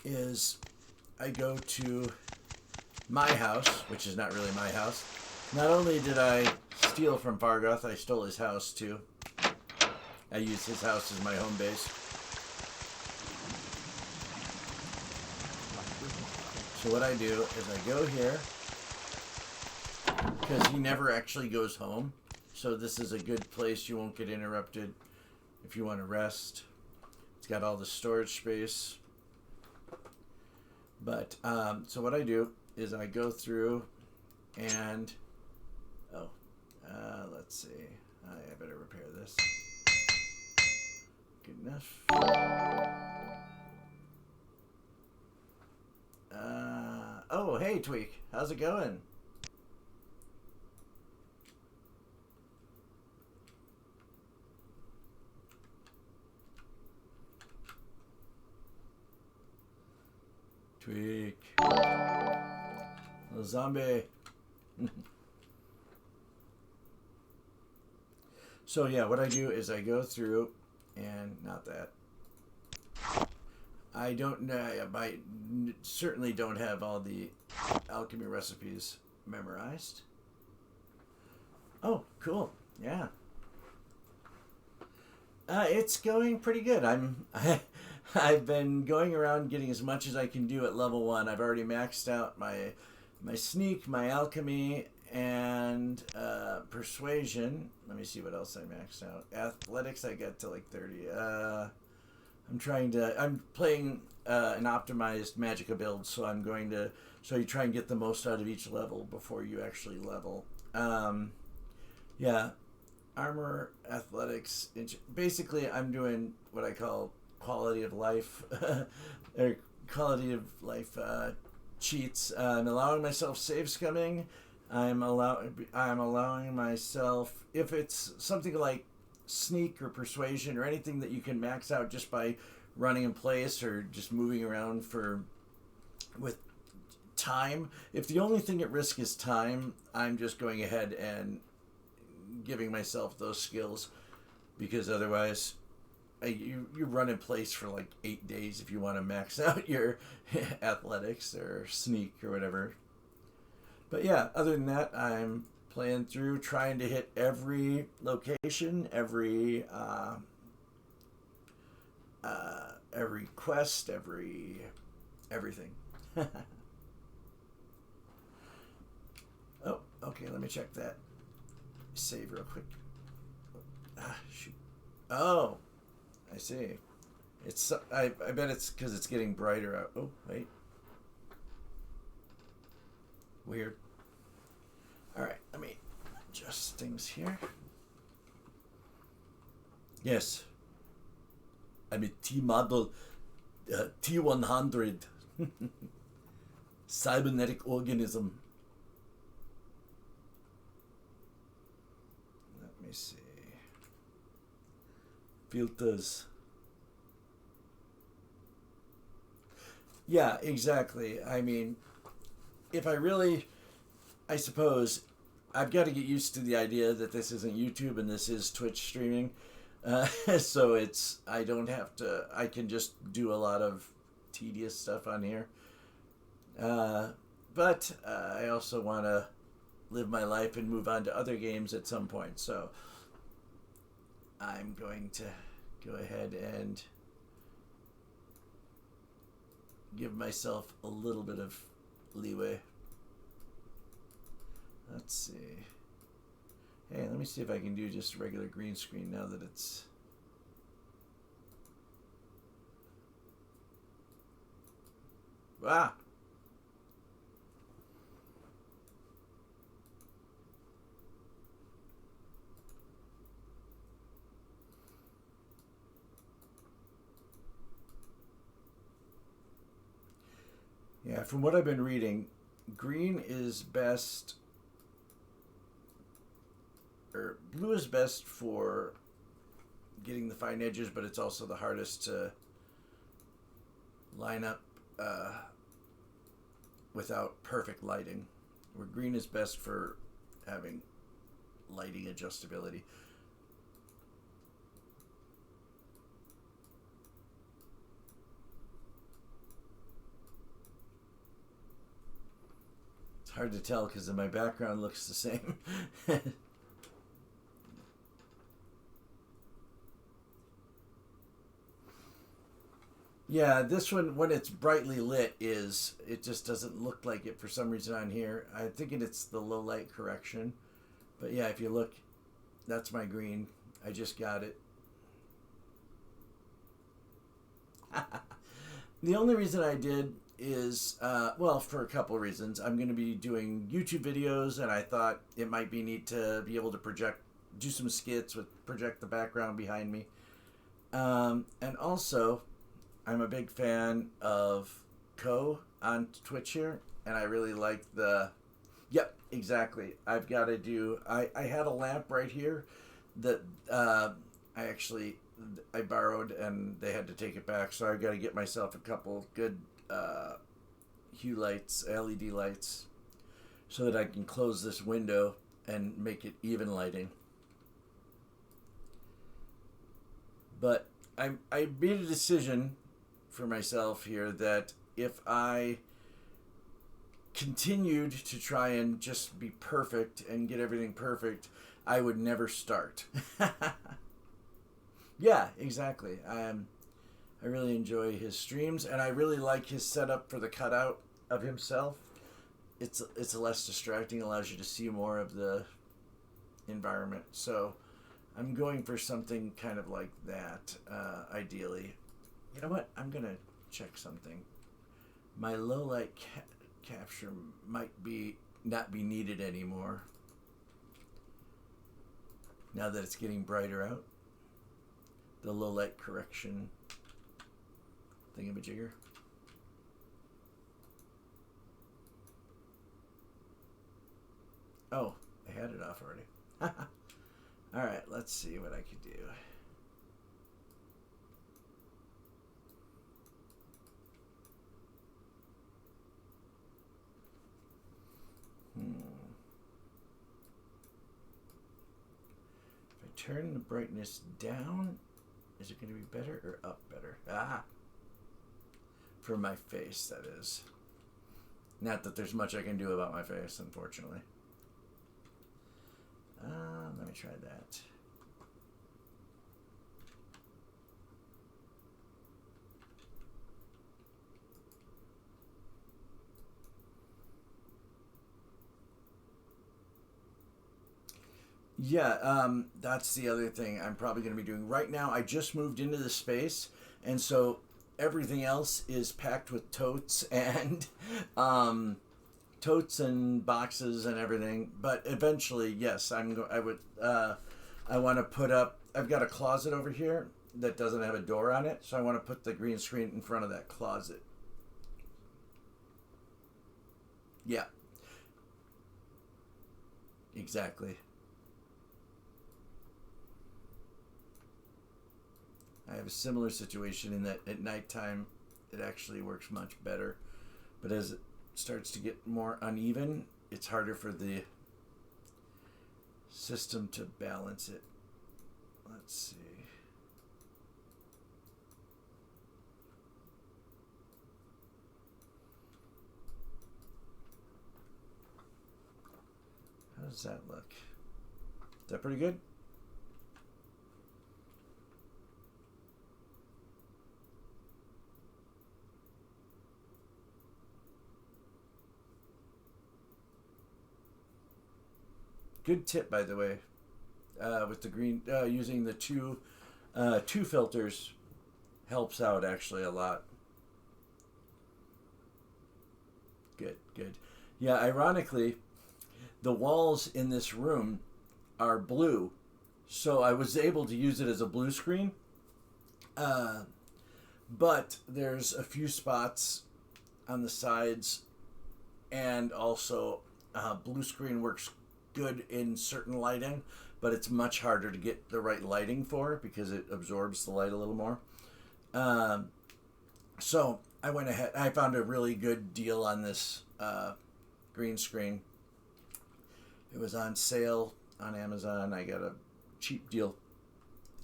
S2: is I go to my house, which is not really my house. Not only did I steal from Fargoth, I stole his house too. I use his house as my home base. So what I do is I go here, because he never actually goes home. So this is a good place. You won't get interrupted if you want to rest. It's got all the storage space. But, so what I do is I go through and, let's see. I better repair this. Good enough. Oh, hey, Tweak. How's it going? Tweak. Little zombie. So yeah, what I do is I go through and not that. I don't know. I certainly don't have all the alchemy recipes memorized. Oh, cool. Yeah. It's going pretty good. I've been going around getting as much as I can do at level 1. I've already maxed out my sneak, my alchemy, and persuasion. Let me see what else I maxed out. Athletics I got to like 30. I'm playing an optimized Magica build, so you try and get the most out of each level before you actually level. Yeah, armor, athletics. Basically, I'm doing what I call quality of life, or quality of life cheats. I'm allowing myself save scumming. I'm allowing myself, if it's something like sneak or persuasion or anything that you can max out just by running in place or just moving around with time. If the only thing at risk is time, I'm just going ahead and giving myself those skills, because otherwise you run in place for like 8 days if you want to max out your athletics or sneak or whatever. But yeah, other than that, I'm playing through, trying to hit every location, every quest, everything. Oh, okay, let me check that. Save real quick. Shoot. Oh, I see. It's I bet it's because it's getting brighter out. Oh, wait. Weird. Alright, let me adjust things here. Yes. I'm a T-model T100. Cybernetic organism. Let me see. Filters. Yeah, exactly. I mean, I suppose I've got to get used to the idea that this isn't YouTube and this is Twitch streaming. So I can just do a lot of tedious stuff on here. But I also want to live my life and move on to other games at some point. So I'm going to go ahead and give myself a little bit of leeway. Let's see. Hey, let me see if I can do just a regular green screen now that it's... Ah! Yeah, from what I've been reading, green is best, or blue is best for getting the fine edges, but it's also the hardest to line up without perfect lighting. Where green is best for having lighting adjustability. It's hard to tell because my background looks the same. Yeah, this one, when it's brightly lit, it just doesn't look like it for some reason on here. I'm thinking it's the low light correction. But yeah, if you look, that's my green. I just got it. The only reason I did is, well, for a couple of reasons. I'm going to be doing YouTube videos, and I thought it might be neat to be able to do some skits project the background behind me. And also, I'm a big fan of Ko on Twitch here, and I really like the... Yep, exactly. I've got to do... I had a lamp right here that I borrowed, and they had to take it back, so I've got to get myself a couple good hue lights, LED lights, so that I can close this window and make it even lighting. But I made a decision for myself here that if I continued to try and just be perfect and get everything perfect, I would never start. Yeah, exactly. I really enjoy his streams, and I really like his setup for the cutout of himself. It's less distracting, allows you to see more of the environment. So I'm going for something kind of like that, ideally. You know what? I'm going to check something. My low light capture might not be needed anymore now that it's getting brighter out. The low light correction thingamajigger. Oh, I had it off already. Alright, let's see what I could do. If I turn the brightness down, is it going to be better or up better? Ah! For my face, that is. Not that there's much I can do about my face, unfortunately. Let me try that. Yeah, that's the other thing I'm probably going to be doing. Right now, I just moved into the space, and so everything else is packed with totes and boxes and everything. But eventually, yes, I want to put up. I've got a closet over here that doesn't have a door on it, so I want to put the green screen in front of that closet. Yeah. Exactly. I have a similar situation in that at nighttime it actually works much better. But as it starts to get more uneven, it's harder for the system to balance it. Let's see. How does that look? Is that pretty good? Good tip, by the way. with the green, using the two filters helps out actually a lot. Good. Yeah, ironically, the walls in this room are blue, so I was able to use it as a blue screen. But there's a few spots on the sides, and also blue screen works good in certain lighting, but it's much harder to get the right lighting for because it absorbs the light a little more. So I went ahead. I found a really good deal on this green screen. It was on sale on Amazon. I got a cheap deal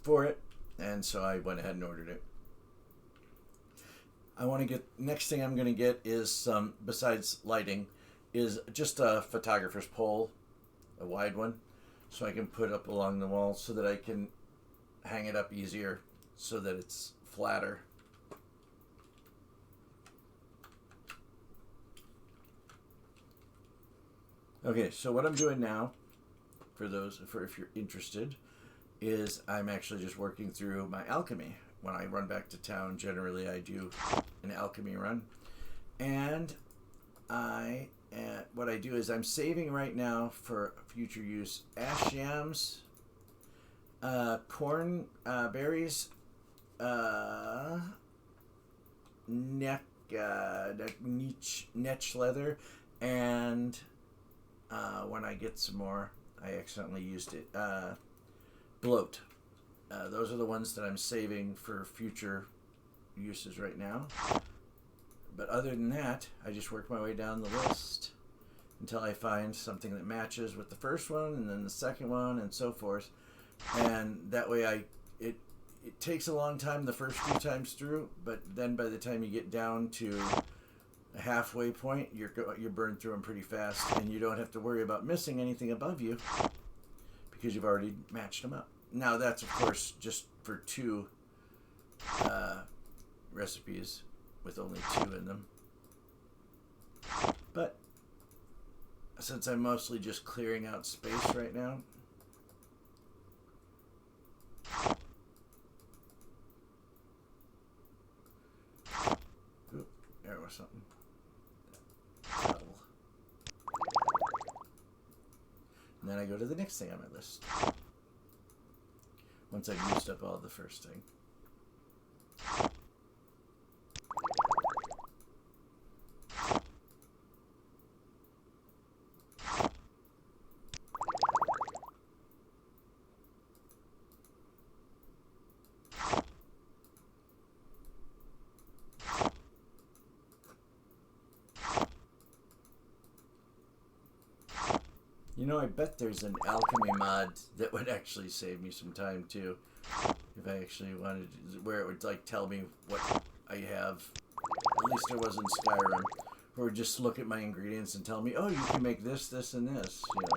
S2: for it, and so I went ahead and ordered it. I want to get, next thing I'm going to get is some, besides lighting, is just a photographer's pole, a wide one, so I can put up along the wall so that I can hang it up easier so that it's flatter. Okay, so what I'm doing now, for if you're interested, is I'm actually just working through my alchemy. When I run back to town, generally I do an alchemy run. And what I do is I'm saving right now for future use ash yams, corn berries, netch leather, and when I get some more, I accidentally used it, bloat. Those are the ones that I'm saving for future uses right now. But other than that, I just work my way down the list until I find something that matches with the first one, and then the second one, and so forth. And that way, it takes a long time the first few times through, but then by the time you get down to a halfway point, you're burned through them pretty fast, and you don't have to worry about missing anything above you because you've already matched them up. Now that's of course just for 2 recipes with only 2 in them. But since I'm mostly just clearing out space right now, ooh, there was something. And then I go to the next thing on my list. Once I've used up all the first thing. You know, I bet there's an alchemy mod that would actually save me some time too. If I actually wanted to, where it would like tell me what I have. At least there was in Skyrim. Or just look at my ingredients and tell me, oh, you can make this, this, and this, you know.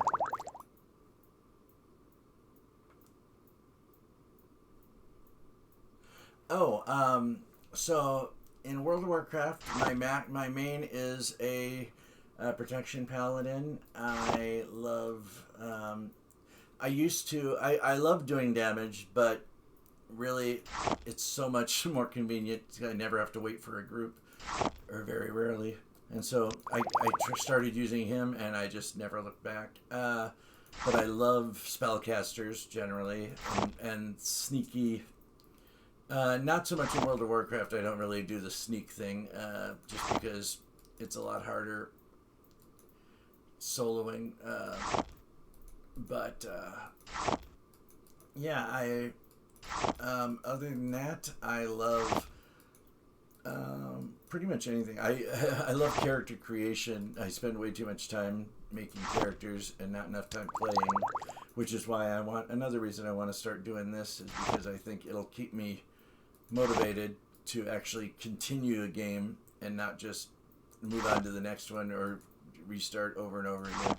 S2: Oh, so in World of Warcraft, my main is a protection paladin. I love, I love doing damage, but really it's so much more convenient. I never have to wait for a group, or very rarely. And so I started using him, and I just never looked back. But I love spellcasters generally, and sneaky. Not so much in World of Warcraft. I don't really do the sneak thing, just because it's a lot harder soloing. Yeah, other than that, I love pretty much anything. I love character creation. I spend way too much time making characters and not enough time playing, which is why another reason I want to start doing this is because I think it'll keep me motivated to actually continue a game and not just move on to the next one or restart over and over again.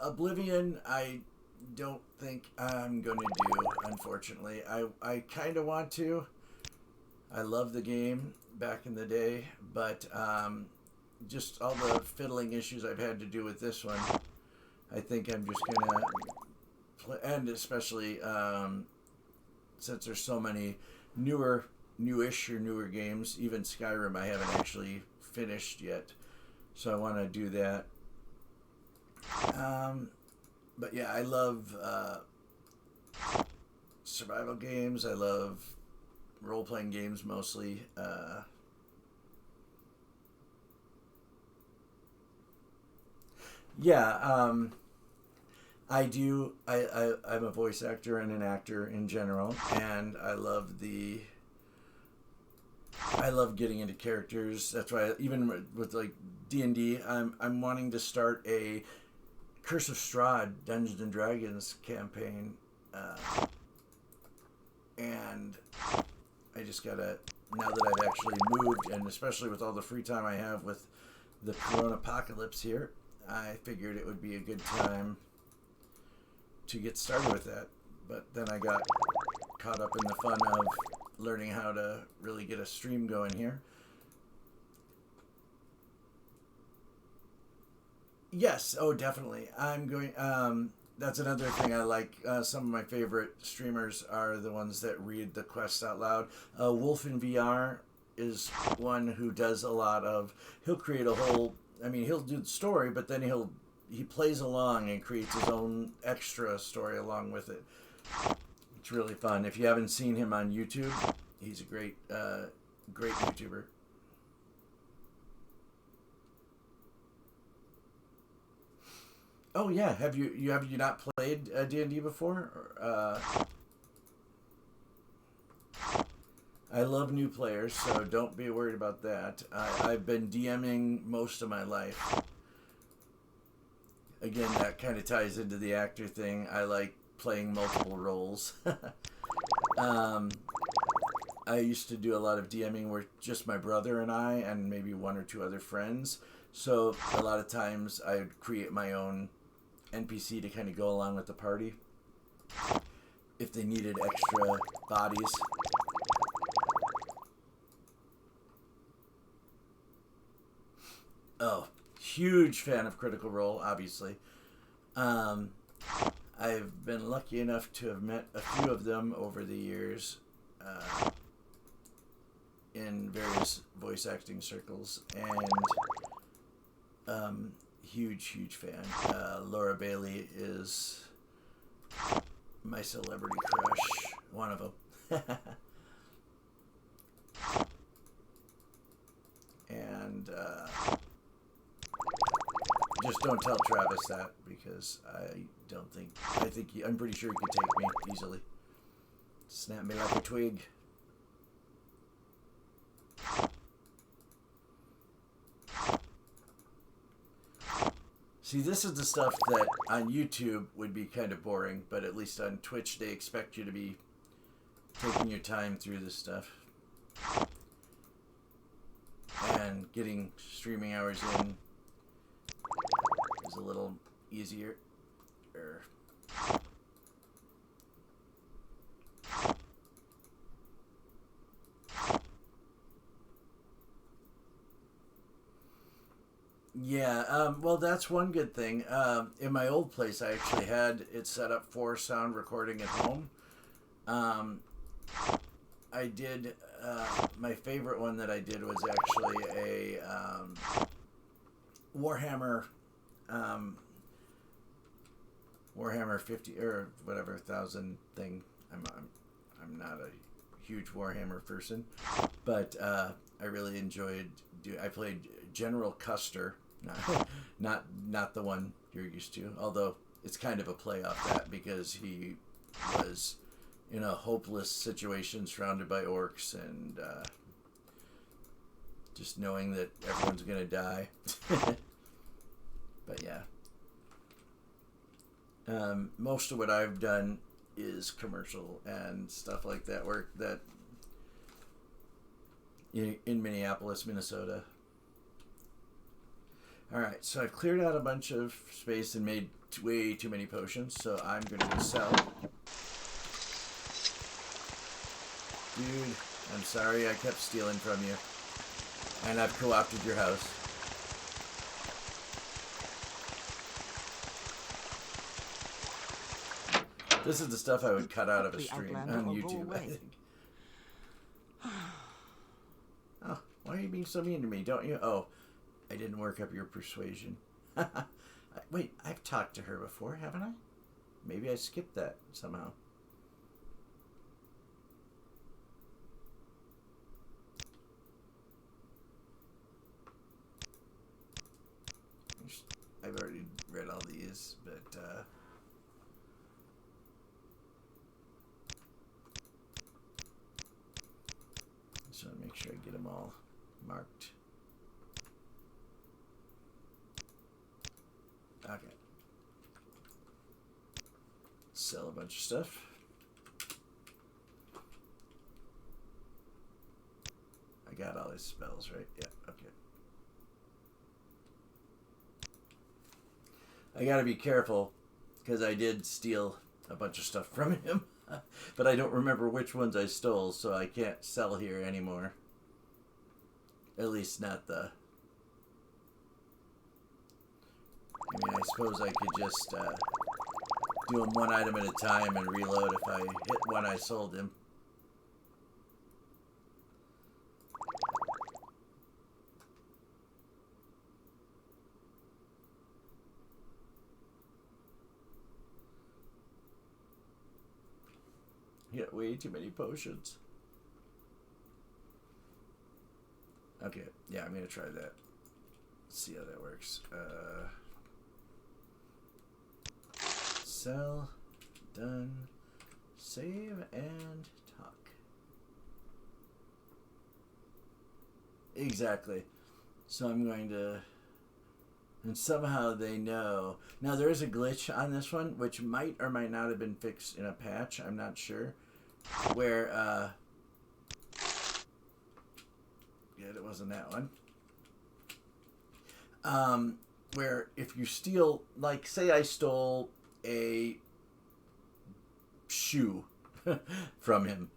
S2: Oblivion, I don't think I'm going to do, unfortunately. I kind of want to. I love the game back in the day, but just all the fiddling issues I've had to do with this one, I think I'm just gonna play, and especially since there's so many newish or newer games. Even Skyrim I haven't actually finished yet, so I want to do that. But yeah, I love survival games. I love role-playing games mostly. I do. I'm a voice actor and an actor in general, and I love getting into characters. That's why even with like D&D, I'm wanting to start a Curse of Strahd Dungeons and Dragons campaign, and I just gotta, now that I've actually moved, and especially with all the free time I have with the Corona apocalypse here, I figured it would be a good time to get started with that. But then I got caught up in the fun of learning how to really get a stream going here. Yes, oh definitely. I'm going, that's another thing I like. Some of my favorite streamers are the ones that read the quests out loud. Wolf in VR is one who does a lot of, he'll create a whole, I mean, he'll do the story, but then he plays along and creates his own extra story along with it. It's really fun. If you haven't seen him on YouTube, he's a great YouTuber. Oh yeah, have you not played D&D before? I love new players, so don't be worried about that. I've been DMing most of my life. Again, that kind of ties into the actor thing. I like playing multiple roles. I used to do a lot of DMing with just my brother and I, and maybe one or two other friends. So a lot of times I would create my own NPC to kind of go along with the party if they needed extra bodies. Oh, huge fan of Critical Role, obviously. I've been lucky enough to have met a few of them over the years in various voice acting circles, and huge fan. Laura Bailey is my celebrity crush, one of them. And just don't tell Travis that, because I'm pretty sure he could take me easily. Snap me like a twig. See, this is the stuff that on YouTube would be kind of boring, but at least on Twitch they expect you to be taking your time through this stuff. And getting streaming hours in is a little easier. Yeah, well, that's one good thing. In my old place, I actually had it set up for sound recording at home. I did, my favorite one that I did was actually a Warhammer 50 or whatever 1,000 thing. I'm not a huge Warhammer person, but I really enjoyed. I played General Custer, not the one you're used to. Although it's kind of a play off that, because he was in a hopeless situation surrounded by orcs, and just knowing that everyone's gonna die. But yeah, most of what I've done is commercial and stuff like that, work that in Minneapolis, Minnesota. Alright, so I've cleared out a bunch of space and made way too many potions, so I'm going to go sell. Dude, I'm sorry I kept stealing from you. And I've co-opted your house. This is the stuff I would cut out of a
S1: Quickly,
S2: stream
S1: Outlander,
S2: on
S1: or go
S2: YouTube, I
S1: away.
S2: think. Oh, why are you being so mean to me? Don't you? Oh, I didn't work up your persuasion. Wait, I've talked to her before, haven't I? Maybe I skipped that somehow. I've already read all these, but just want to make sure I get them all marked. Okay. Sell a bunch of stuff. I got all these spells, right? Yeah, okay. I gotta be careful because I did steal a bunch of stuff from him, but I don't remember which ones I stole, so I can't sell here anymore. At least not the... I mean, I suppose I could just do them one item at a time and reload if I hit one I sold him. He got way too many potions. Okay, yeah, I'm gonna try that. Let's see how that works. Sell, done, save, and talk. Exactly. So I'm going to... And somehow they know. Now there is a glitch on this one, which might or might not have been fixed in a patch. I'm not sure. Where, yeah, it wasn't that one. Where if you steal, like, say I stole a shoe from him,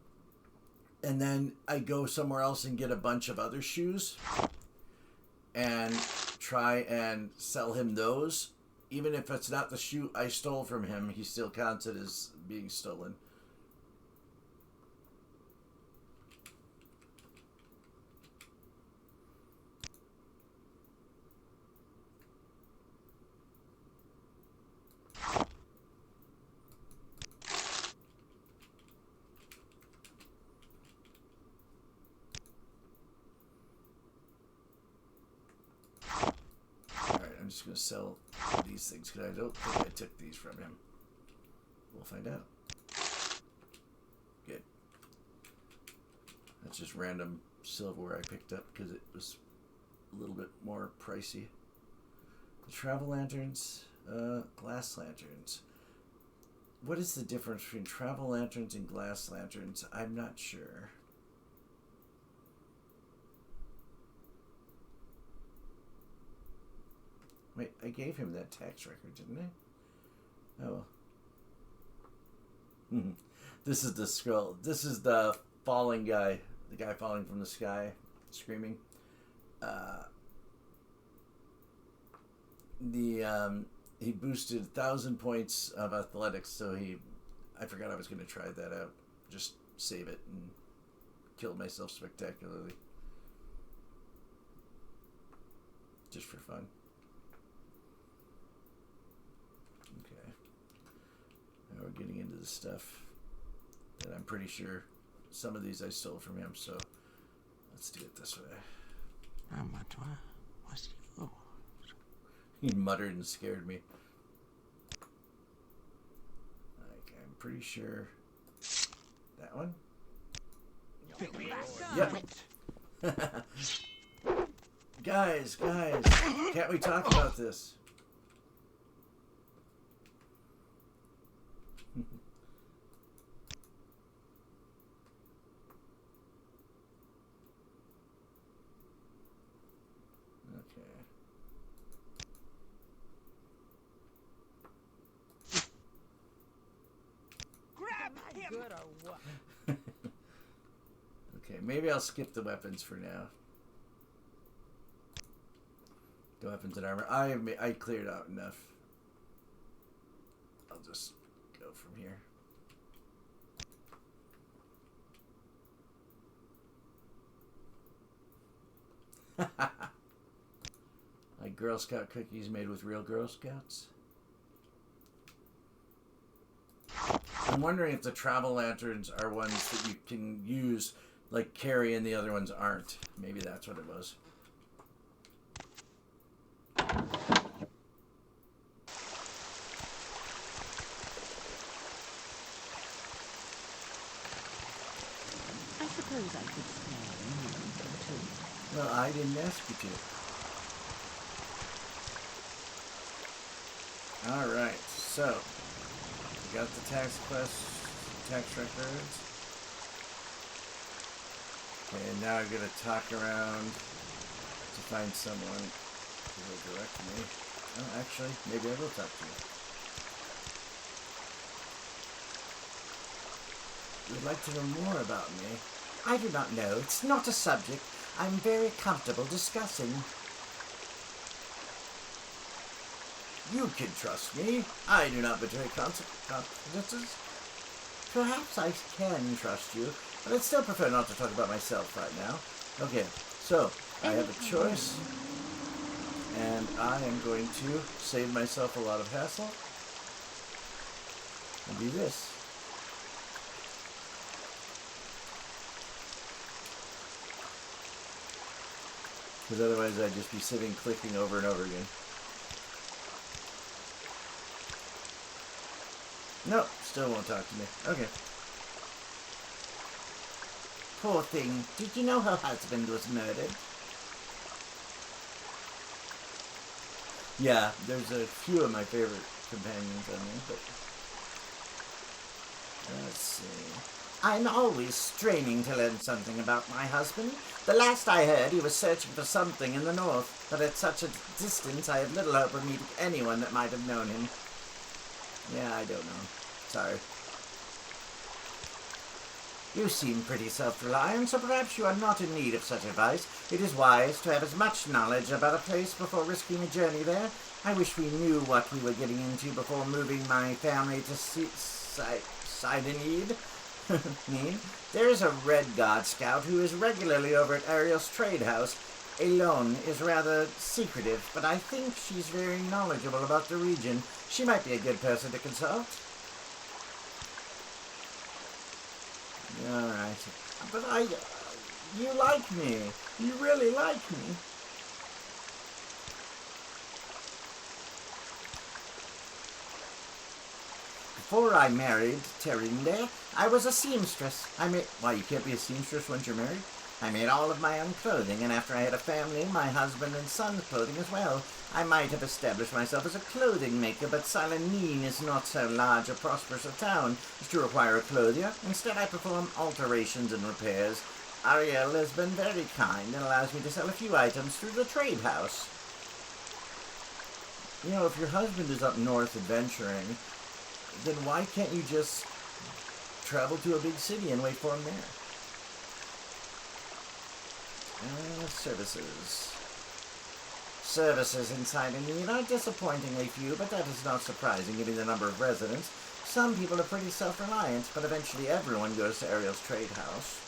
S2: and then I go somewhere else and get a bunch of other shoes, and try and sell him those, even if it's not the shoe I stole from him, he still counts it as being stolen. I'm just going to sell these things because I don't think I took these from him. We'll find out. Good. That's just random silverware I picked up because it was a little bit more pricey. The travel lanterns, glass lanterns. What is the difference between travel lanterns and glass lanterns? I'm not sure. Wait, I gave him that tax record, didn't I? Oh. This is the scroll. This is the falling guy. The guy falling from the sky, screaming. He boosted 1,000 points of athletics, so I forgot I was going to try that out. Just save it and killed myself spectacularly. Just for fun. Okay. Now we're getting into the stuff that I'm pretty sure some of these I stole from him, so let's do it this way. He muttered and scared me. Okay, I'm pretty sure that one. Yep. Guys, can't we talk about this?
S5: Good or what?
S2: Okay, maybe I'll skip the weapons for now. The weapons and armor. I cleared out enough. I'll just go from here. Like Girl Scout cookies made with real Girl Scouts. I'm wondering if the travel lanterns are ones that you can use, like Carrie, and the other ones aren't. Maybe that's what it was.
S5: I suppose I could spare a minute or two.
S2: Well, I didn't ask you to. Alright, so we got the tax records. Okay, and now I'm gonna talk around to find someone who will direct me. Oh, actually, maybe I will talk to you. You'd like to know more about me? I do not know. It's not a subject I'm very comfortable discussing. You can trust me. I do not betray confidences. Perhaps I can trust you, but I'd still prefer not to talk about myself right now. Okay, so I have a choice, and I am going to save myself a lot of hassle and do this. Because otherwise I'd just be sitting clicking over and over again. Nope, still won't talk to me. Okay. Poor thing. Did you know her husband was murdered? Yeah, there's a few of my favorite companions on there, but... Let's see... I'm always straining to learn something about my husband. The last I heard, he was searching for something in the north, but at such a distance I have little hope of meeting anyone that might have known him. Yeah, I don't know. Sorry. You seem pretty self-reliant, so perhaps you are not in need of such advice. It is wise to have as much knowledge about a place before risking a journey there. I wish we knew what we were getting into before moving my family to Sidenid. There is a Red Guard scout who is regularly over at Ariel's trade house. Elone is rather secretive, but I think she's very knowledgeable about the region. She might be a good person to consult. Alright. But you like me. You really like me. Before I married Terinde, I was a seamstress. Why, you can't be a seamstress once you're married? I made all of my own clothing, and after I had a family, my husband and son's clothing as well. I might have established myself as a clothing maker, but Silenine is not so large or prosperous a town as to require a clothier. Instead, I perform alterations and repairs. Ariel has been very kind and allows me to sell a few items through the trade house. You know, if your husband is up north adventuring, then why can't you just travel to a big city and wait for him there? Services. Services in Sidenine are disappointingly few, but that is not surprising given the number of residents. Some people are pretty self-reliant, but eventually everyone goes to Ariel's trade house.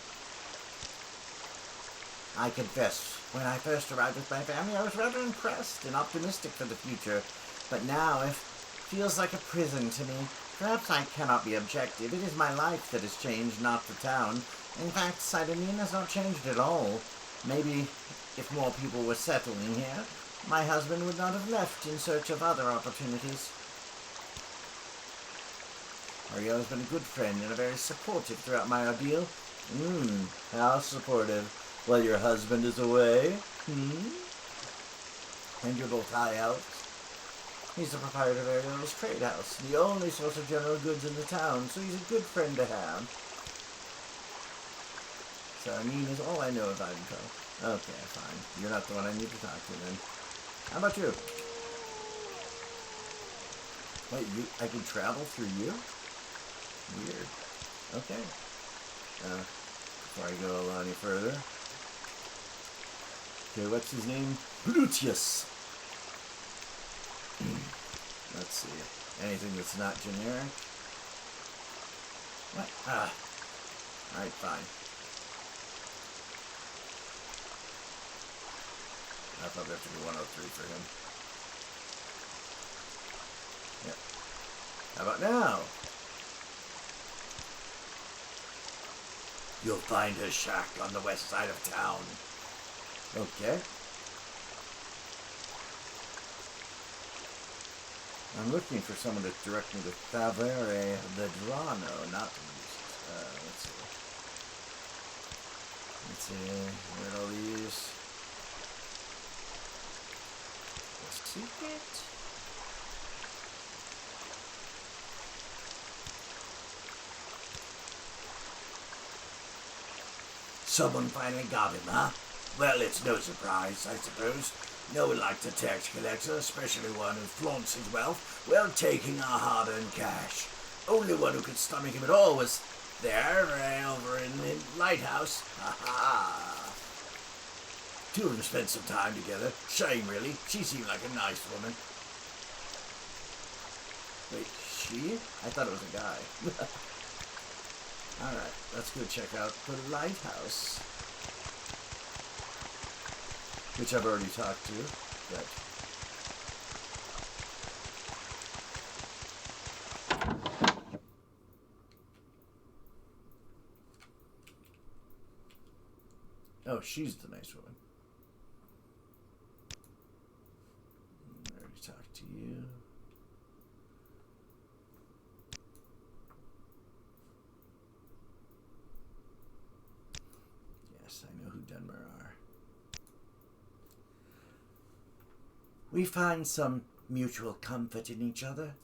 S2: I confess, when I first arrived with my family, I was rather impressed and optimistic for the future, but now it feels like a prison to me. Perhaps I cannot be objective. It is my life that has changed, not the town. In fact, Sidenine has not changed at all. Maybe if more people were settling here, my husband would not have left in search of other opportunities. Ariel has been a good friend and very supportive throughout my ordeal. How supportive. While your husband is away? And you're both high elves. He's the proprietor of Ariel's trade house, the only source of general goods in the town, so he's a good friend to have. Silenine is all I know of Ivanco. Okay, fine. You're not the one I need to talk to then. How about you? Wait, I can travel through you? Weird. Okay. Before I go any further. Okay, what's his name? Brutius. Let's see. Anything that's not generic? What? Alright, fine. I probably have to do 103 for him. Yeah. How about now? You'll find her shack on the west side of town. Okay. I'm looking for someone to direct me to Thavere Vedrano, not let's see. Let's see. Where are all these? The secret? Someone finally got him, huh? Well, it's no surprise, I suppose. No one likes a tax collector, especially one who flaunts his wealth, while taking our hard-earned cash. Only one who could stomach him at all was there, over in the lighthouse. Ha ha! Two of them spent some time together. Shame, really. She seemed like a nice woman. Wait, she? I thought it was a guy. Alright, let's go check out the lighthouse. Which I've already talked to, but... Oh, she's the nice woman. I already talked to you. Yes, I know who Denver are. We find some mutual comfort in each other.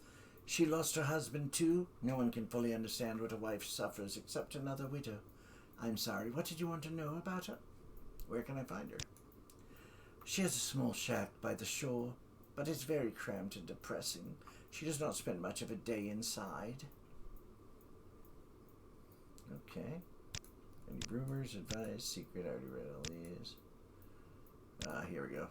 S2: She lost her husband too. No one can fully understand what a wife suffers except another widow. I'm sorry, what did you want to know about her? Where can I find her? She has a small shack by the shore, but it's very cramped and depressing. She does not spend much of a day inside. Okay. Any rumors, advice, secret? I already read all these. Here we go.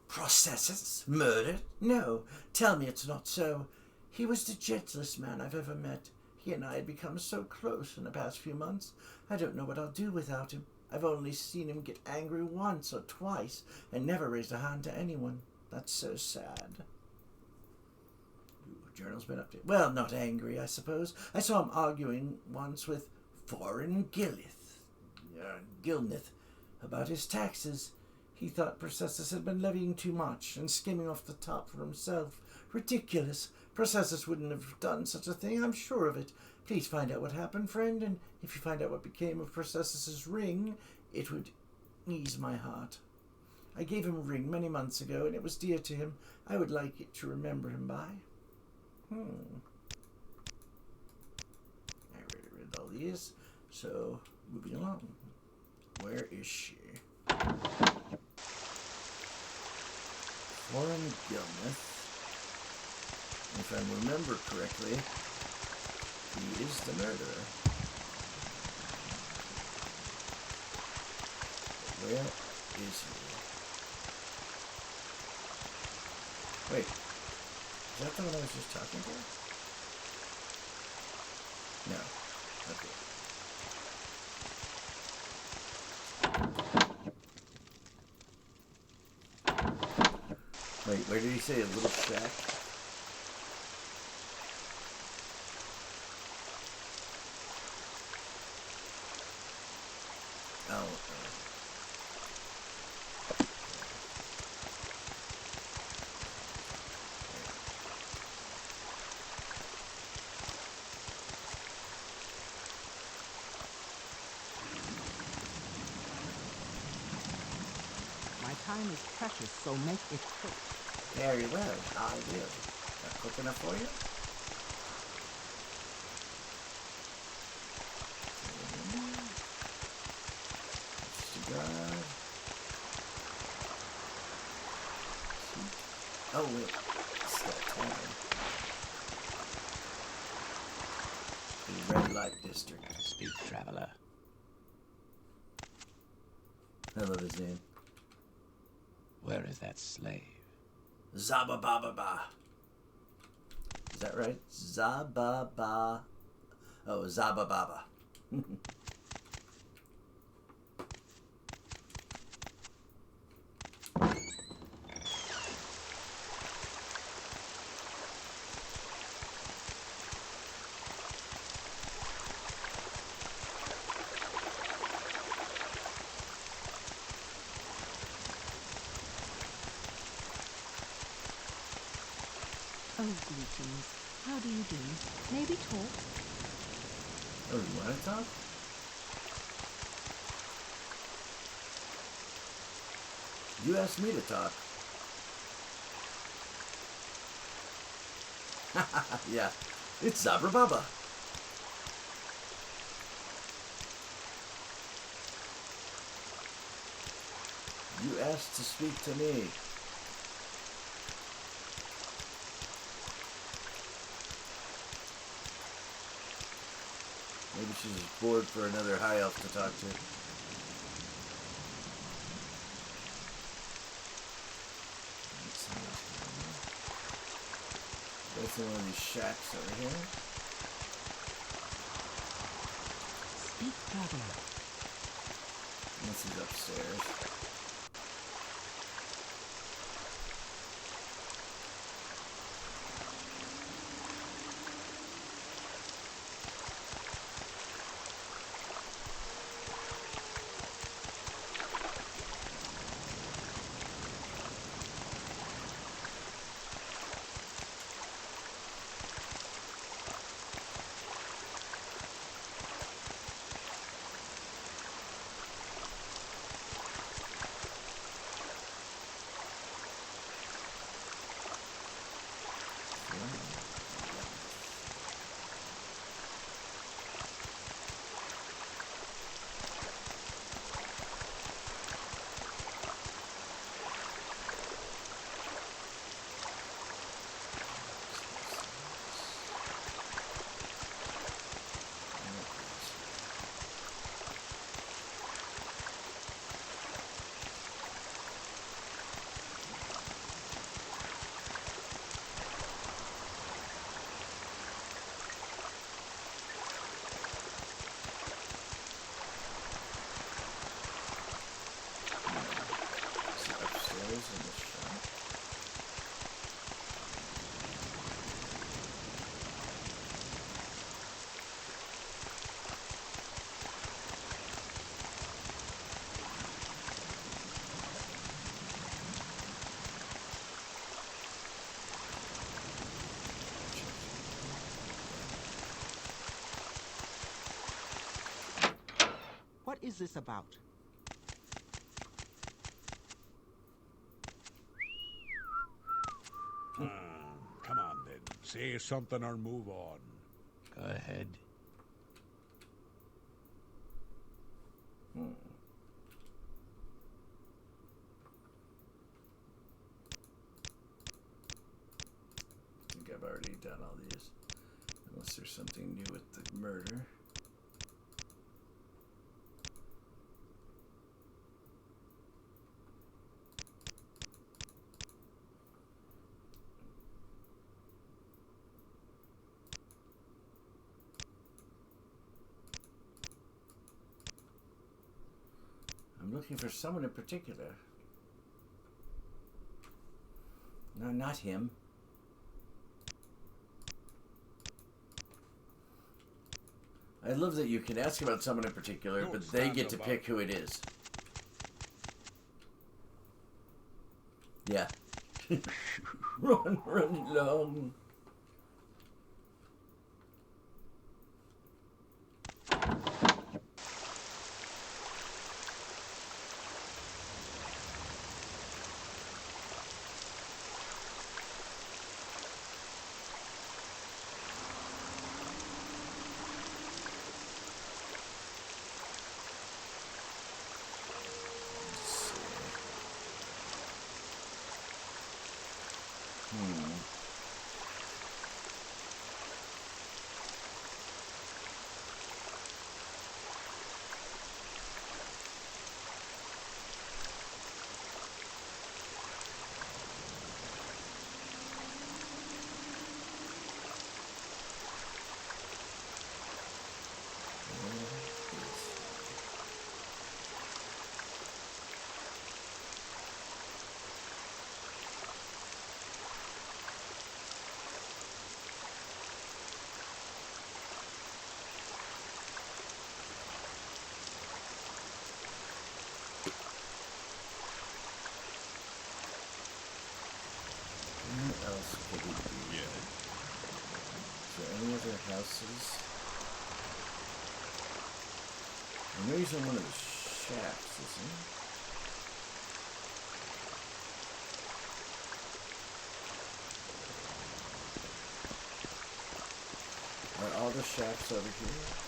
S2: Processes? Murdered? No, tell me it's not so. He was the gentlest man I've ever met. He and I had become so close in the past few months. I don't know what I'll do without him. I've only seen him get angry once or twice and never raised a hand to anyone. That's so sad. Ooh, journal's been updated. Well, not angry, I suppose. I saw him arguing once with foreign Gilnith about his taxes. He thought Processus had been levying too much and skimming off the top for himself. Ridiculous. Processus wouldn't have done such a thing, I'm sure of it. Please find out what happened, friend, and if you find out what became of Processus's ring, it would ease my heart. I gave him a ring many months ago, and it was dear to him. I would like it to remember him by. I already read all these, so moving along. Where is she? Foreign Gilnith. If I remember correctly, he is the murderer. Where is he? Wait, is that the one I was just talking to? No. Okay. Wait, where did he say a little shack? Oh,
S5: My time is precious, so make it quick.
S2: very well, I will. Not quick enough for you? Oh wait, it's that time. The red light district.
S1: Speak, traveler.
S2: I love his name.
S1: Where is that slave?
S2: Zabababa. Is that right? Zababa. Oh, Zabababa.
S5: Oh, greetings. How do you do? Maybe talk?
S2: Oh, you want to talk? You asked me to talk. Yeah, it's Zabra Baba. You asked to speak to me. Maybe she's just bored for another high elf to talk to. That's in one of these shacks over here.
S5: Speak, traveler.
S2: This is upstairs. In the shop.
S7: What is this about?
S6: Come on then. Say something or move on.
S1: Go ahead.
S2: I think I've already done all these. Unless there's something new with the murder. I'm looking for someone in particular. No, not him. I love that you can ask about someone in particular,
S6: Don't
S2: but they
S6: stand
S2: get to
S6: about.
S2: pick who it is. Yeah. Run, run long. What else could it be?
S6: Yes.
S2: Any other houses? I know he's in one of the shacks, isn't he? Are all the shacks over here?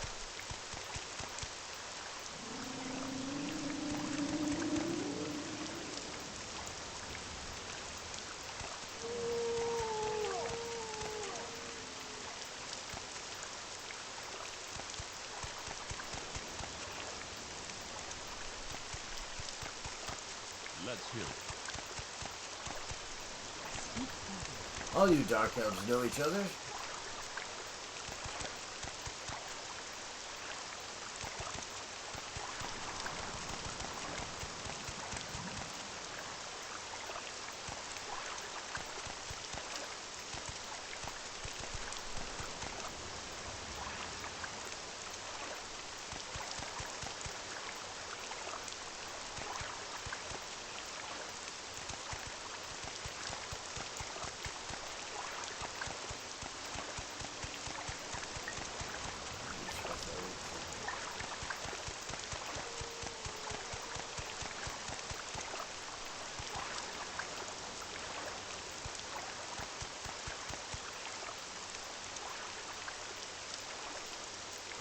S6: Let's hear it.
S2: All you dark elves know each other.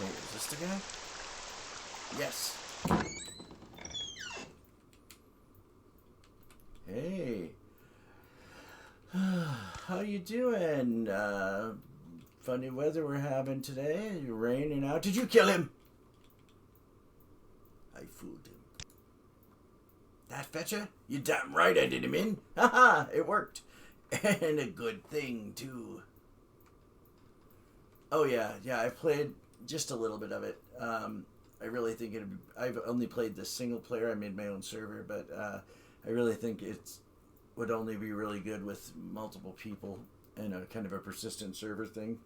S2: Wait, is this the guy? Yes. Hey. How you doing? Funny weather we're having today. You're raining out. Did you kill him? I fooled him. That fetcher? You damn right I did him in. Haha, it worked. And a good thing, too. Oh, yeah. Yeah, I played just a little bit of it. I really think I've only played the single player. I made my own server, but I really think it would only be really good with multiple people and a kind of a persistent server thing.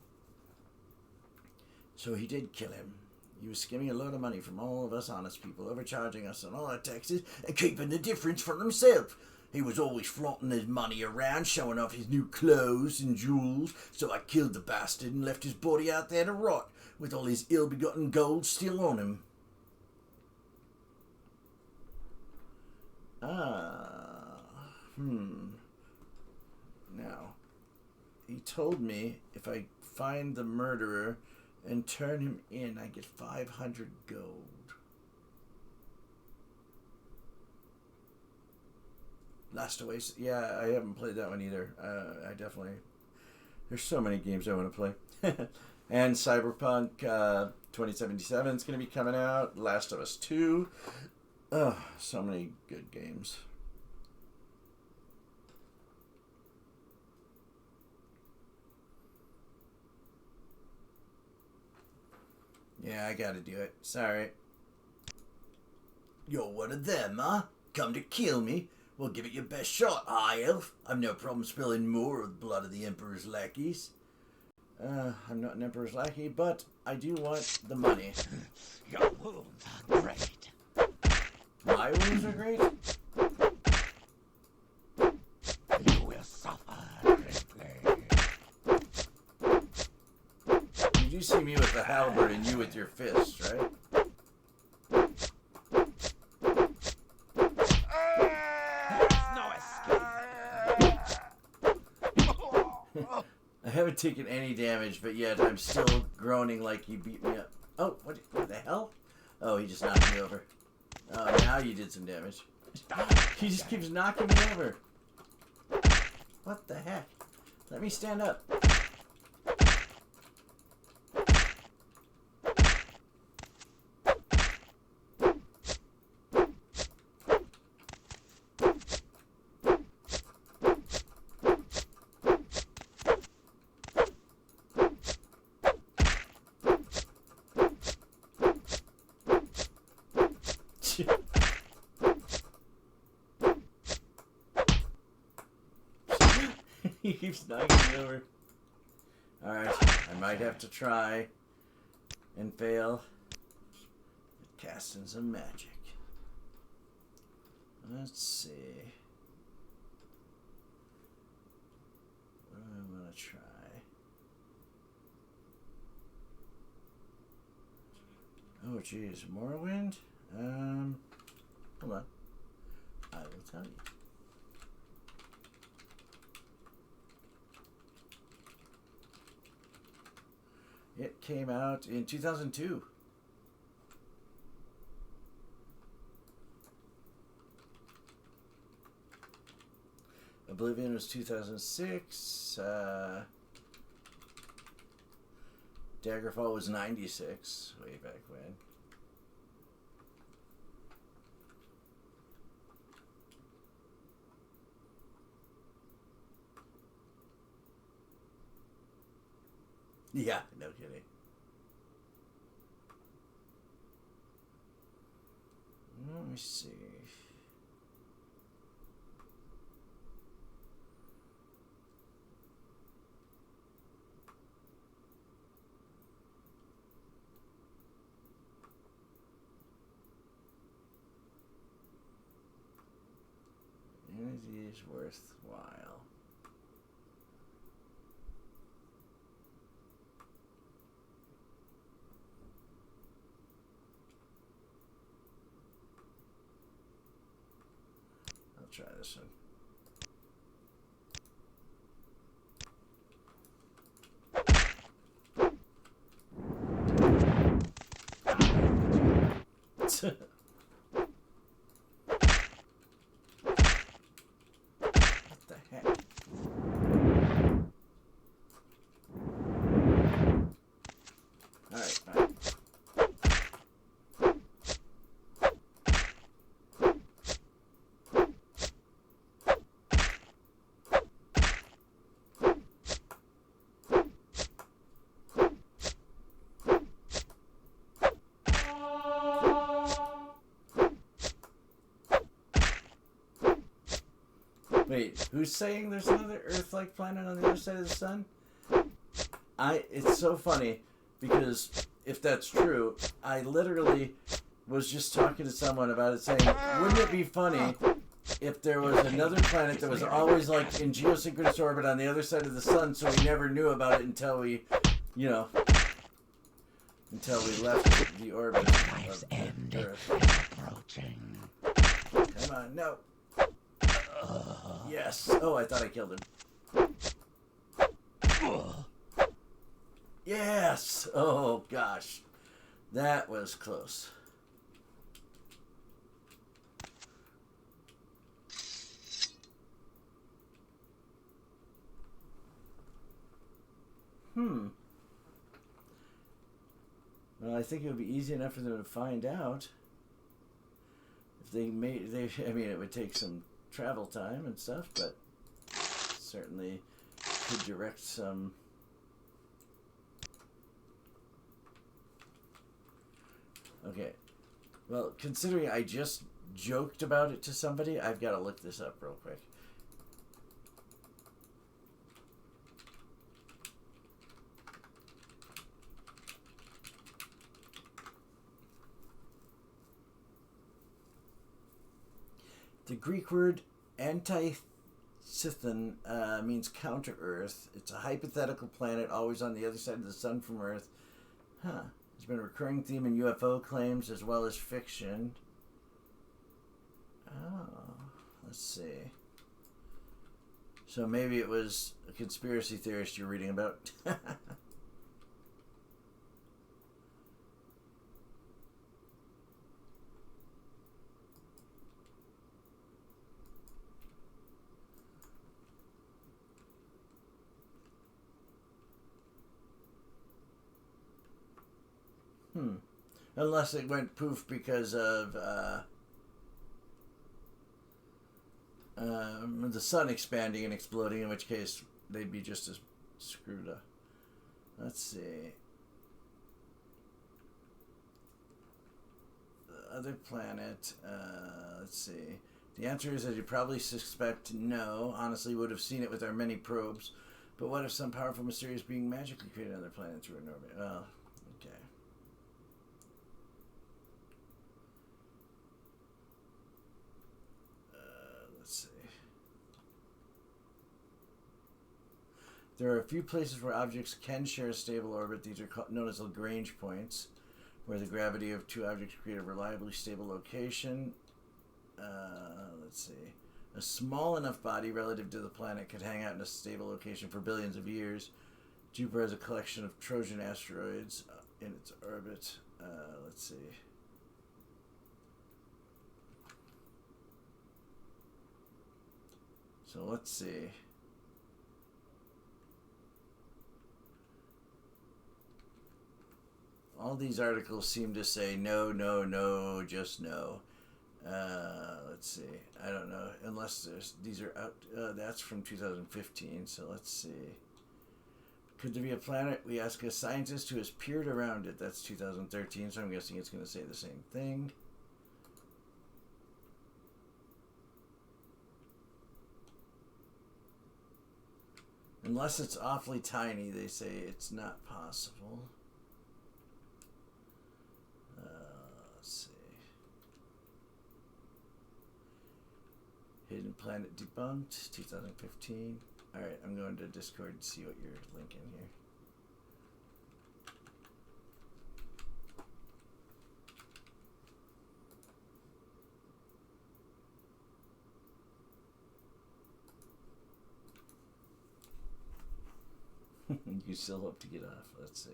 S2: So he did kill him. He was skimming a load of money from all of us honest people, overcharging us on all our taxes and keeping the difference for himself. He was always flaunting his money around, showing off his new clothes and jewels, so I killed the bastard and left his body out there to rot, with all his ill-begotten gold still on him. Now, he told me if I find the murderer and turn him in, I get 500 gold. Last Away, yeah, I haven't played that one either. I definitely, there's so many games I want to play. And Cyberpunk 2077 is going to be coming out. Last of Us 2. Oh, so many good games. Yeah, I gotta do it. Sorry. You're one of them, huh? Come to kill me? Well, give it your best shot, High Elf. I've no problem spilling more of the blood of the Emperor's lackeys. I'm not an Emperor's lackey, but I do want the money.
S1: Your wounds are great.
S2: My wounds are great?
S1: You will suffer greatly.
S2: You do see me with the halberd and you with your fists, right? I haven't taken any damage, but yet I'm still groaning like he beat me up. Oh, what the hell? Oh, he just knocked me over. Oh, now you did some damage. He just keeps knocking me over. What the heck? Let me stand up. He keeps knocking me over. Alright, I might have to try and fail at casting some magic. Let's see. What do I want to try? Oh, geez. Morrowind? Hold on. I will tell you. It came out in 2002. Oblivion was 2006. Daggerfall was 96, way back when. Yeah, no kidding. Let me see. Energy is worthwhile. I'll try this one. What the heck? Alright, fine. Wait, who's saying there's another Earth-like planet on the other side of the sun? It's so funny because if that's true, I literally was just talking to someone about it saying, wouldn't it be funny if there was another planet that was always like in geosynchronous orbit on the other side of the sun, so we never knew about it until we, until we left the orbit
S1: Life's
S2: of
S1: end
S2: Earth.
S1: is approaching.
S2: Come on, no. Yes. Oh, I thought I killed him. Yes. Oh, gosh. That was close. Well, I think it would be easy enough for them to find out. If I mean, it would take some travel time and stuff, but certainly could direct some. Okay. Well, considering I just joked about it to somebody, I've got to look this up real quick. The Greek word antithethon means counter-Earth. It's a hypothetical planet always on the other side of the sun from Earth. There's been a recurring theme in UFO claims as well as fiction. Oh, let's see. So maybe it was a conspiracy theorist you're reading about. Unless it went poof because of the sun expanding and exploding, in which case they'd be just as screwed up. Let's see. The other planet, let's see. The answer is, as you probably suspect, no. Honestly, would have seen it with our many probes. But what if some powerful, mysterious being magically created another planet through an orbit? Well, okay. Let's see. There are a few places where objects can share a stable orbit. These are known as Lagrange points. where the gravity of two objects create a reliably stable location. Let's see. A small enough body relative to the planet could hang out in a stable location for billions of years. Jupiter has a collection of Trojan asteroids in its orbit. Let's see. So let's see. All these articles seem to say no, no, no, just no. Let's see. I don't know. Unless these are out. That's from 2015, so let's see. Could there be a planet? We ask a scientist who has peered around it. That's 2013, so I'm guessing it's going to say the same thing. Unless it's awfully tiny, they say it's not possible. Let's see. Hidden Planet Debunked, 2015. Alright, I'm going to Discord and see what you're linking here. You still hope to get off. Let's see.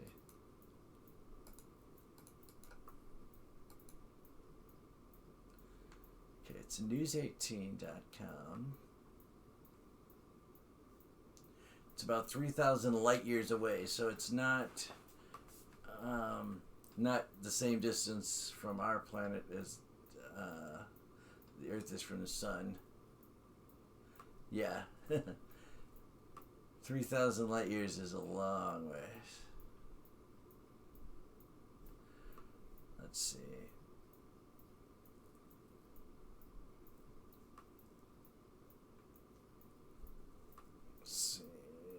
S2: Okay, it's news18.com. It's about 3,000 light years away, so it's not the same distance from our planet as the Earth is from the sun. Yeah. 3,000 light years is a long ways. Let's see.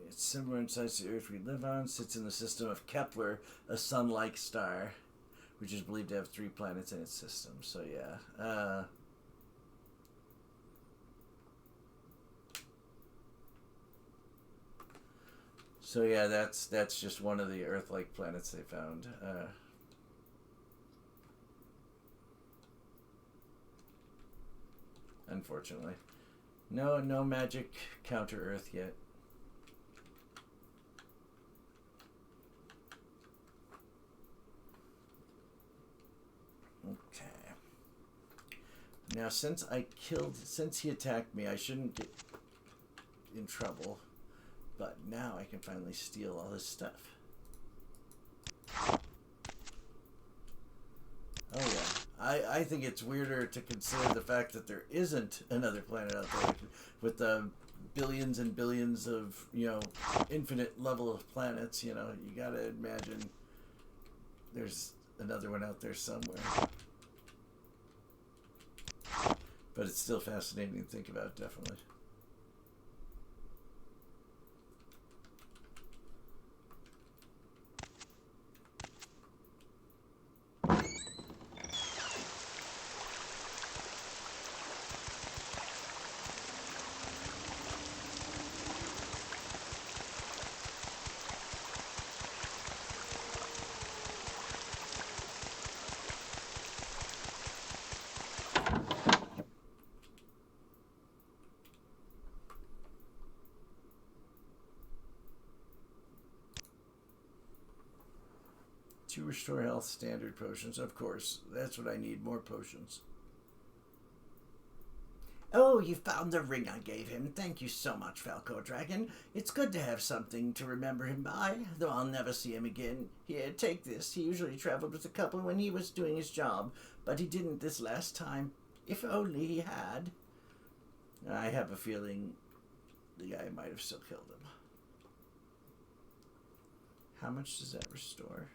S2: It's similar in size to the Earth we live on. Sits in the system of Kepler, a sun-like star, which is believed to have 3 planets in its system. So yeah. So yeah, that's just one of the Earth-like planets they found. Unfortunately, no magic counter Earth yet. Okay. Now, since he attacked me, I shouldn't get in trouble. But now I can finally steal all his stuff. Oh yeah. I think it's weirder to consider the fact that there isn't another planet out there with the billions and billions of, infinite level of planets, you gotta imagine there's another one out there somewhere. But it's still fascinating to think about, definitely. To restore health, standard potions. Of course, that's what I need, more potions. Oh, you found the ring I gave him. Thank you so much, Falco Dragon. It's good to have something to remember him by, though I'll never see him again. Here, take this. He usually traveled with a couple when he was doing his job, but he didn't this last time. If only he had. I have a feeling the guy might have still killed him. How much does that restore?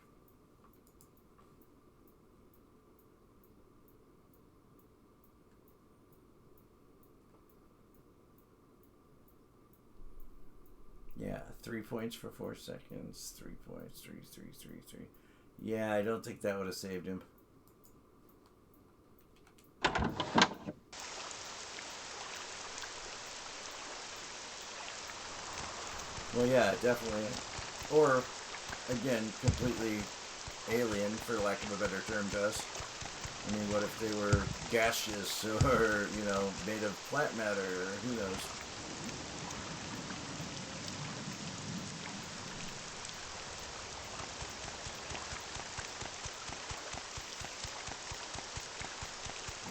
S2: Yeah, 3 points for 4 seconds. 3 points. 3. Yeah, I don't think that would have saved him. Well, yeah, definitely. Or, again, completely alien, for lack of a better term, to us. I mean, what if they were gaseous or, you know, made of plant matter, or who knows?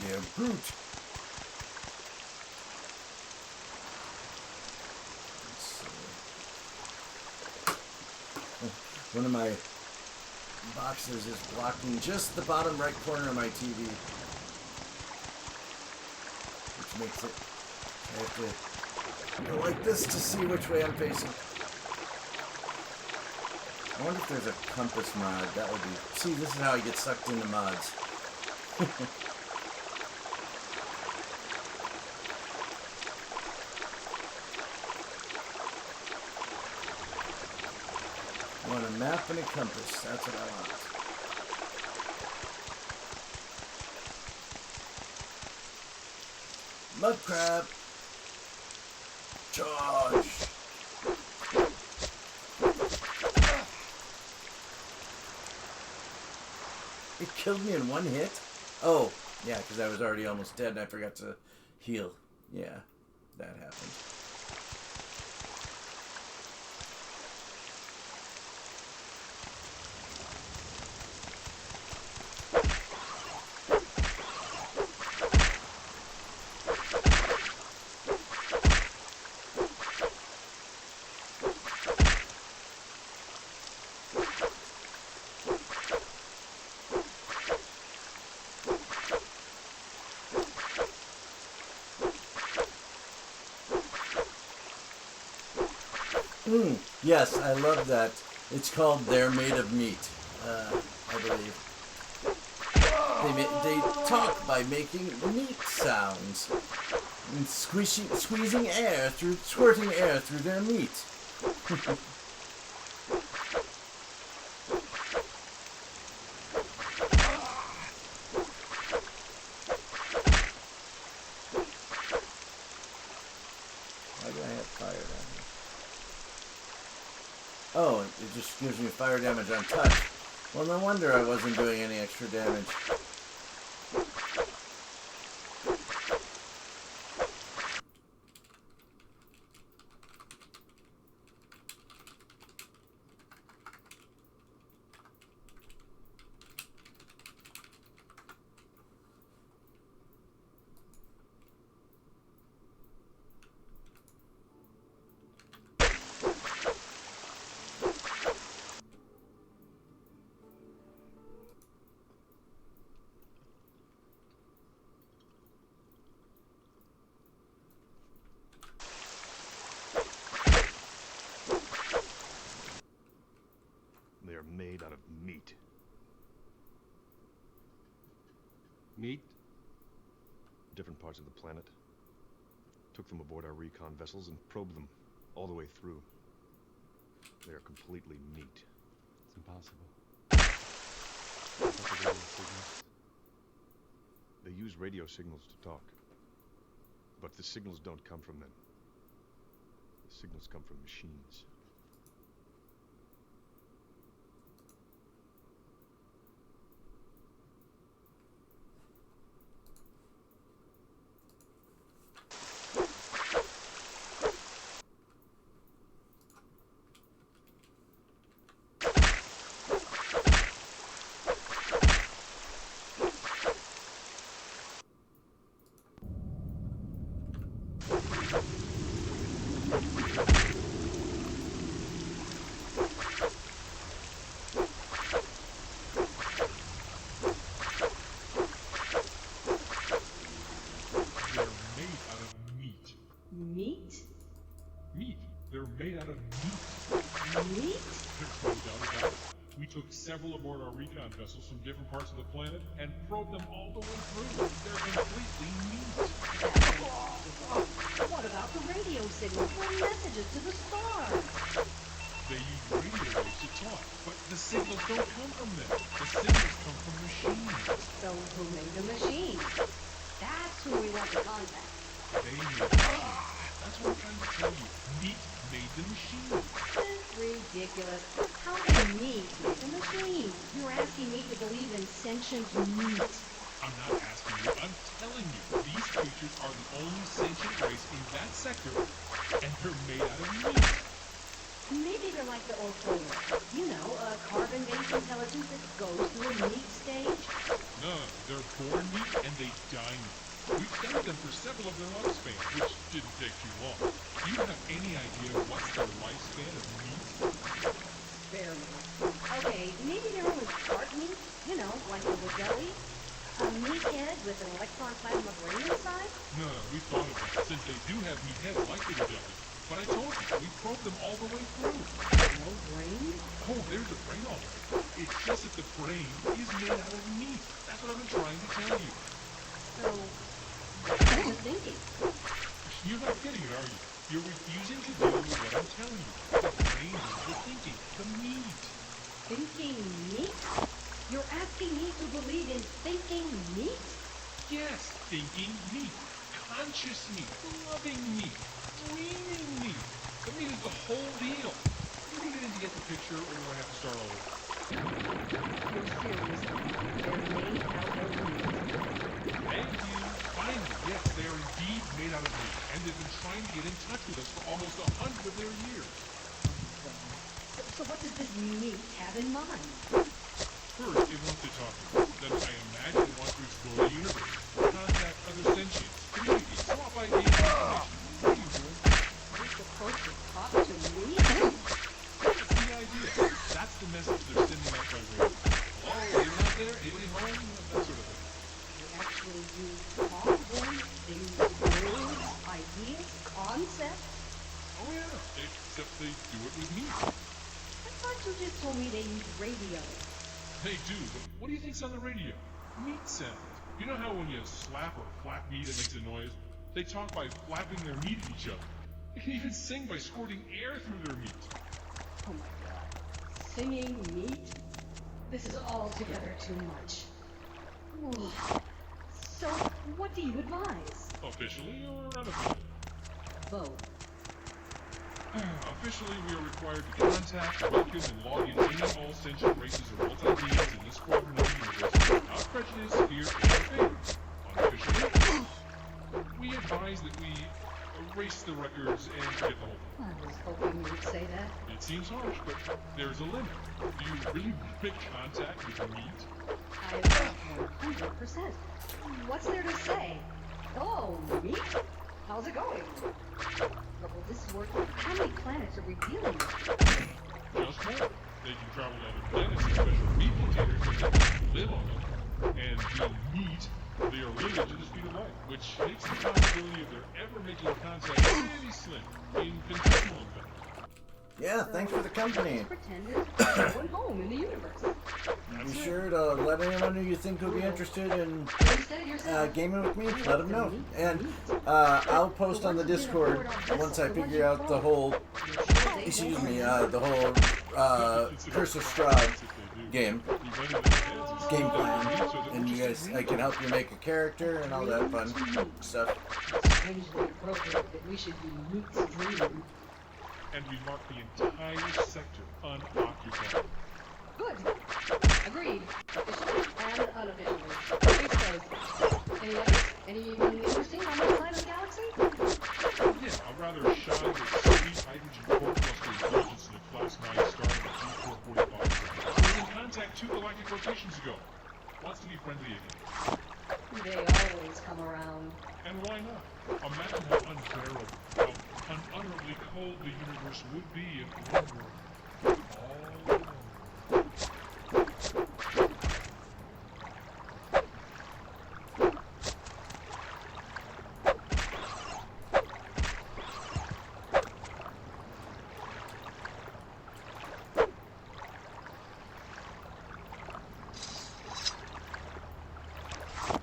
S2: Yeah, brute. Let's see. One of my boxes is blocking just the bottom right corner of my TV, which makes it, I have to go like this to see which way I'm facing. I wonder if there's a compass mod. That would be, see, this is how I get sucked into mods. I want a map and a compass. That's what I want. Mud crab. Charge. It killed me in one hit? Oh, yeah, because I was already almost dead and I forgot to heal. Yeah, that happened. Yes, I love that. It's called They're Made of Meat, I believe. They talk by making meat sounds and squeezing air through, squirting air through their meat. Why do I have fire down here? Oh, it just gives me fire damage on touch. Well, no wonder I wasn't doing any extra damage.
S7: They are made out of meat.
S8: Meat?
S7: Different parts of the planet. Took them aboard our recon vessels and probed them all the way through. They are completely meat.
S8: It's impossible. What about the radio signals?
S7: They use radio signals to talk. But the signals don't come from them. The signals come from machines.
S9: Made out of meat.
S5: Meat?
S9: There's no doubt about it. We took several aboard our recon vessels from different parts of the planet and probed them all the way through. They're completely meat.
S5: What about the radio signals or messages to the stars?
S9: They use radio waves to talk, but the signals don't come from them. The signals come from machines.
S5: So who made the machine? That's who we want to contact.
S9: They made the machine. That's what I'm trying to tell you. Meat made the machine.
S5: Ridiculous. ridiculous. How can meat make a machine? You're asking me to believe in sentient meat.
S9: I'm not asking you, I'm telling you. These creatures are the only sentient race in that sector, and they're made out of meat.
S5: Maybe they're like the old Orthoid. You know, a carbon-based intelligence that goes through a meat stage.
S9: No, they're born meat and they die meat. We've studied them for several of their lifespans, which didn't take too long. Do you have any idea what's their lifespan of meat?
S5: Barely. Okay, maybe they're only part meat. You know, like the Wadelli. A meathead with an electron plasma brain inside?
S9: No, we thought of that, since they do have meat heads like the Wadelli. But I told you, we probed them all the way through.
S5: No brain?
S9: Oh, there's a brain all right. It's just that the brain is made out of meat. That's what I've been trying to tell you.
S5: So, what are you thinking?
S9: You're not getting it, are you? You're refusing to do what I'm telling you. The brain is the thinking, the meat.
S5: Thinking meat? You're asking me to believe in thinking meat?
S9: Yes, thinking meat. Conscious meat. Loving meat. Dreaming meat. The meat is the whole deal. You begin to get the picture, or do I have to start all over?
S5: You're serious. They're made out of meat.
S9: Thank you. Finally, yes, they are indeed made out of meat, and they've been trying to get in touch with us for almost 100 of their years.
S5: So what does this meat have in mind?
S9: First, it wants to talk to us. Then I imagine it wants to explore the universe, contact other sentients, communicate, swap ideas and information. What are you doing?
S5: You're supposed to talk to me?
S9: That's the idea. That's the message they're sending out by radio. Hello, anyone out there? Anybody home? That sort of thing.
S5: You actually use talk then? They use words, ideas, concepts?
S9: Oh yeah, except they do it with meat.
S5: I thought you just told me they use radio.
S9: They do, but what do you think's on the radio? Meat sound. You know how when you slap or flap meat it makes a noise? They talk by flapping their meat at each other. They can even sing by squirting air through their meat.
S5: Oh my god. Singing meat? This is altogether too much. Ooh. So, what do you advise?
S9: Officially or unofficially?
S5: Both.
S9: Officially, we are required to contact, welcome, and log in any all sentient races or multi-beings in this quadrant of the universe without prejudice, fear, or favor. Unofficially, we advise that we erase the records and forget the whole thing.
S5: I was hoping you would say that.
S9: It seems harsh, but there's a limit. Do you really want to make contact with meat?
S5: I agree 100%. What's there to say? Hello, meat? How's it going? But will this work? How many planets are we dealing with?
S9: Just more. They can travel to other planets in special meat containers so they can live on them. And being meat, they are limited to the speed of light, which makes the possibility of their ever making contact really slim, infinitesimal in fact.
S2: Yeah, thanks for the company.
S5: Pretend it's going home in the universe.
S2: Be sure to let anyone who you think would be interested in
S5: You said it yourself.
S2: gaming with me, let them know. And I'll post on the Discord once I figure out the whole, excuse me, the whole Curse of Strahd game plan. And you guys, I can help you make a character and all that fun stuff.
S5: Strangely appropriate that we should be meat's dream.
S9: And we mark the entire sector unoccupied.
S5: Good. Agreed. Officially and unofficially. Case closed. Any others? Anything interesting on this side of the galaxy?
S9: Yeah, a rather shy but sweet hydrogen core cluster intelligence in a Class 9 star in the G445. Was in contact 2 galactic rotations ago. Wants to be friendly again.
S5: They always come around.
S9: And why not? Imagine how unbearable, how unutterably cold the universe would be if one were all alone.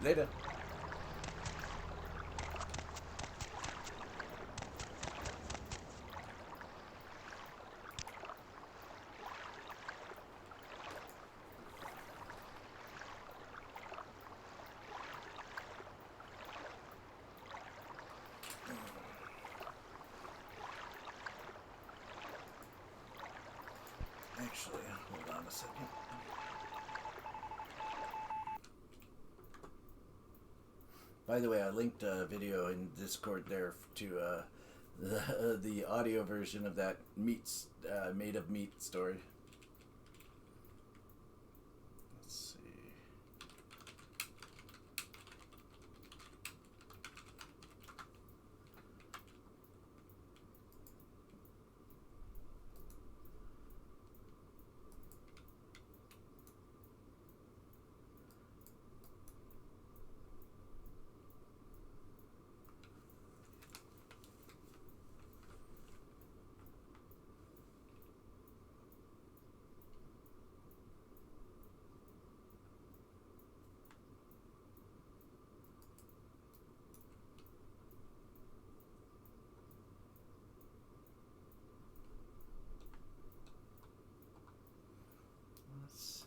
S2: Later. Actually, hold on a second. By the way, I linked a video in Discord there to the audio version of that made of meat story. Let's see. Let's see.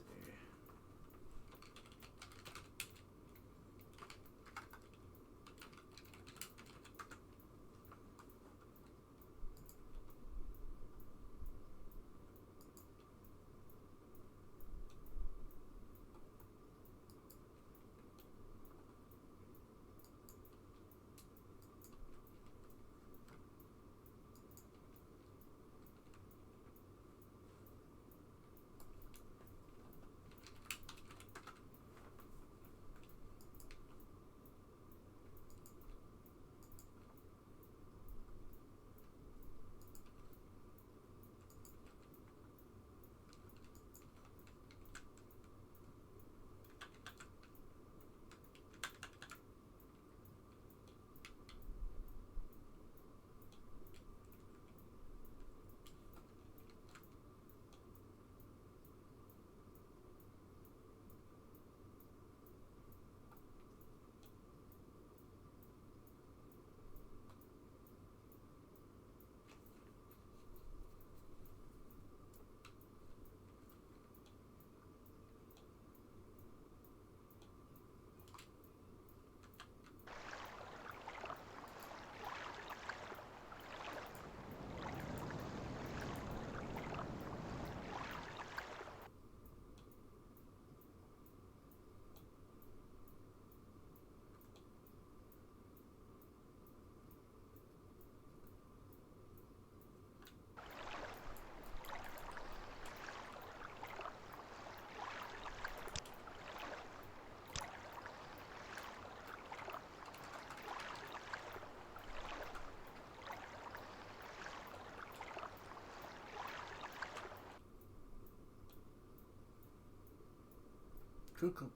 S2: Cool.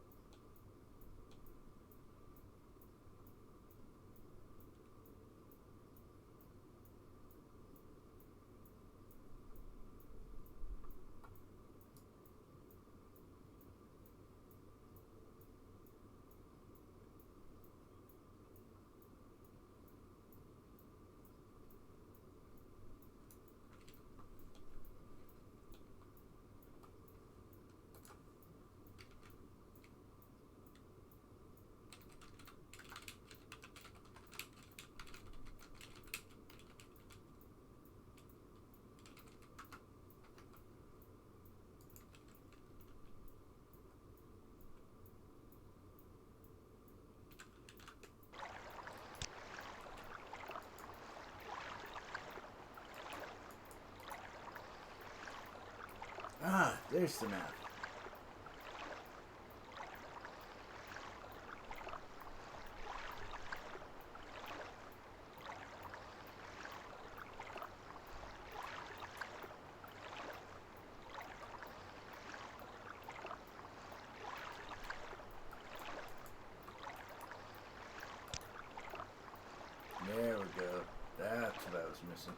S2: Ah, there's the map. There we go. That's what I was missing.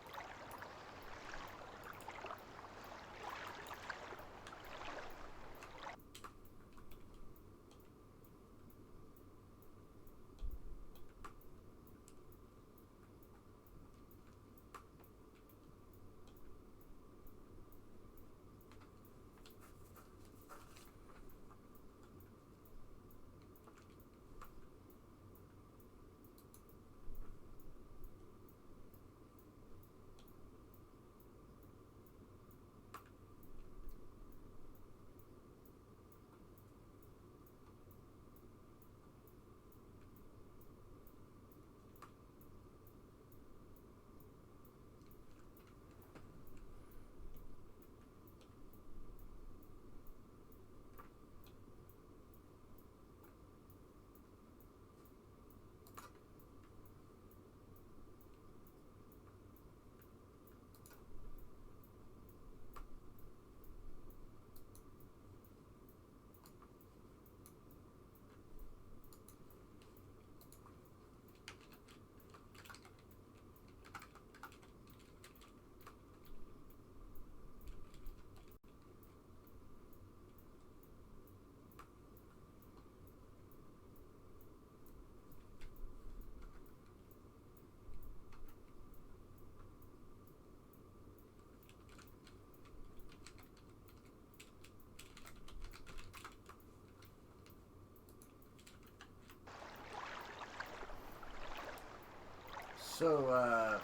S2: So,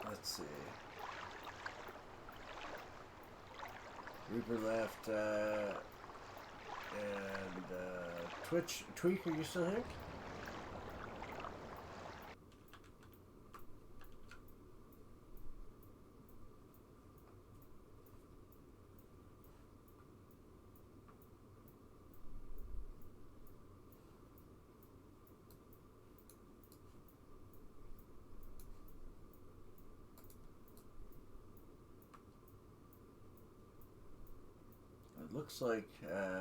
S2: let's see. Reaper left, and, Twitch, Tweak, are you still here? It looks like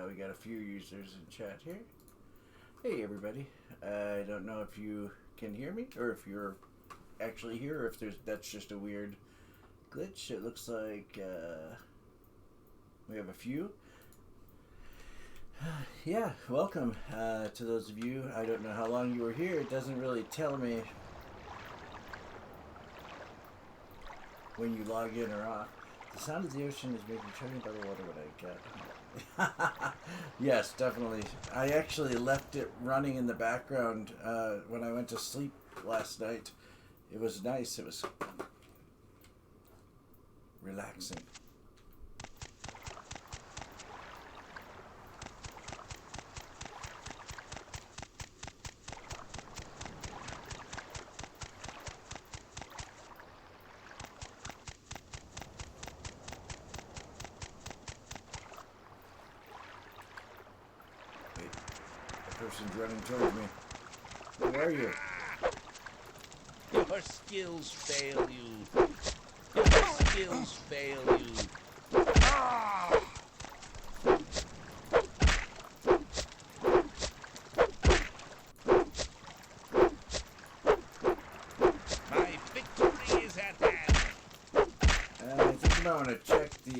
S2: we got a few users in chat here. Hey everybody. I don't know if you can hear me or if you're actually here or if that's just a weird glitch. It looks like we have a few. Yeah, welcome to those of you. I don't know how long you were here. It doesn't really tell me when you log in or off. The sound of the ocean is making me chugging about the water when I get. Yes, definitely. I actually left it running in the background when I went to sleep last night. It was nice. It was relaxing. Person's running towards me. Who are you?
S1: Your skills fail you. Your skills fail you. Ah! My victory is at hand.
S2: I think you might want to check the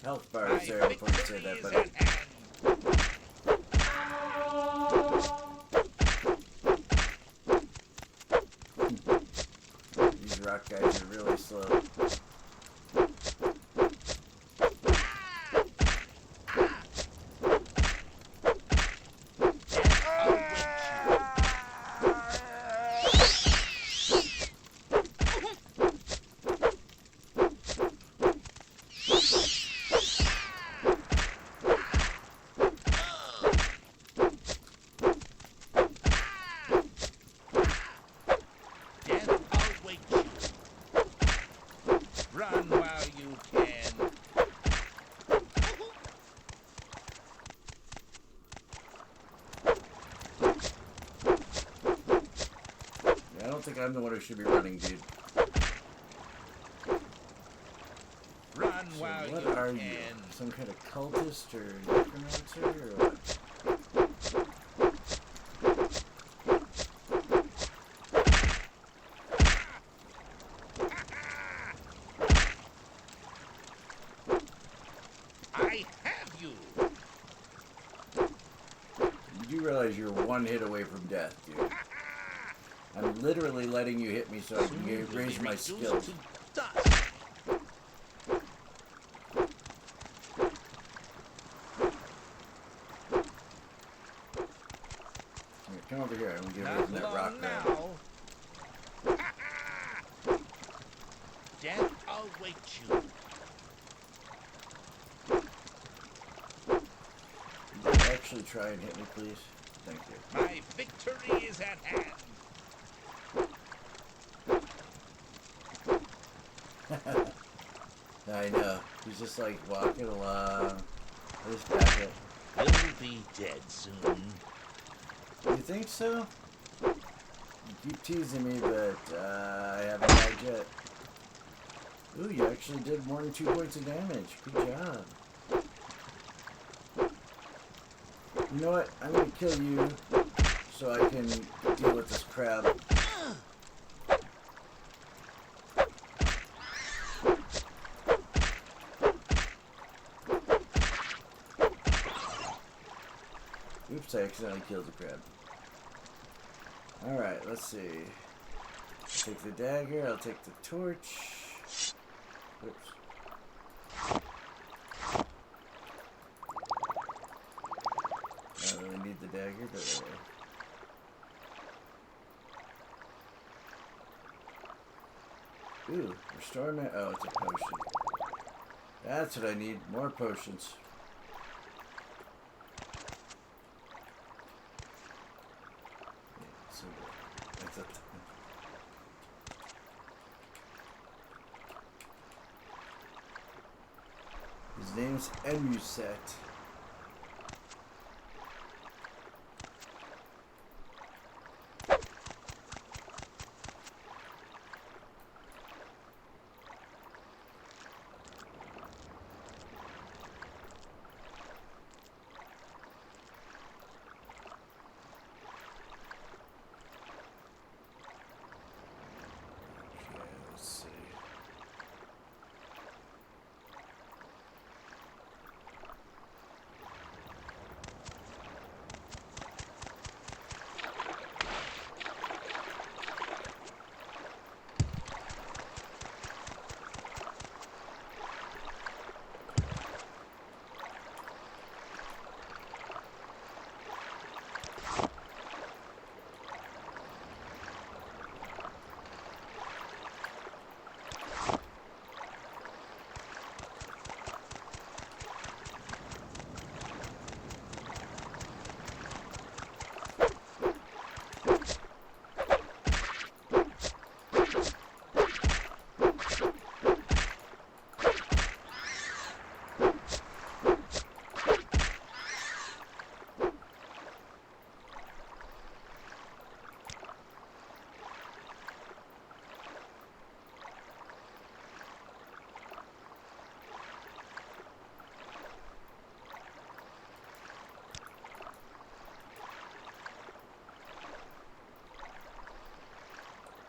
S2: health bars there before you say that, buddy. These rock guys are really slow.
S1: Run while you can.
S2: Yeah, I don't think I'm the one who should be running, dude.
S1: Run
S2: So
S1: while
S2: what
S1: you
S2: are
S1: can.
S2: you? Some kind of cultist or necromancer or what?
S1: I have you.
S2: You do realize you're one hit away from death, dude. I'm literally letting you hit me so I can raise my skills.
S1: To dust.
S2: Here, come over here. I'm gonna get away
S1: Not
S2: from that
S1: long
S2: rock
S1: now.
S2: now.
S1: Death awaits you.
S2: Actually, try and hit me, please. Thank you.
S1: My victory is at hand.
S2: I know. He's just like walking along. Just back up.
S1: You'll be dead soon.
S2: You think so? You keep teasing me, but I haven't died yet. Ooh, you actually did more than 2 points of damage. Good job. You know what? I'm gonna kill you so I can deal with this crab. Oops, I accidentally killed the crab. Alright, let's see. Take the dagger, I'll take the torch. Oops. I don't really need the dagger, but Ooh, restore my... Oh, it's a potion. That's what I need. More potions. Yeah, so that's a... His name's Emuset.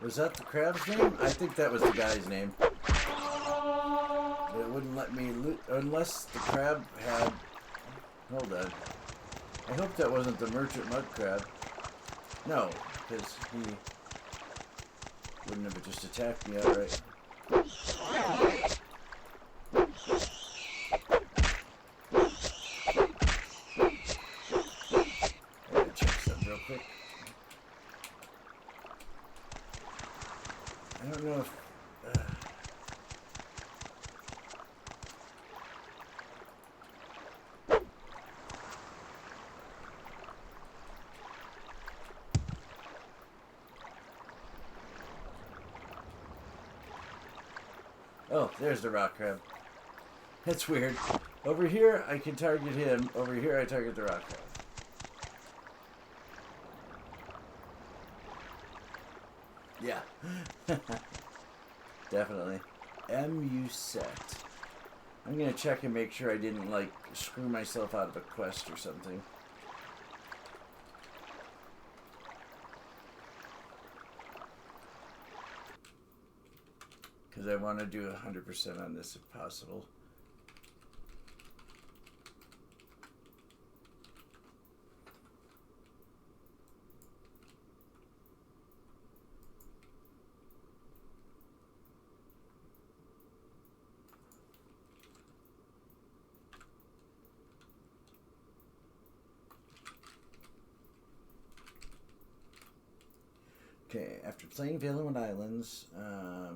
S2: Was that the crab's name? I think that was the guy's name. But it wouldn't let me loot unless the crab had... Hold on. I hope that wasn't the merchant mud crab. No, because he wouldn't have just attacked me outright. I gotta check something real quick. I don't know if... Oh, there's the rock crab. That's weird. Over here, I can target him. Over here, I target the rock crab. Yeah. Definitely. Emuset. I'm gonna check and make sure I didn't, like, screw myself out of a quest or something. Because I want to do 100% on this if possible. Okay, after playing Valenwood Islands,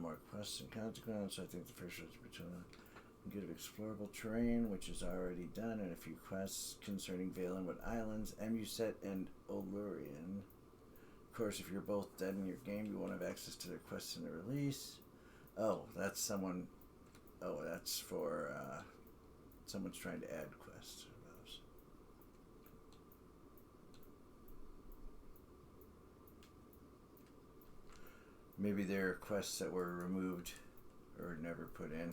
S2: more quests and consequences. I think the first one's between a bit of explorable terrain, which is already done, and a few quests concerning Valenwood Islands, Emuset, and Olurian. Of course, if you're both dead in your game, you won't have access to their quests in the release. Oh, that's someone... Oh, that's for... someone's trying to add quests. Maybe there are quests that were removed or never put in.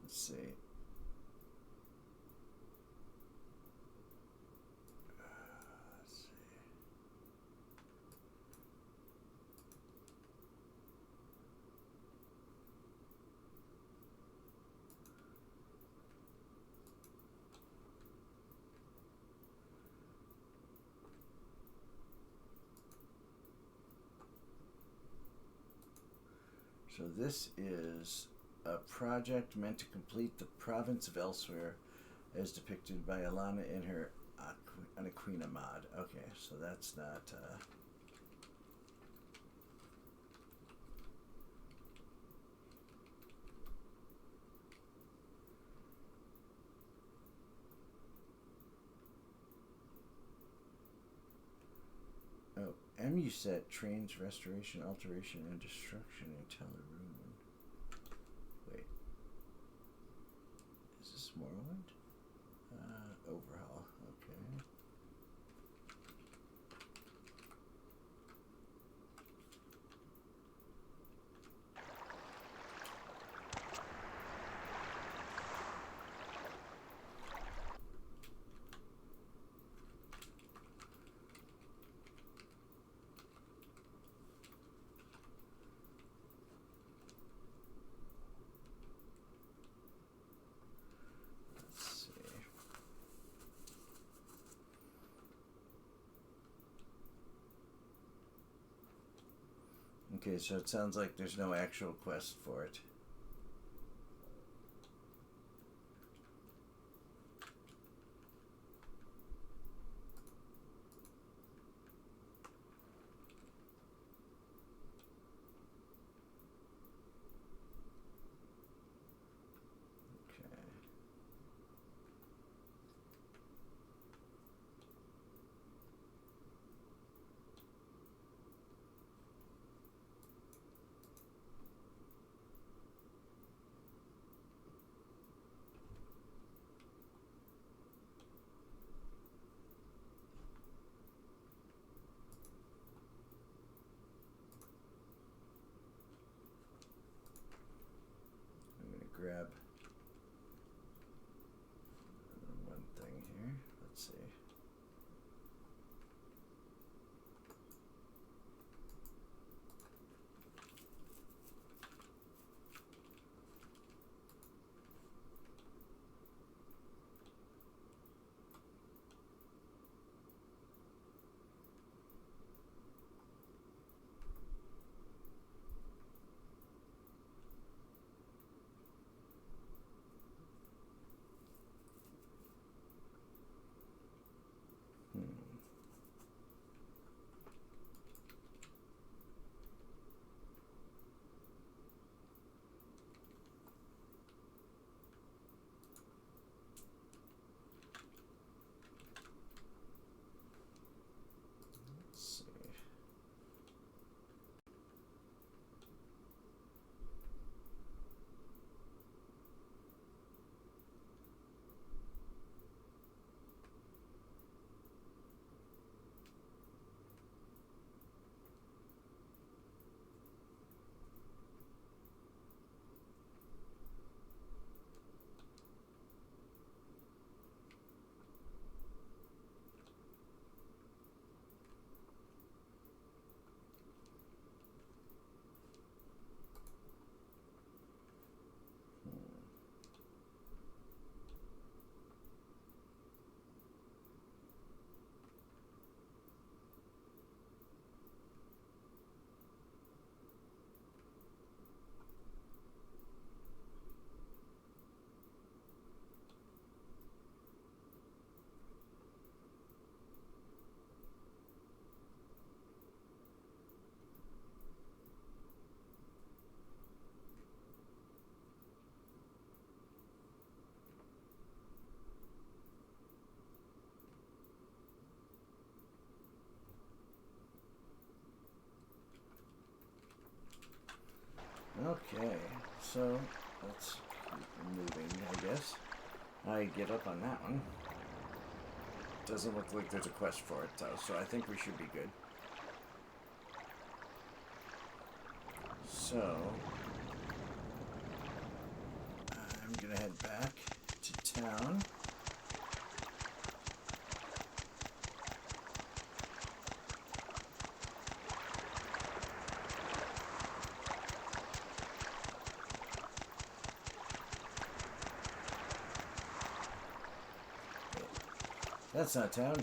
S2: Let's see. So this is a project meant to complete the province of Elsewhere, as depicted by Alana in her Anaquina mod. Okay, so that's not... Oh, Emuset trains restoration, alteration, and destruction in Teleroon. Wait. Is this Morrowind? Overhaul. Okay. Let's see. Okay, so it sounds like there's no actual quest for it. Okay. I'm going to grab one thing here. Let's see. Let's see. Okay, so let's keep moving, I guess. I get up on that one. Doesn't look like there's a quest for it, though, so I think we should be good. So, I'm gonna head back to town. That's not town.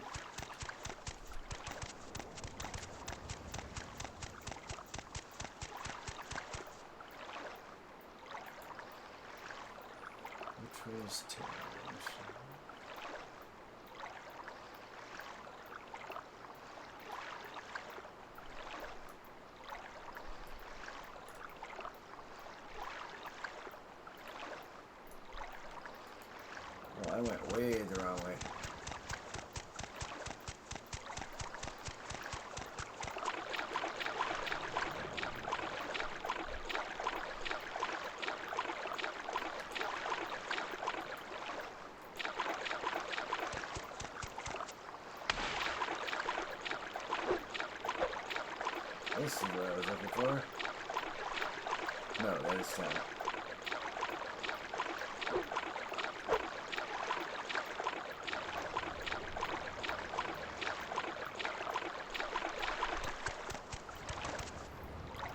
S2: Which way is town? I went way the wrong way. This is what I was looking for. No, that is not.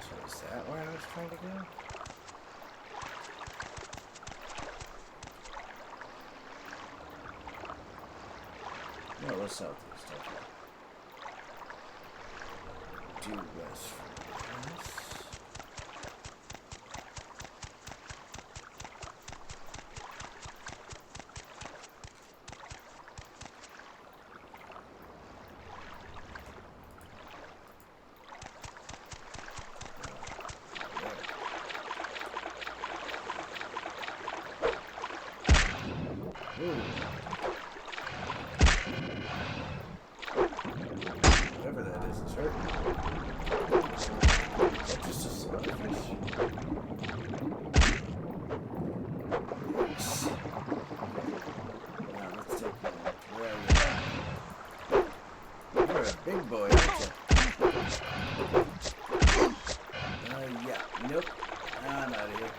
S2: So is that where I was trying to go? No, let's southeast. Okay. Due west from this. Whatever that is, it's hurting. Is that just a slugfish? Yes. Now let's take that. Where are you? You're a big boy, aren't you? Yeah. Nope. I'm out of here.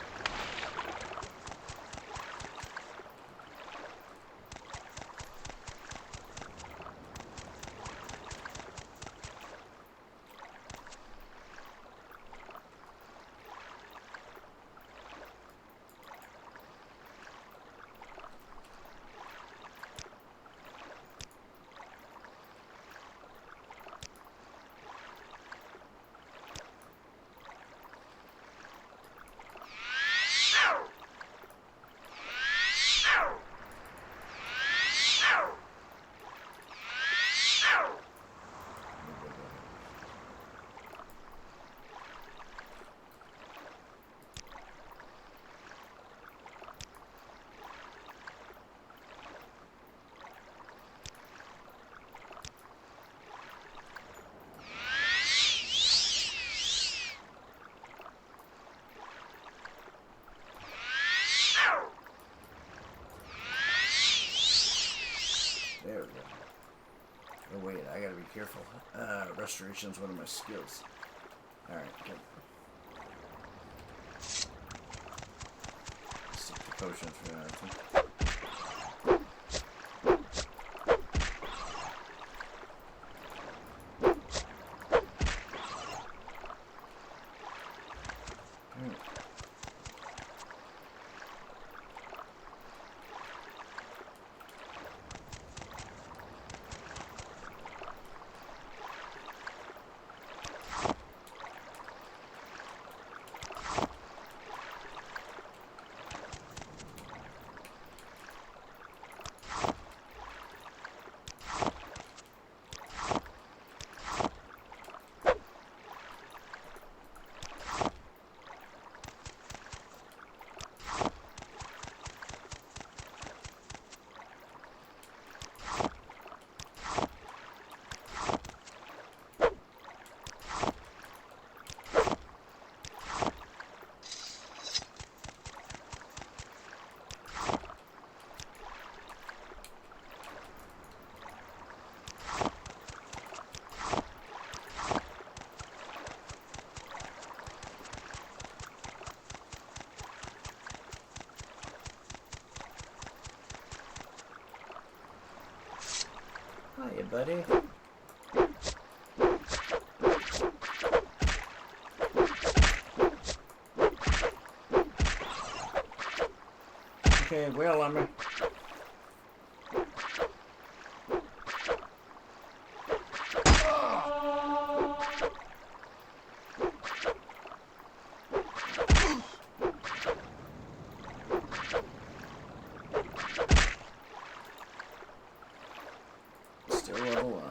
S2: There we go. Oh wait, I gotta be careful. Restoration's one of my skills. Alright, good. Stick to potions for now, I think. Hiya, buddy. Okay, well, I'm still level 1.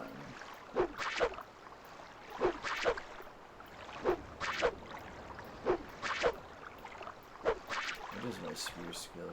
S2: What is my spear skill?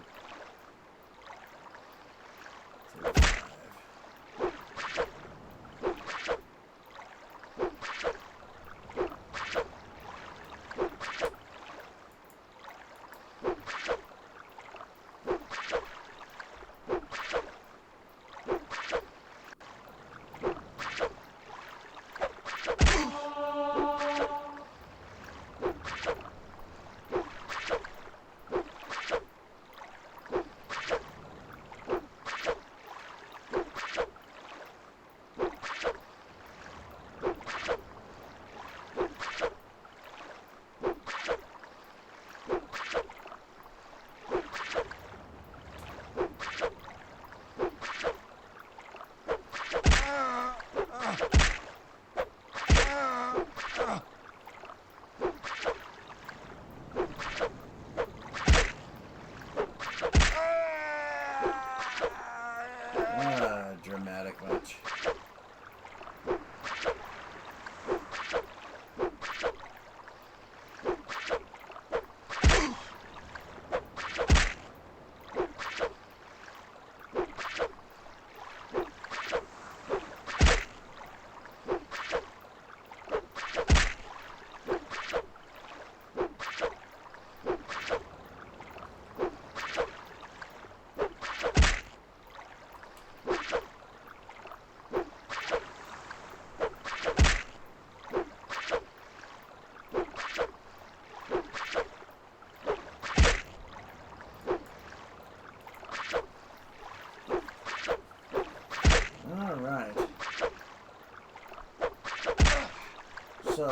S2: So,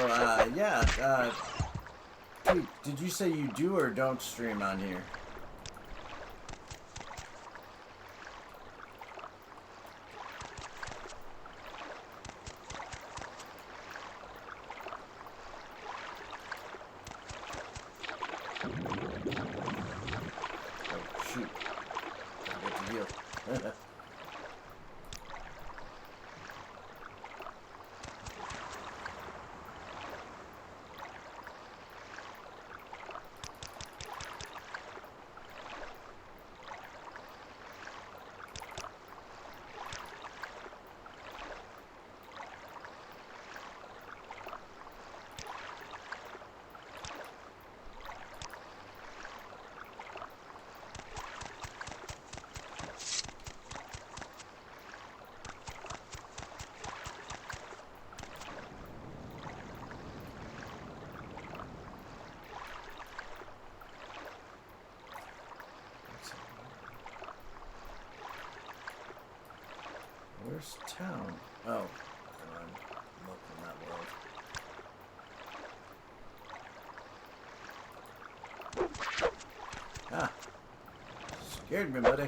S2: yeah, Pete, did you say you do or don't stream on here? Oh, shoot. I got to heal. Where's town? Oh, I'm local in that world. Ah, scared me, buddy.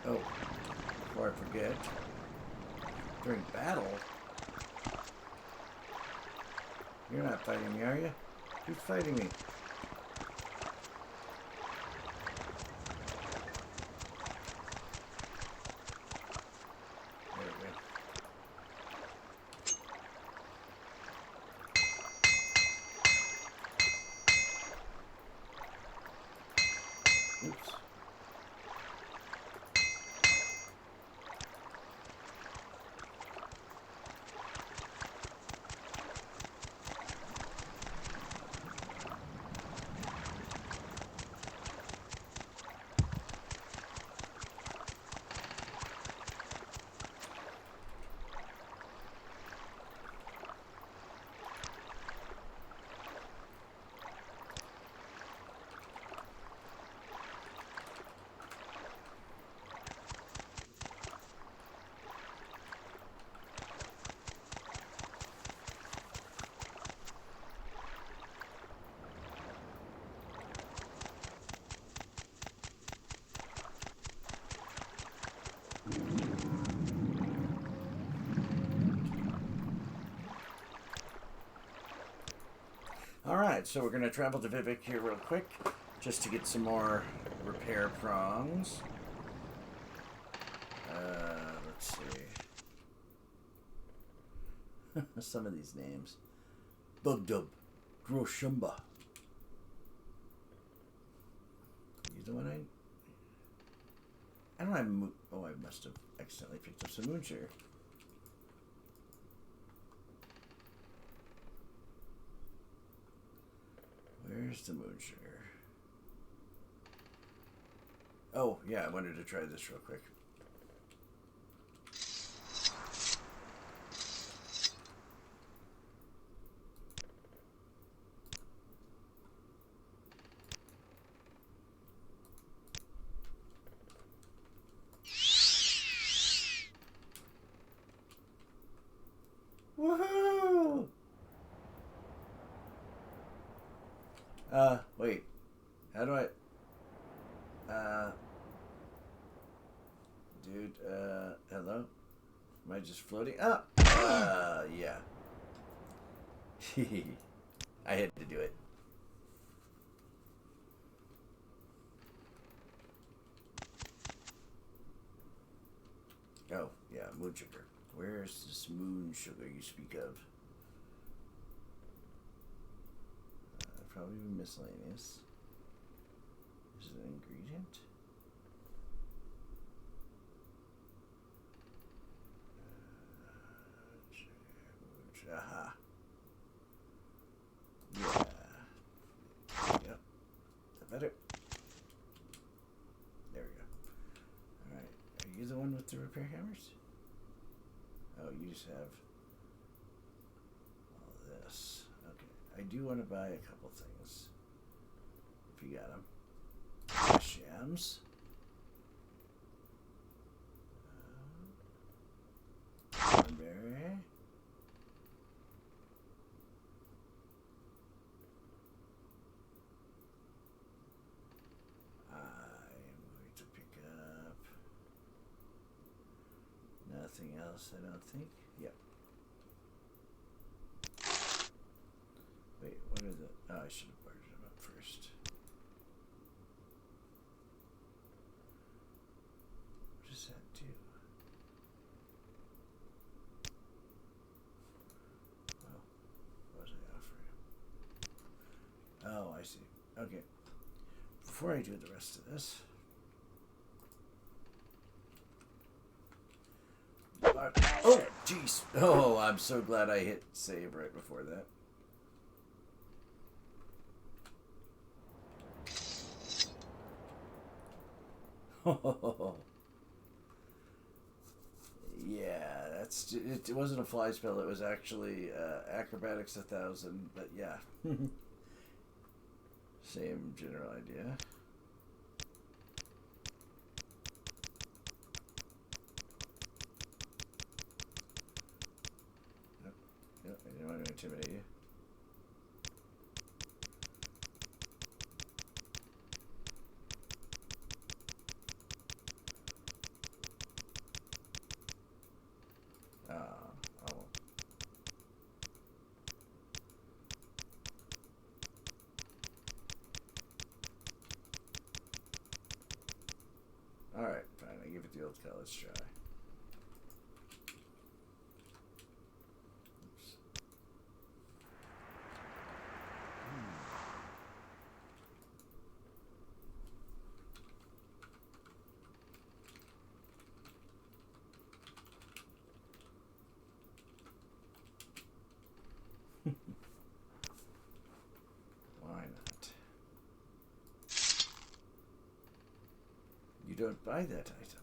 S2: Oh, before I forget, during battle, you're not fighting me, are you? Who's fighting me? There we go. Oops. Alright, so we're going to travel to Vivek here real quick, just to get some more repair prongs. Let's see. Some of these names. Bugdub, Groshumba. You the one I don't have oh, I must have accidentally picked up some moon sugar. Where's the moon sugar? Oh, yeah, I wanted to try this real quick. Woohoo! Wait. How do I... Dude, hello? Am I just floating? Oh! Yeah. I had to do it. Oh, yeah, moon sugar. Where's this moon sugar you speak of? probably be miscellaneous. Is it an ingredient? Aha. Yeah. Yep. That better. There we go. Alright. Are you the one with the repair hammers? Oh, you just have all this. Okay. I do want to buy a couple things. If you got them. Shams. Berry. I am going to pick up nothing else, I don't think. Yep. Wait, what are the... Oh, I should have bartered them up first. What does that do? Oh, what was I offering? Oh, I see. Okay. Before I do the rest of this... Oh, jeez. Oh, I'm so glad I hit save right before that. Yeah, that's it. Wasn't a fly spell. It was actually acrobatics 1,000. But yeah, same general idea. Yep, I didn't want to intimidate you. Oh. Alright, fine. I give it the old college try. Why not? You don't buy that item.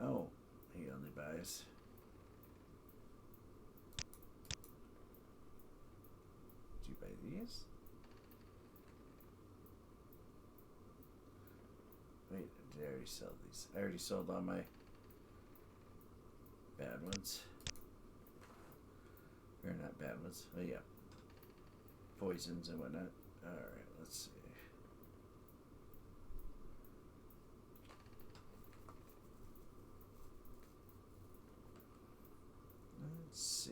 S2: Oh, he only buys. Do you buy these? Wait, did I already sell these? I already sold all my bad ones. Or not bad ones. Oh yeah. Poisons and whatnot. Alright, let's see. Let's see.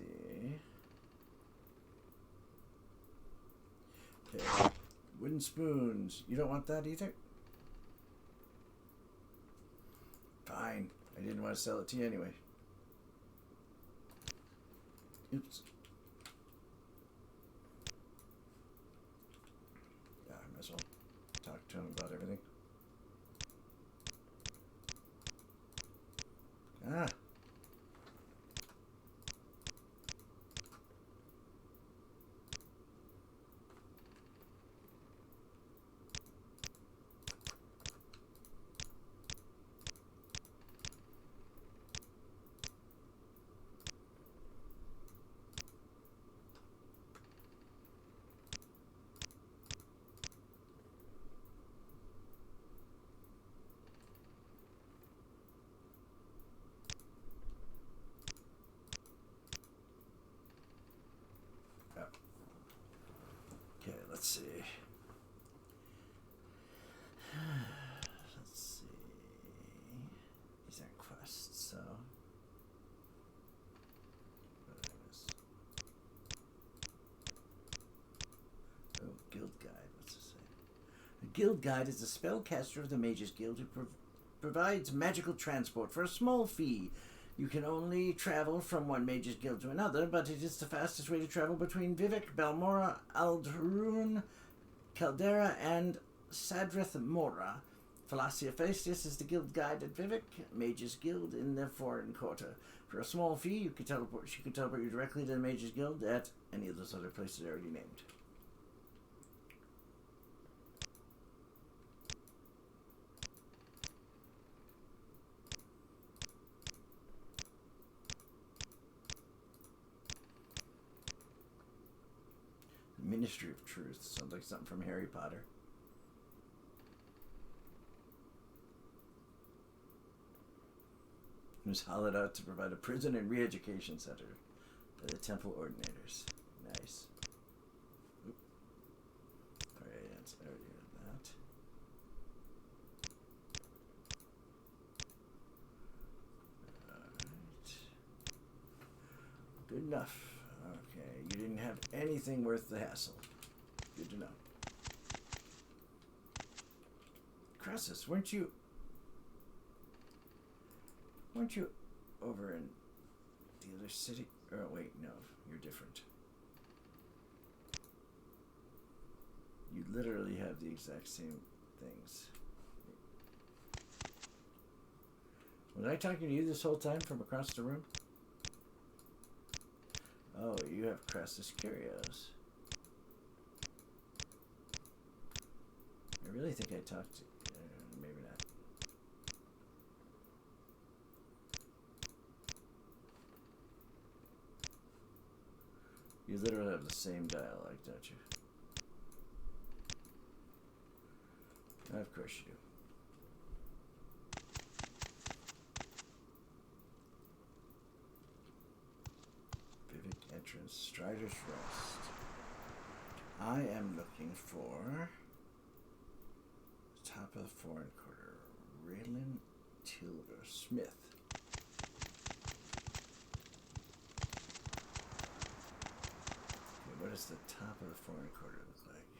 S2: Okay. Wooden spoons. You don't want that either? Fine. I didn't want to sell it to you anyway. Oops. Yeah, I might as well talk to him about everything. Ah. Okay, let's see. Let's see. These aren't quests, so. What did I miss? Oh, Guild Guide. What's it say? The Guild Guide is the spellcaster of the Mages Guild who provides magical transport for a small fee. You can only travel from one mage's guild to another, but it is the fastest way to travel between Vivek, Balmora, Aldrun, Caldera, and Sadrith Mora. Falacia Facius is the guild guide at Vivek, Mage's Guild in the Foreign Quarter. For a small fee, she could teleport you directly to the Mage's Guild at any of those other places already named. Ministry of Truth. Sounds like something from Harry Potter. It was hollowed out to provide a prison and re-education center by the temple ordinators. Nice. Oop. Alright, that's already that. Alright. Good enough. Okay, you didn't have anything worth the hassle. Good to know. Crassus, weren't you over in the other city? Oh, wait, no, you're different. You literally have the exact same things. Was I talking to you this whole time from across the room? Oh, you have Crassus Curios. I really think I talked to maybe not. You literally have the same dialect, don't you? Of course you do. Entrance, Strider's Rest. I am looking for top of the foreign quarter, Raylan Tilder Smith. Okay, what does the top of the foreign quarter look like?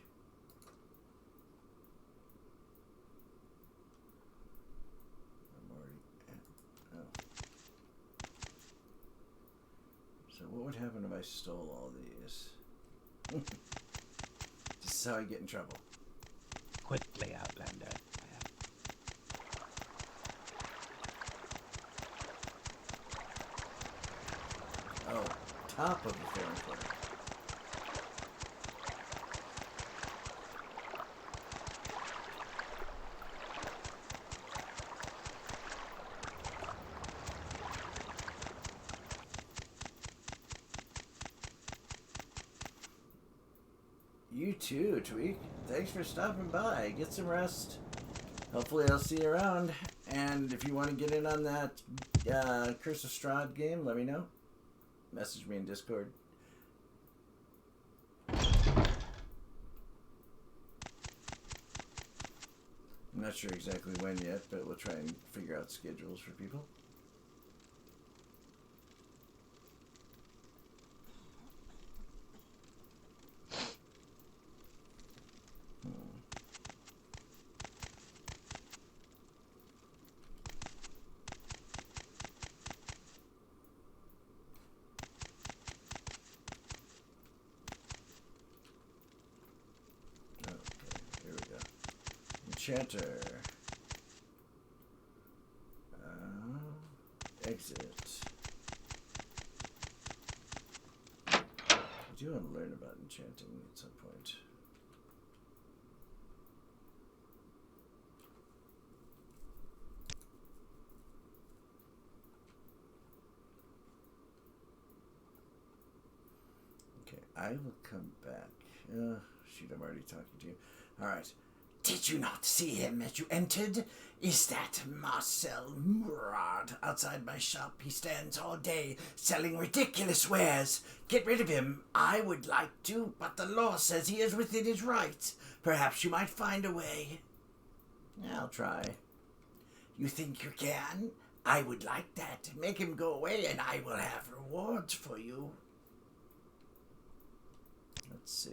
S2: I'm already at, oh. So what would happen if I stole all these? This is how I get in trouble.
S10: Quickly, Outlander.
S2: Oh, top of the foreign quarter. You too, Tweak. Thanks for stopping by. Get some rest. Hopefully I'll see you around. And if you want to get in on that Curse of Strahd game, let me know. Message me in Discord. I'm not sure exactly when yet, but we'll try and figure out schedules for people. Enchanter. Exit. I do want to learn about enchanting at some point. Okay, I will come back. Shoot, I'm already talking to you. Alright. Did you not see him as you entered? Is that Marcel Murad outside my shop? He stands all day selling ridiculous wares. Get rid of him. I would like to, but the law says he is within his rights. Perhaps you might find a way. I'll try. You think you can? I would like that. Make him go away and I will have rewards for you. Let's see.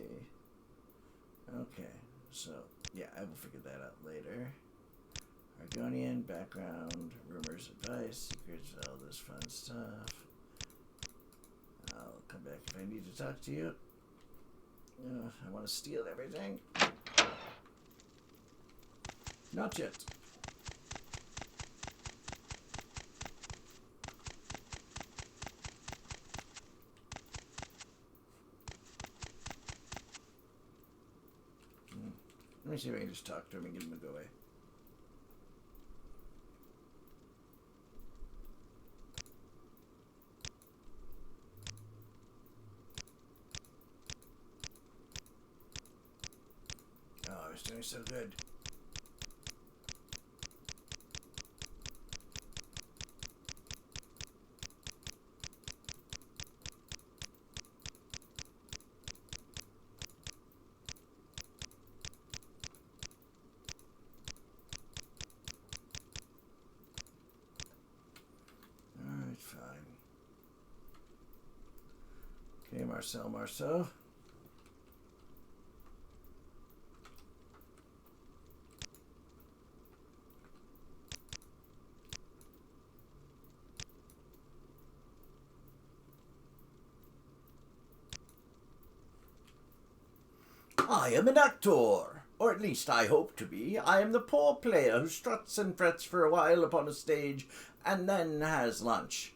S2: Okay, so... yeah, I will figure that out later. Argonian, background, rumors, advice, secrets, all this fun stuff. I'll come back if I need to talk to you. I want to steal everything. Not yet. Let me see if I can just talk to him and get him to go away. Oh, I was doing so good. Alright, fine. Okay, Marcel. I am an actor, or at least I hope to be. I am the poor player who struts and frets for a while upon a stage and then has lunch.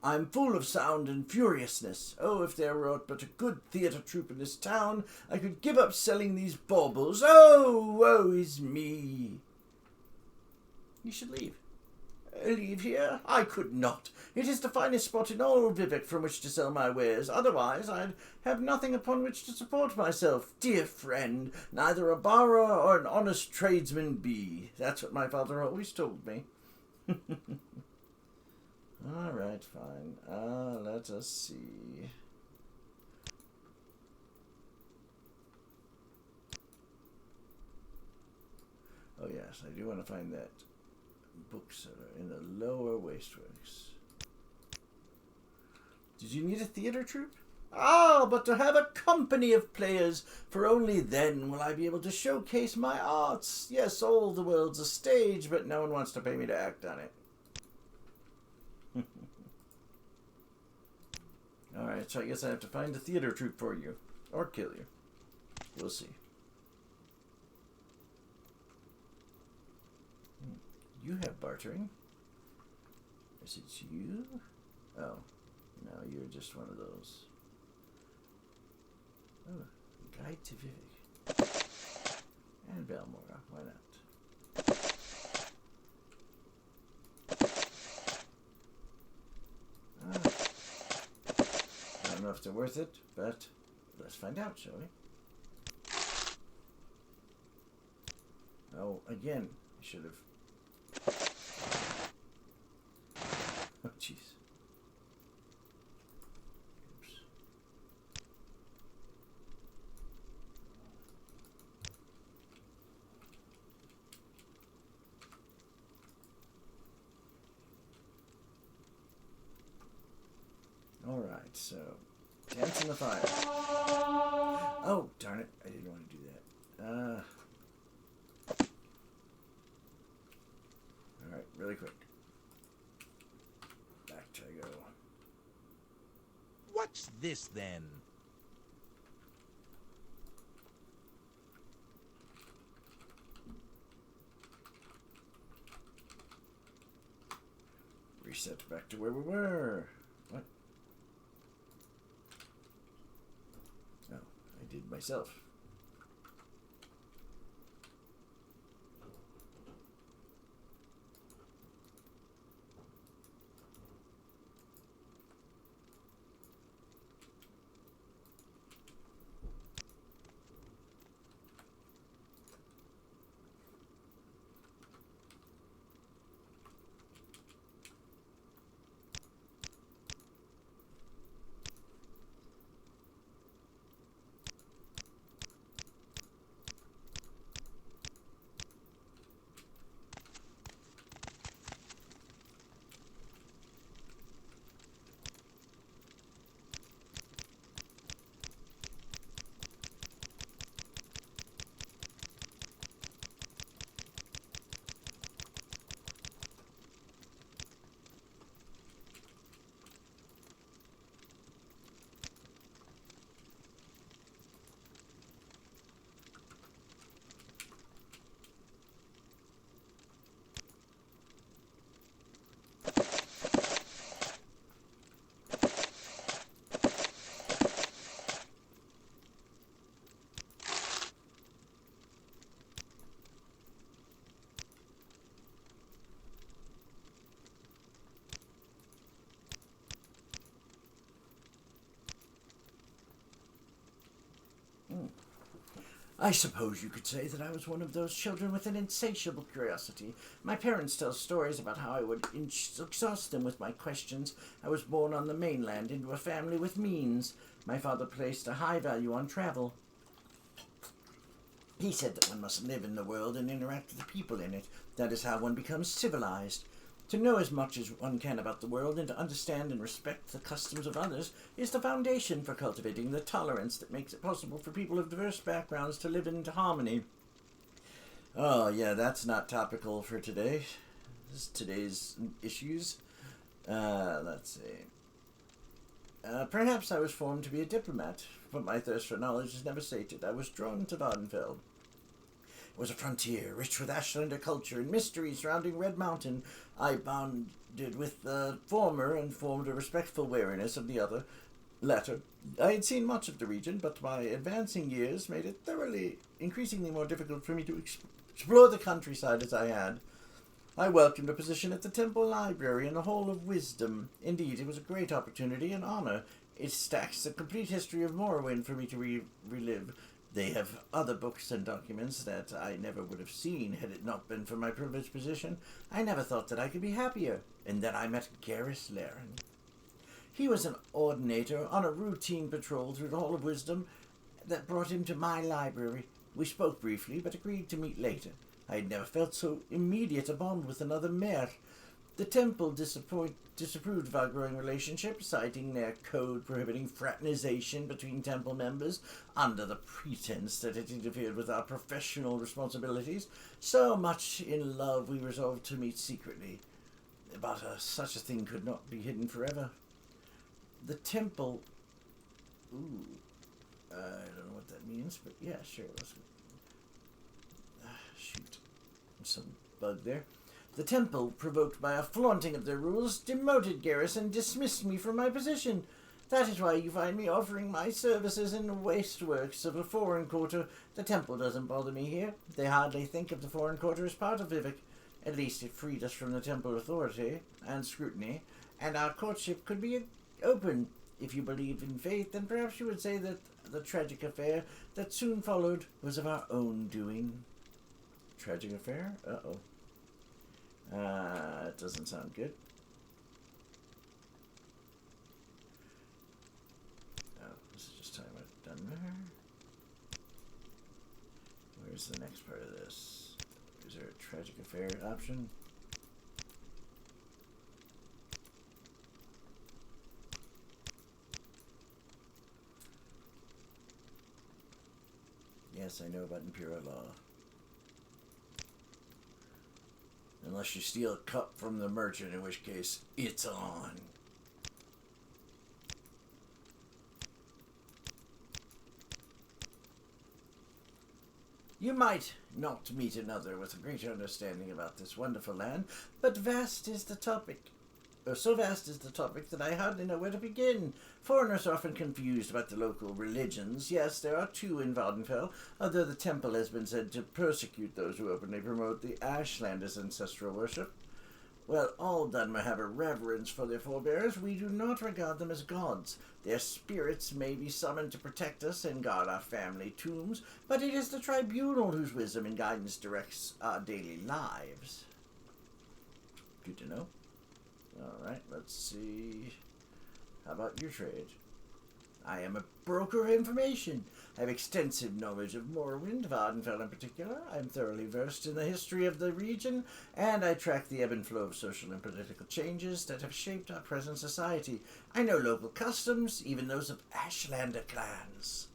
S2: I'm full of sound and furiousness. Oh, if there were but a good theatre troupe in this town, I could give up selling these baubles. Oh, woe is me. You should leave. Leave here? I could not. It is the finest spot in all Vivek from which to sell my wares. Otherwise, I'd have nothing upon which to support myself. Dear friend, neither a borrower or an honest tradesman be. That's what my father always told me. All right, fine. Let us see. Oh, yes, I do want to find that bookseller in the lower wasteworks. Did you need a theater troupe? Ah, but to have a company of players, for only then will I be able to showcase my arts. Yes, all the world's a stage, but no one wants to pay me to act on it. Alright, so I guess I have to find a theater troupe for you. Or kill you. We'll see. You have bartering. Is it you? Oh, no, you're just one of those. Oh, Guide to Vivek. And Balmora, why not? I don't know if they're worth it, but let's find out, shall we? Oh, again, I should have. Oh, jeez. Oops. All right, so dance in the fire. Oh, darn it! I didn't want to do that. All right, really quick. Back to go.
S1: What's this then?
S2: Reset back to where we were. What? Oh, I did myself. I suppose you could say that I was one of those children with an insatiable curiosity. My parents tell stories about how I would exhaust them with my questions. I was born on the mainland into a family with means. My father placed a high value on travel. He said that one must live in the world and interact with the people in it. That is how one becomes civilized. To know as much as one can about the world and to understand and respect the customs of others is the foundation for cultivating the tolerance that makes it possible for people of diverse backgrounds to live in harmony. Oh, yeah, that's not topical for today. This is today's issues. Let's see. Perhaps I was formed to be a diplomat, but my thirst for knowledge is never sated. I was drawn to Vardenfeld. It was a frontier, rich with Ashlander culture and mystery surrounding Red Mountain. I bonded with the former and formed a respectful wariness of the latter. I had seen much of the region, but my advancing years made it increasingly more difficult for me to explore the countryside as I had. I welcomed a position at the Temple Library in the Hall of Wisdom. Indeed, it was a great opportunity and honor. It stacks the complete history of Morrowind for me to relive. They have other books and documents that I never would have seen had it not been for my privileged position. I never thought that I could be happier. And then I met Garrus Laren. He was an ordinator on a routine patrol through the Hall of Wisdom that brought him to my library. We spoke briefly, but agreed to meet later. I had never felt so immediate a bond with another mare. The temple disapproved of our growing relationship, citing their code prohibiting fraternization between temple members under the pretense that it interfered with our professional responsibilities. So much in love we resolved to meet secretly. But such a thing could not be hidden forever. The temple... Ooh. I don't know what that means, but yeah, sure. Let's... shoot. Some bug there. The temple, provoked by a flaunting of their rules, demoted Garrus and dismissed me from my position. That is why you find me offering my services in the wasteworks of a foreign quarter. The temple doesn't bother me here. They hardly think of the foreign quarter as part of Vivek. At least it freed us from the temple authority and scrutiny, and our courtship could be open. If you believe in fate, then perhaps you would say that the tragic affair that soon followed was of our own doing. Tragic affair? Uh-oh. It doesn't sound good. Oh, this is just talking about done there. Where's the next part of this? Is there a tragic affair option? Yes, I know about Imperial law. Unless you steal a cup from the merchant, in which case, it's on. You might not meet another with a greater understanding about this wonderful land, but vast is the topic. So vast is the topic that I hardly know where to begin. Foreigners are often confused about the local religions. Yes, there are two in Vardenfell, although the temple has been said to persecute those who openly promote the Ashlanders' ancestral worship. While all Dunmer have a reverence for their forebears, we do not regard them as gods. Their spirits may be summoned to protect us and guard our family tombs, but it is the tribunal whose wisdom and guidance directs our daily lives. Good to know. Alright, let's see. How about your trade? I am a broker of information. I have extensive knowledge of Morrowind, Vardenfell in particular. I am thoroughly versed in the history of the region, and I track the ebb and flow of social and political changes that have shaped our present society. I know local customs, even those of Ashlander clans.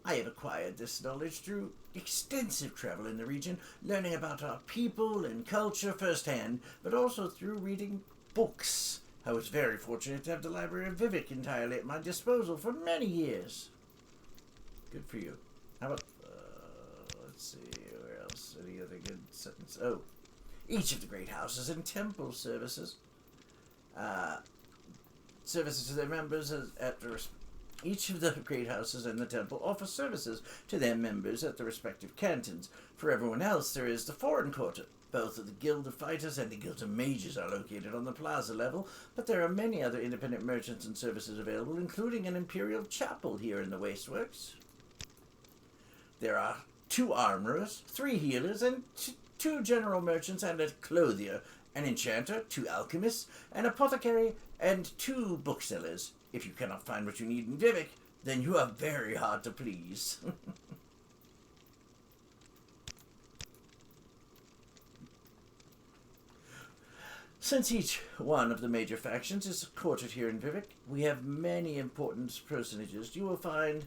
S2: I have acquired this knowledge through extensive travel in the region, learning about our people and culture firsthand, but also through reading books. I was very fortunate to have the Library of Vivek entirely at my disposal for many years. Good for you. How about, let's see, where else? Any other good sentence? Oh, each of the great houses and temple services to their members Each of the great houses in the temple offer services to their members at the respective cantons. For everyone else, there is the foreign quarter. Both of the Guild of Fighters and the Guild of Mages are located on the plaza level, but there are many other independent merchants and services available, including an imperial chapel here in the Wasteworks. There are 2 armorers, 3 healers, and 2 general merchants and a clothier, an enchanter, 2 alchemists, an apothecary, and 2 booksellers. If you cannot find what you need in Vivek, then you are very hard to please. Since each one of the major factions is quartered here in Vivek, we have many important personages. You will find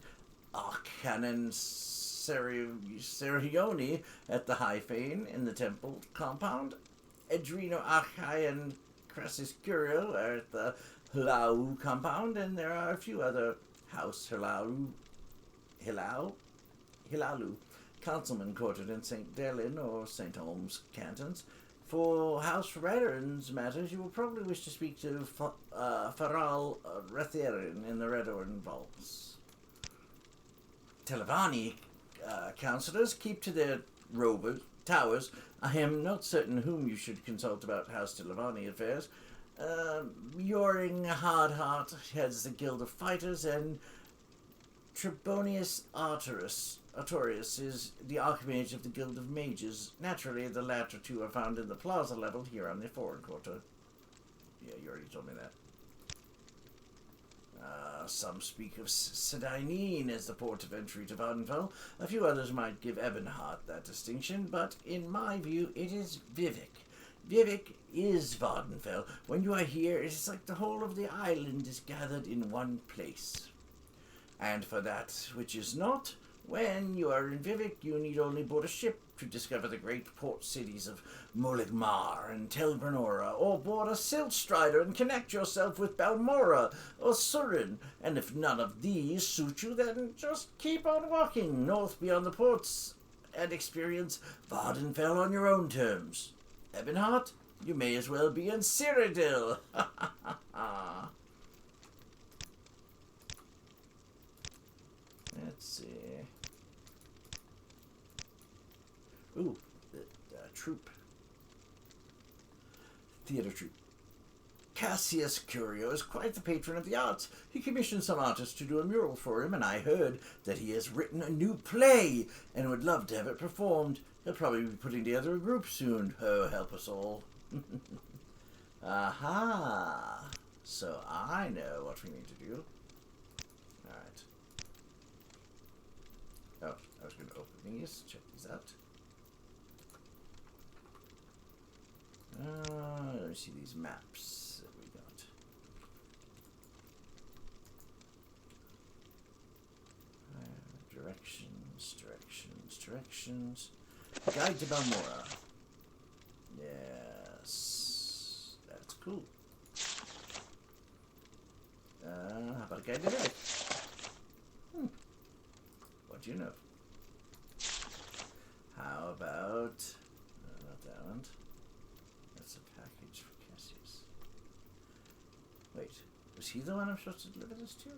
S2: Arcanon Serioni at the High Fane in the temple compound, Edrino Archai and Crassus Curio are at the Hilau compound, and there are a few other House Hilalu councilmen quartered in St. Delin or St. Holmes cantons. For House Redorn's matters, you will probably wish to speak to Faral Ratherin in the Redorn vaults. Televani councillors keep to their towers. I am not certain whom you should consult about House Televani affairs. Yoring Hardheart heads the Guild of Fighters, and Trebonius Artorius is the Archmage of the Guild of Mages. Naturally, the latter 2 are found in the plaza level here on the Foreign Quarter. Yeah, you already told me that. Some speak of Sedinine as the port of entry to Vardenfell. A few others might give Ebonheart that distinction, but in my view, it is Vivek. Vivek is Vardenfell. When you are here, it is like the whole of the island is gathered in one place. And for that which is not, when you are in Vivek, you need only board a ship to discover the great port cities of Moligmar and Telbranora, or board a Silt Strider and connect yourself with Balmora or Surin. And if none of these suit you, then just keep on walking north beyond the ports and experience Vardenfell on your own terms. Ebonheart, you may as well be in Cyrodiil. Let's see. Ooh, the troupe. Theater troupe. Cassius Curio is quite the patron of the arts. He commissioned some artists to do a mural for him, and I heard that he has written a new play and would love to have it performed. He'll probably be putting together a group soon. Oh, help us all. Aha! So I know what we need to do. Alright. Oh, I was going to open these. Check these out. Let me see these maps that we got. Directions. Guide to Balmora. Yes. That's cool. How about a guide to Vivek? What do you know? How about... not that one. That's a package for Cassius. Wait, was he the one I'm supposed to deliver this to?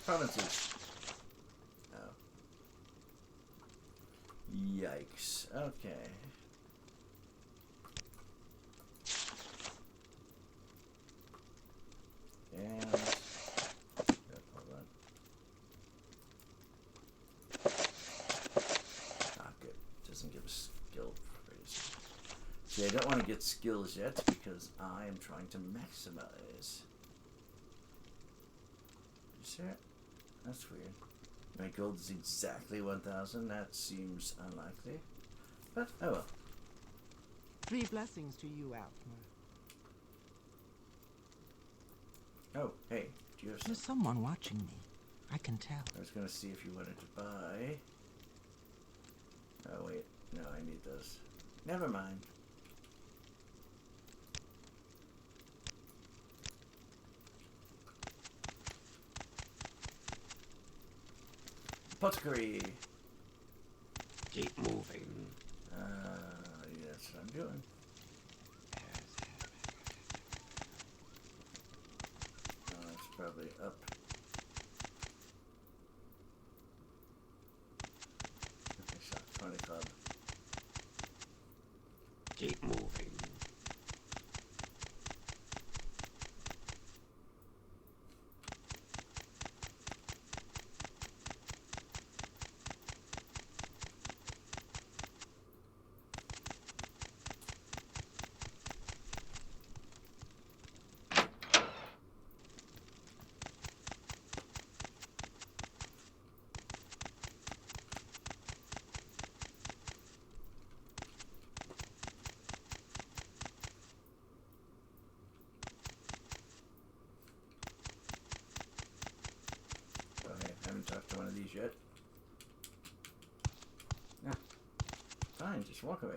S2: Provinces. Oh. Yikes. Okay. And... hold on. Ah, good. Doesn't give us skill praise. See, I don't want to get skills yet because I am trying to maximize. You see it? That's weird. My gold is exactly 1,000. That seems unlikely. But, oh well.
S11: 3 blessings to you, Alfmer.
S2: Oh, hey. Do you have
S11: There's someone watching me. I can tell.
S2: I was going to see if you wanted to buy... Oh, wait. No, I need those. Never mind. Apothecary.
S10: Keep moving.
S2: That's what I'm doing. Oh, it's probably up. Okay, shot 20 club.
S10: Keep moving.
S2: haven't talked to one of these yet. No. Fine, just walk away.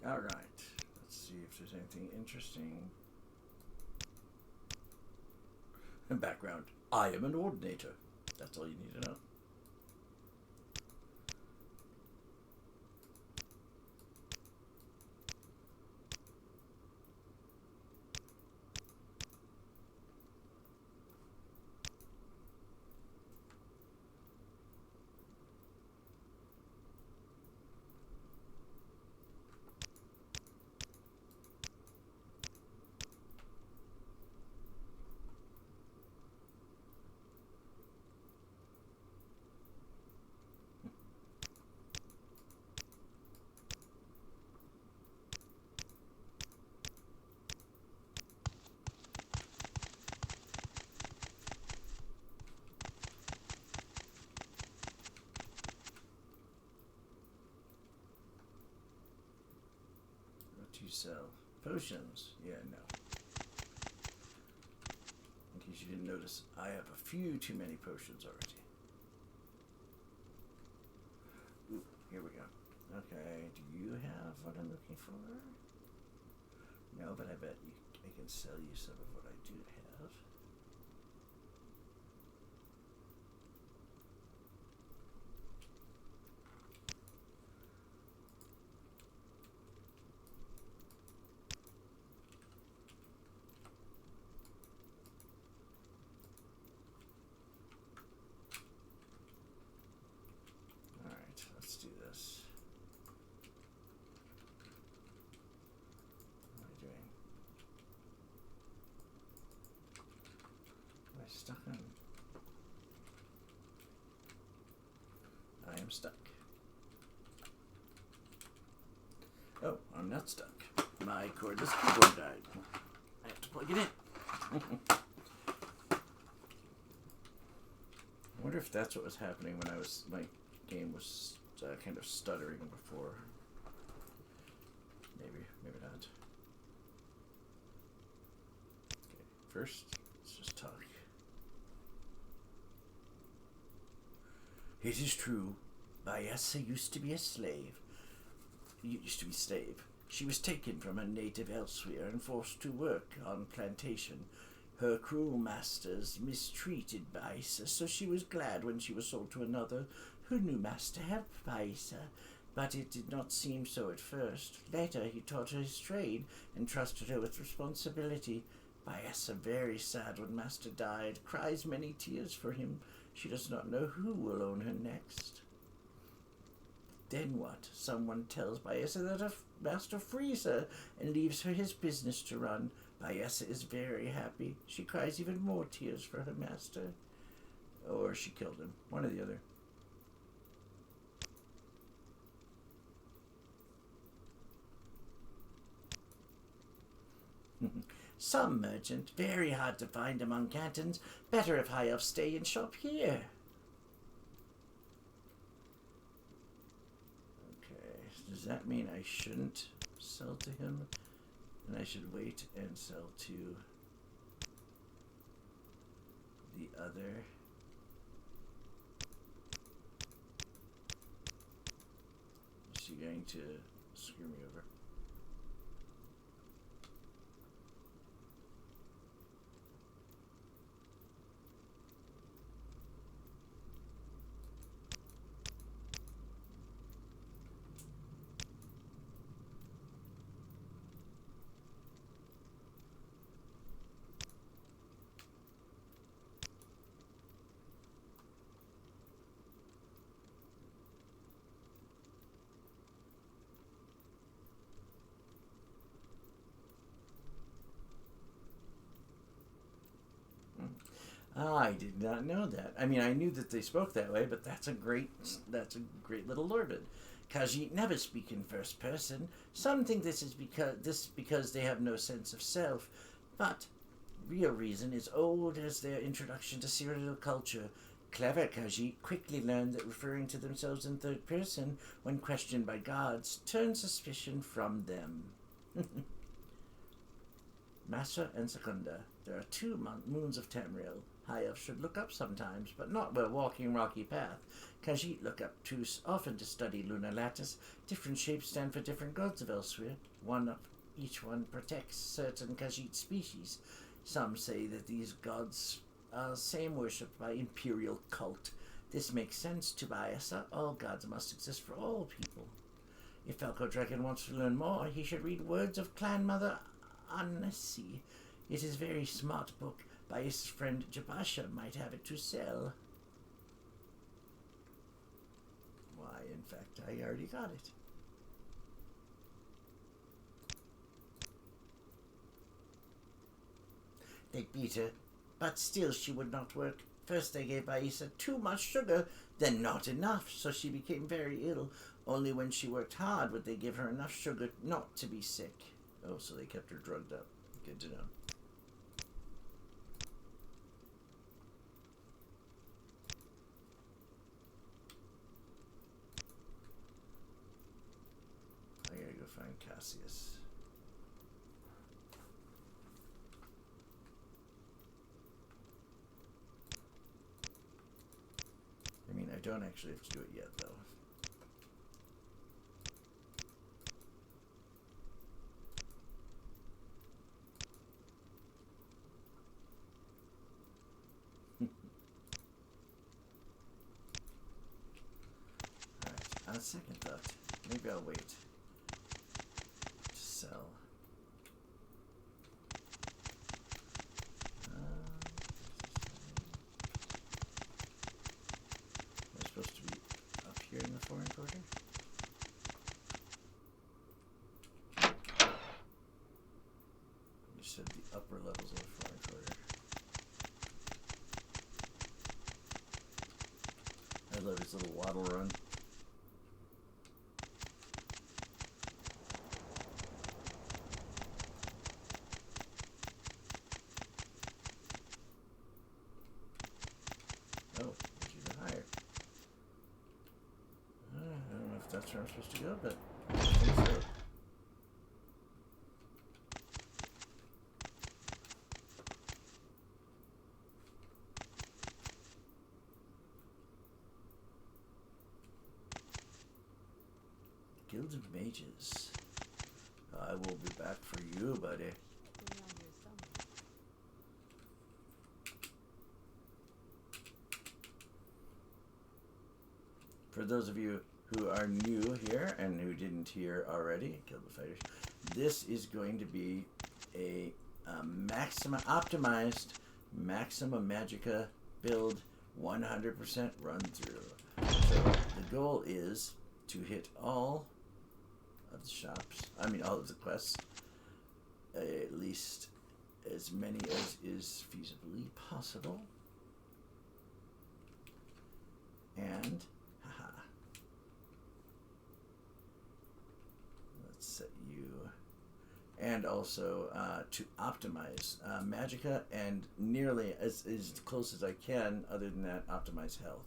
S2: Alright. Let's see if there's anything interesting. Background. I am an ordinator. That's all you need to know. What do you sell? Potions? Yeah, no. In case you didn't notice, I have a few too many potions already. Ooh, here we go. Okay, do you have what I'm looking for? No, but I bet I can sell you some of what I do have. Alright, let's do this. What am I doing? Am I stuck on? I am stuck. Oh, I'm not stuck. My cordless keyboard died. I have to plug it in. I wonder if that's what was happening when my game was kind of stuttering before. Maybe, maybe not. Okay, first, let's just talk. It is true, Bayessa used to be a slave. Used to be slave. She was taken from her native elsewhere and forced to work on plantation. Her cruel masters mistreated Bayessa, so she was glad when she was sold to another. Her new master helped Bayessa, but it did not seem so at first. Later he taught her his trade and trusted her with responsibility. Bayessa, very sad when master died, cries many tears for him. She does not know who will own her next. Then what? Someone tells Bayessa that her master frees her and leaves her his business to run. Bayessa is very happy. She cries even more tears for her master. Or she killed him. One or the other. Some merchant, very hard to find among cantons. Better if high elves stay and shop here. Okay, does that mean I shouldn't sell to him? And I should wait and sell to the other. Is she going to screw me over? I did not know that. I mean, I knew that they spoke that way, but that's a great little lurbid. Khajiit never speak in first person. Some think this is because they have no sense of self, but real reason is old as their introduction to Cyrodiil culture. Clever Khajiit quickly learned that referring to themselves in third person when questioned by gods turns suspicion from them. Massa and Secunda, there are two moons of Tamriel. High elves should look up sometimes, but not while walking rocky path. Khajiit look up too often to study lunar lattice. Different shapes stand for different gods of elsewhere. Each one protects certain Khajiit species. Some say that these gods are same worshipped by imperial cult. This makes sense to Bayasa. All gods must exist for all people. If Falco Dragon wants to learn more, he should read Words of Clan Mother Annecy. It is a very smart book. Bayasa's friend Jabasha might have it to sell. Why, in fact, I already got it. They beat her, but still she would not work. First they gave Bayasa too much sugar, then not enough, so she became very ill. Only when she worked hard would they give her enough sugar not to be sick. Oh, so they kept her drugged up. Good to know. I gotta go find Cassius. I mean, I don't actually have to do it yet, though. Alright, on a second thought, maybe I'll wait to sell. Am I supposed to be up here in the foreign quarter? You said the upper levels of the foreign quarter. I love his little waddle run. Oh, it's even higher. I don't know if that's where I'm supposed to go, but I think so. Guild of Mages. I will be back for you, buddy. For those of you who are new here and who didn't hear already, Guild of Fighters, this is going to be a optimized Maximum Magica build 100% run through. So the goal is to hit all of the shops, all of the quests, at least as many as is feasibly possible. And let's set you, and also to optimize Magica, and nearly as close as I can, other than that, optimize health.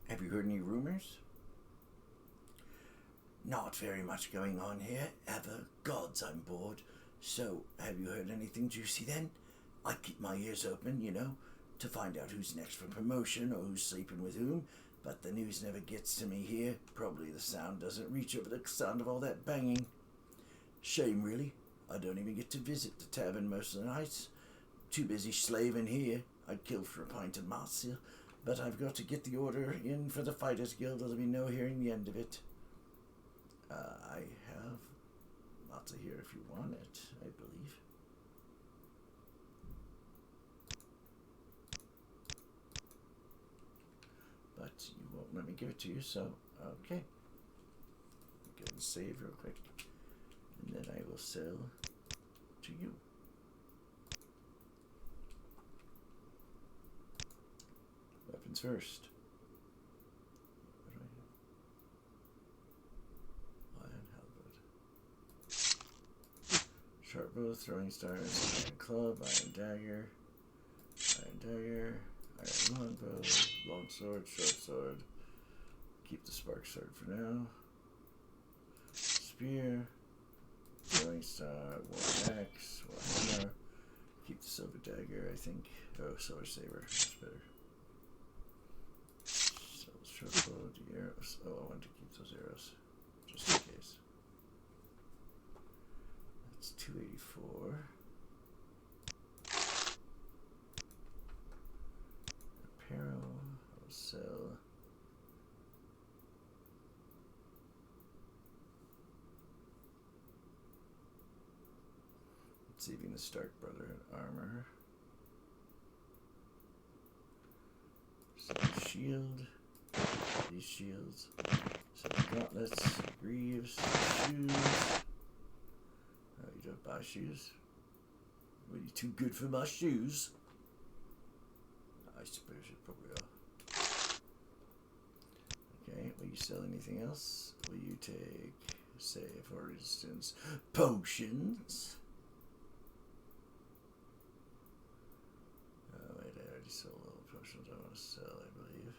S2: Have you heard any rumors? Not very much going on here, ever. Gods, I'm bored. So, have you heard anything juicy then? I keep my ears open, to find out who's next for promotion or who's sleeping with whom, but the news never gets to me here. Probably the sound doesn't reach over the sound of all that banging. Shame, really. I don't even get to visit the tavern most of the nights. Too busy slaving here. I'd kill for a pint of Marcia. But I've got to get the order in for the Fighters Guild. There'll be no hearing the end of it. I have lots of here if you want it, I believe. but you won't let me give it to you, so okay. Go and save real quick, and then I will sell to you. Weapons first. What do I have? Iron halberd. Sharp bow, throwing stars, iron club, iron dagger, iron longbow, long sword, short sword. Keep the spark sword for now. Spear, throwing star, war axe, war hammer. Keep the silver dagger, I think. Oh, silver saber, that's better. So short bow, the arrows. Oh, I want to keep those arrows, just in case. That's 284. Apparel, I'll sell. Saving the Stark brother in armor. Some shield. These shields. Some gauntlets, greaves, shoes. Oh, you don't buy shoes? What, are you too good for my shoes? I suppose you probably are. Okay, will you sell anything else? Will you take, say, for instance, potions? Oh, wait, I already sold all the potions I want to sell, I believe.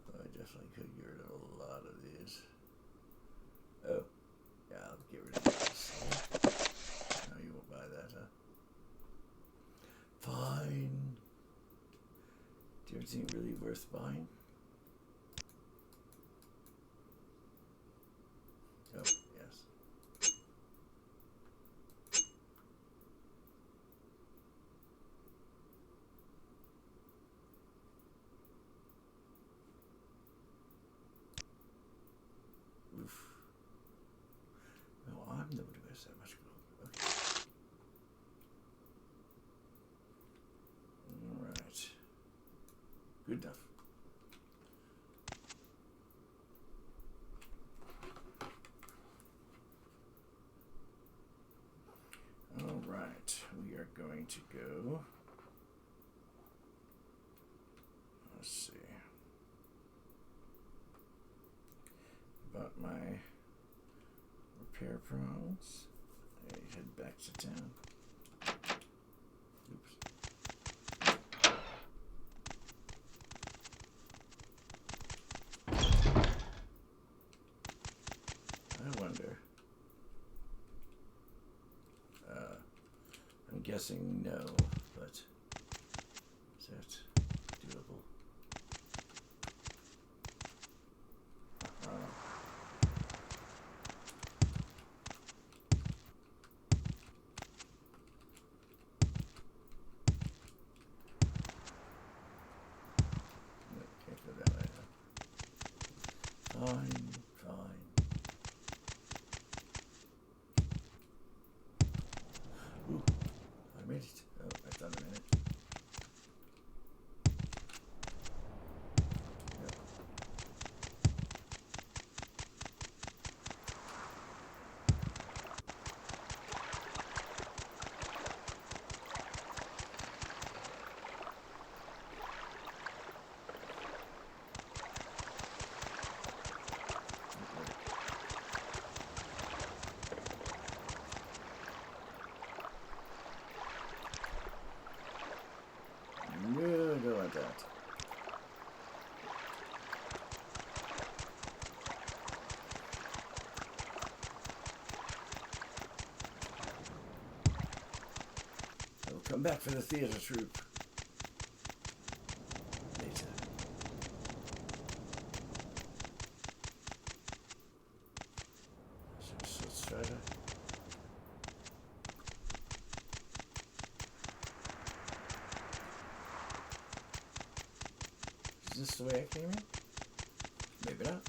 S2: Oh, I definitely could get rid of a lot of these. Oh, yeah, I'll get rid of this. No, you won't buy that, huh? Fine. Do you have anything really worth buying? Oh, yes. Oof. No, I'm the one who has that much gold. Okay. Alright. Good enough. Alright, we are going to go. Let's see. About my repair prongs. I head back to town. Oops. I wonder. I'm guessing no, but is that doable? No, can't go that way, huh? Fine, fine. Ooh, I made it. Oh, I thought I made it. Yep. No, I don't want that. I will come back for the theater troupe later. So let's try to. Is this the way I came in? Maybe not.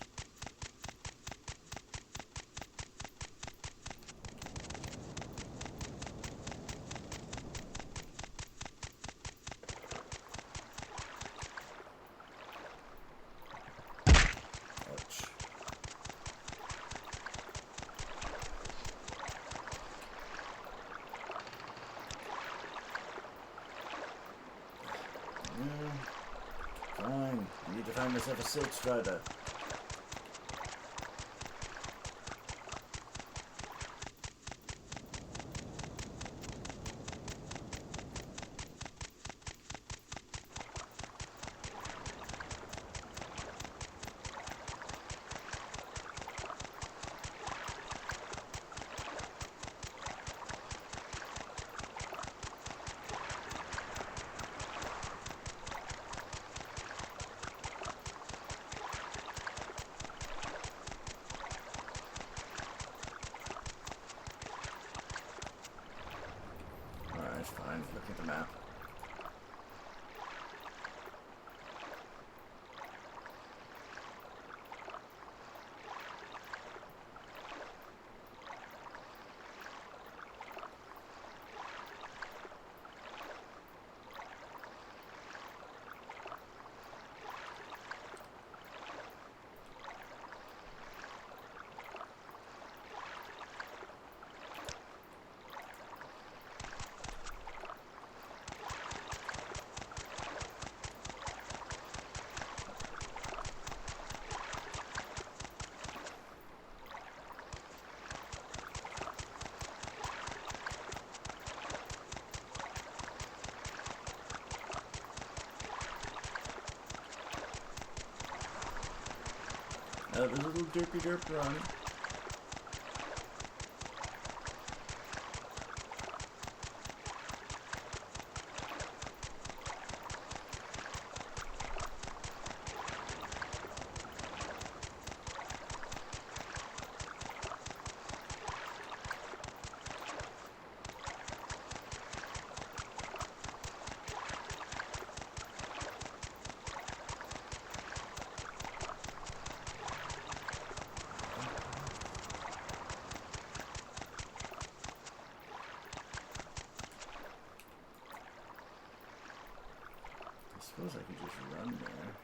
S2: Fine. I need to find myself a silk strider. Fine, look at the map. A little derpy derp run. I suppose I could just run there.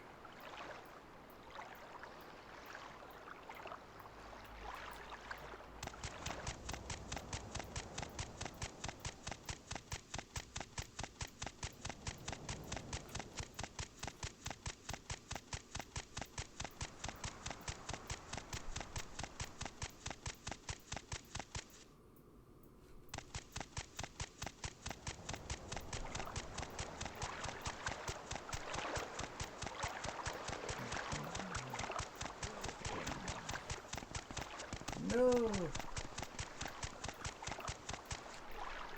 S2: No!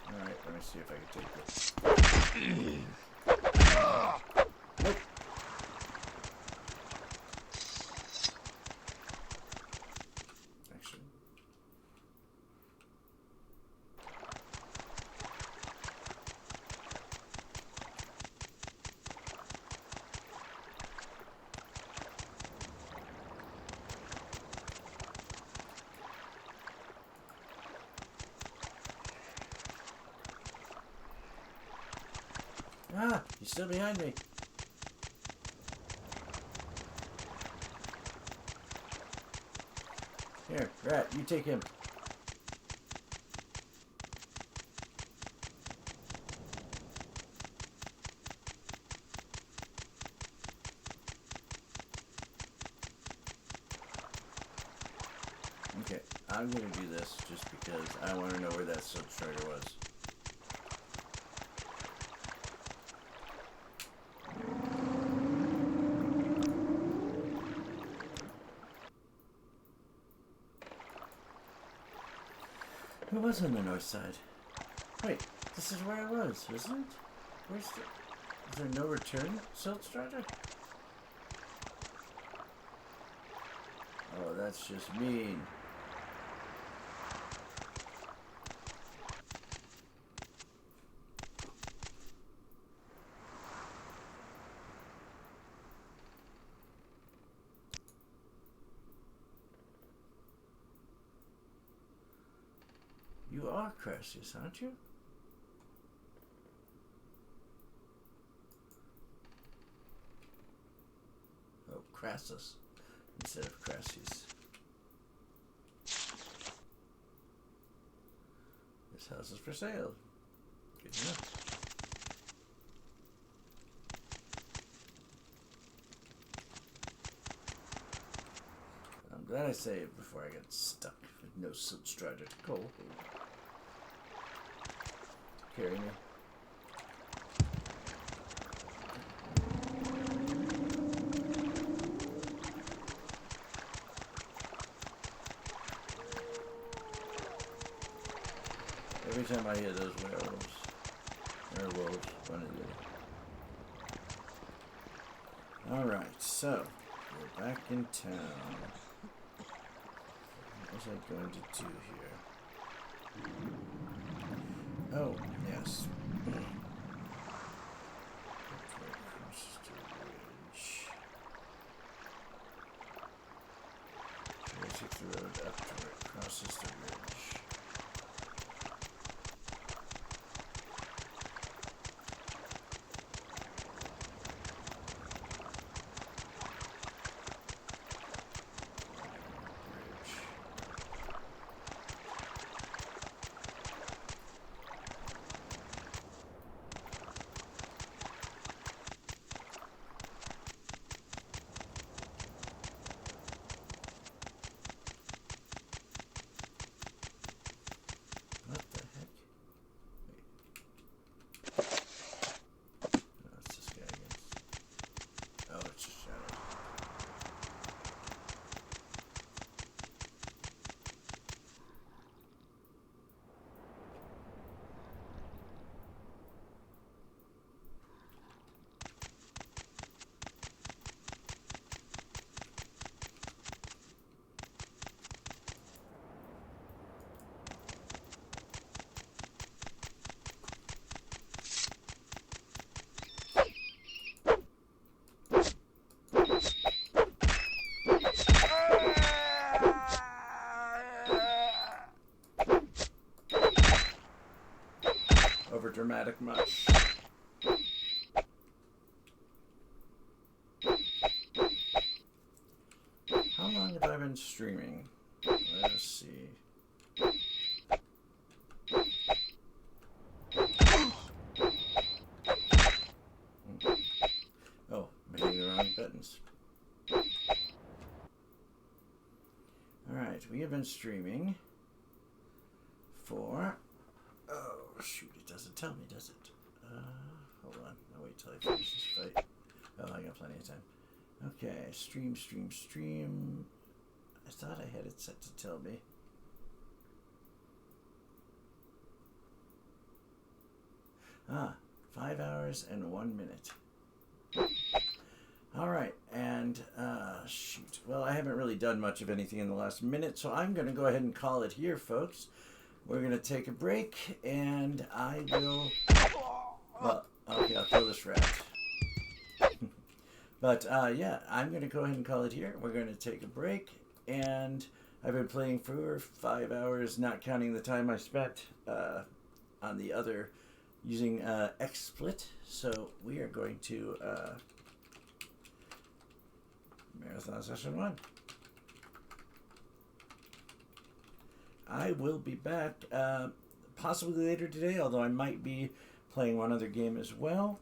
S2: Alright, let me see if I can take this. Nope. Actually. Ah, he's still behind me. Here, Rat, you take him. Okay, I'm gonna do this just because I want to know where that silk strider was. It was on the north side. Wait, this is where I was, isn't it? Where's the... Is there no return, Silk Strider? Oh, that's just mean. You are Crassus, aren't you? Oh, Crassus instead of Crassus. This house is for sale. Good enough. That I saved before I got stuck with no substrata to go. Carry me. Every time I hear those werewolves, one of the. Alright, so we're back in town. What was I going to do here? Oh, yes. Take the road up to where it crosses the ridge. Over dramatic much. How long have I been streaming? Let's see. Oh, I'm hitting the wrong buttons. Alright, we have been streaming for... Oh, shoot, it doesn't tell me, does it? Hold on. I'll wait till I finish this fight. Oh, I got plenty of time. Okay, stream. I thought I had it set to tell me. Ah, 5 hours and 1 minute. Alright, and, shoot. Well, I haven't really done much of anything in the last minute, so I'm going to go ahead and call it here, folks. We're going to take a break, and I will... Well, okay, I'll kill this rat. But, yeah, I'm going to go ahead and call it here. We're going to take a break, and I've been playing for 5 hours, not counting the time I spent on the other, using XSplit. So we are going to Marathon Session 1. I will be back possibly later today, although I might be playing one other game as well,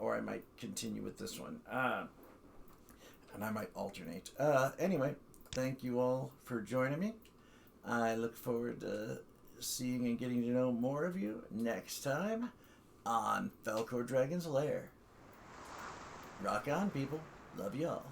S2: or I might continue with this one, and I might alternate. Anyway, thank you all for joining me. I look forward to seeing and getting to know more of you next time on Falcor Dragon's Lair. Rock on, people. Love y'all.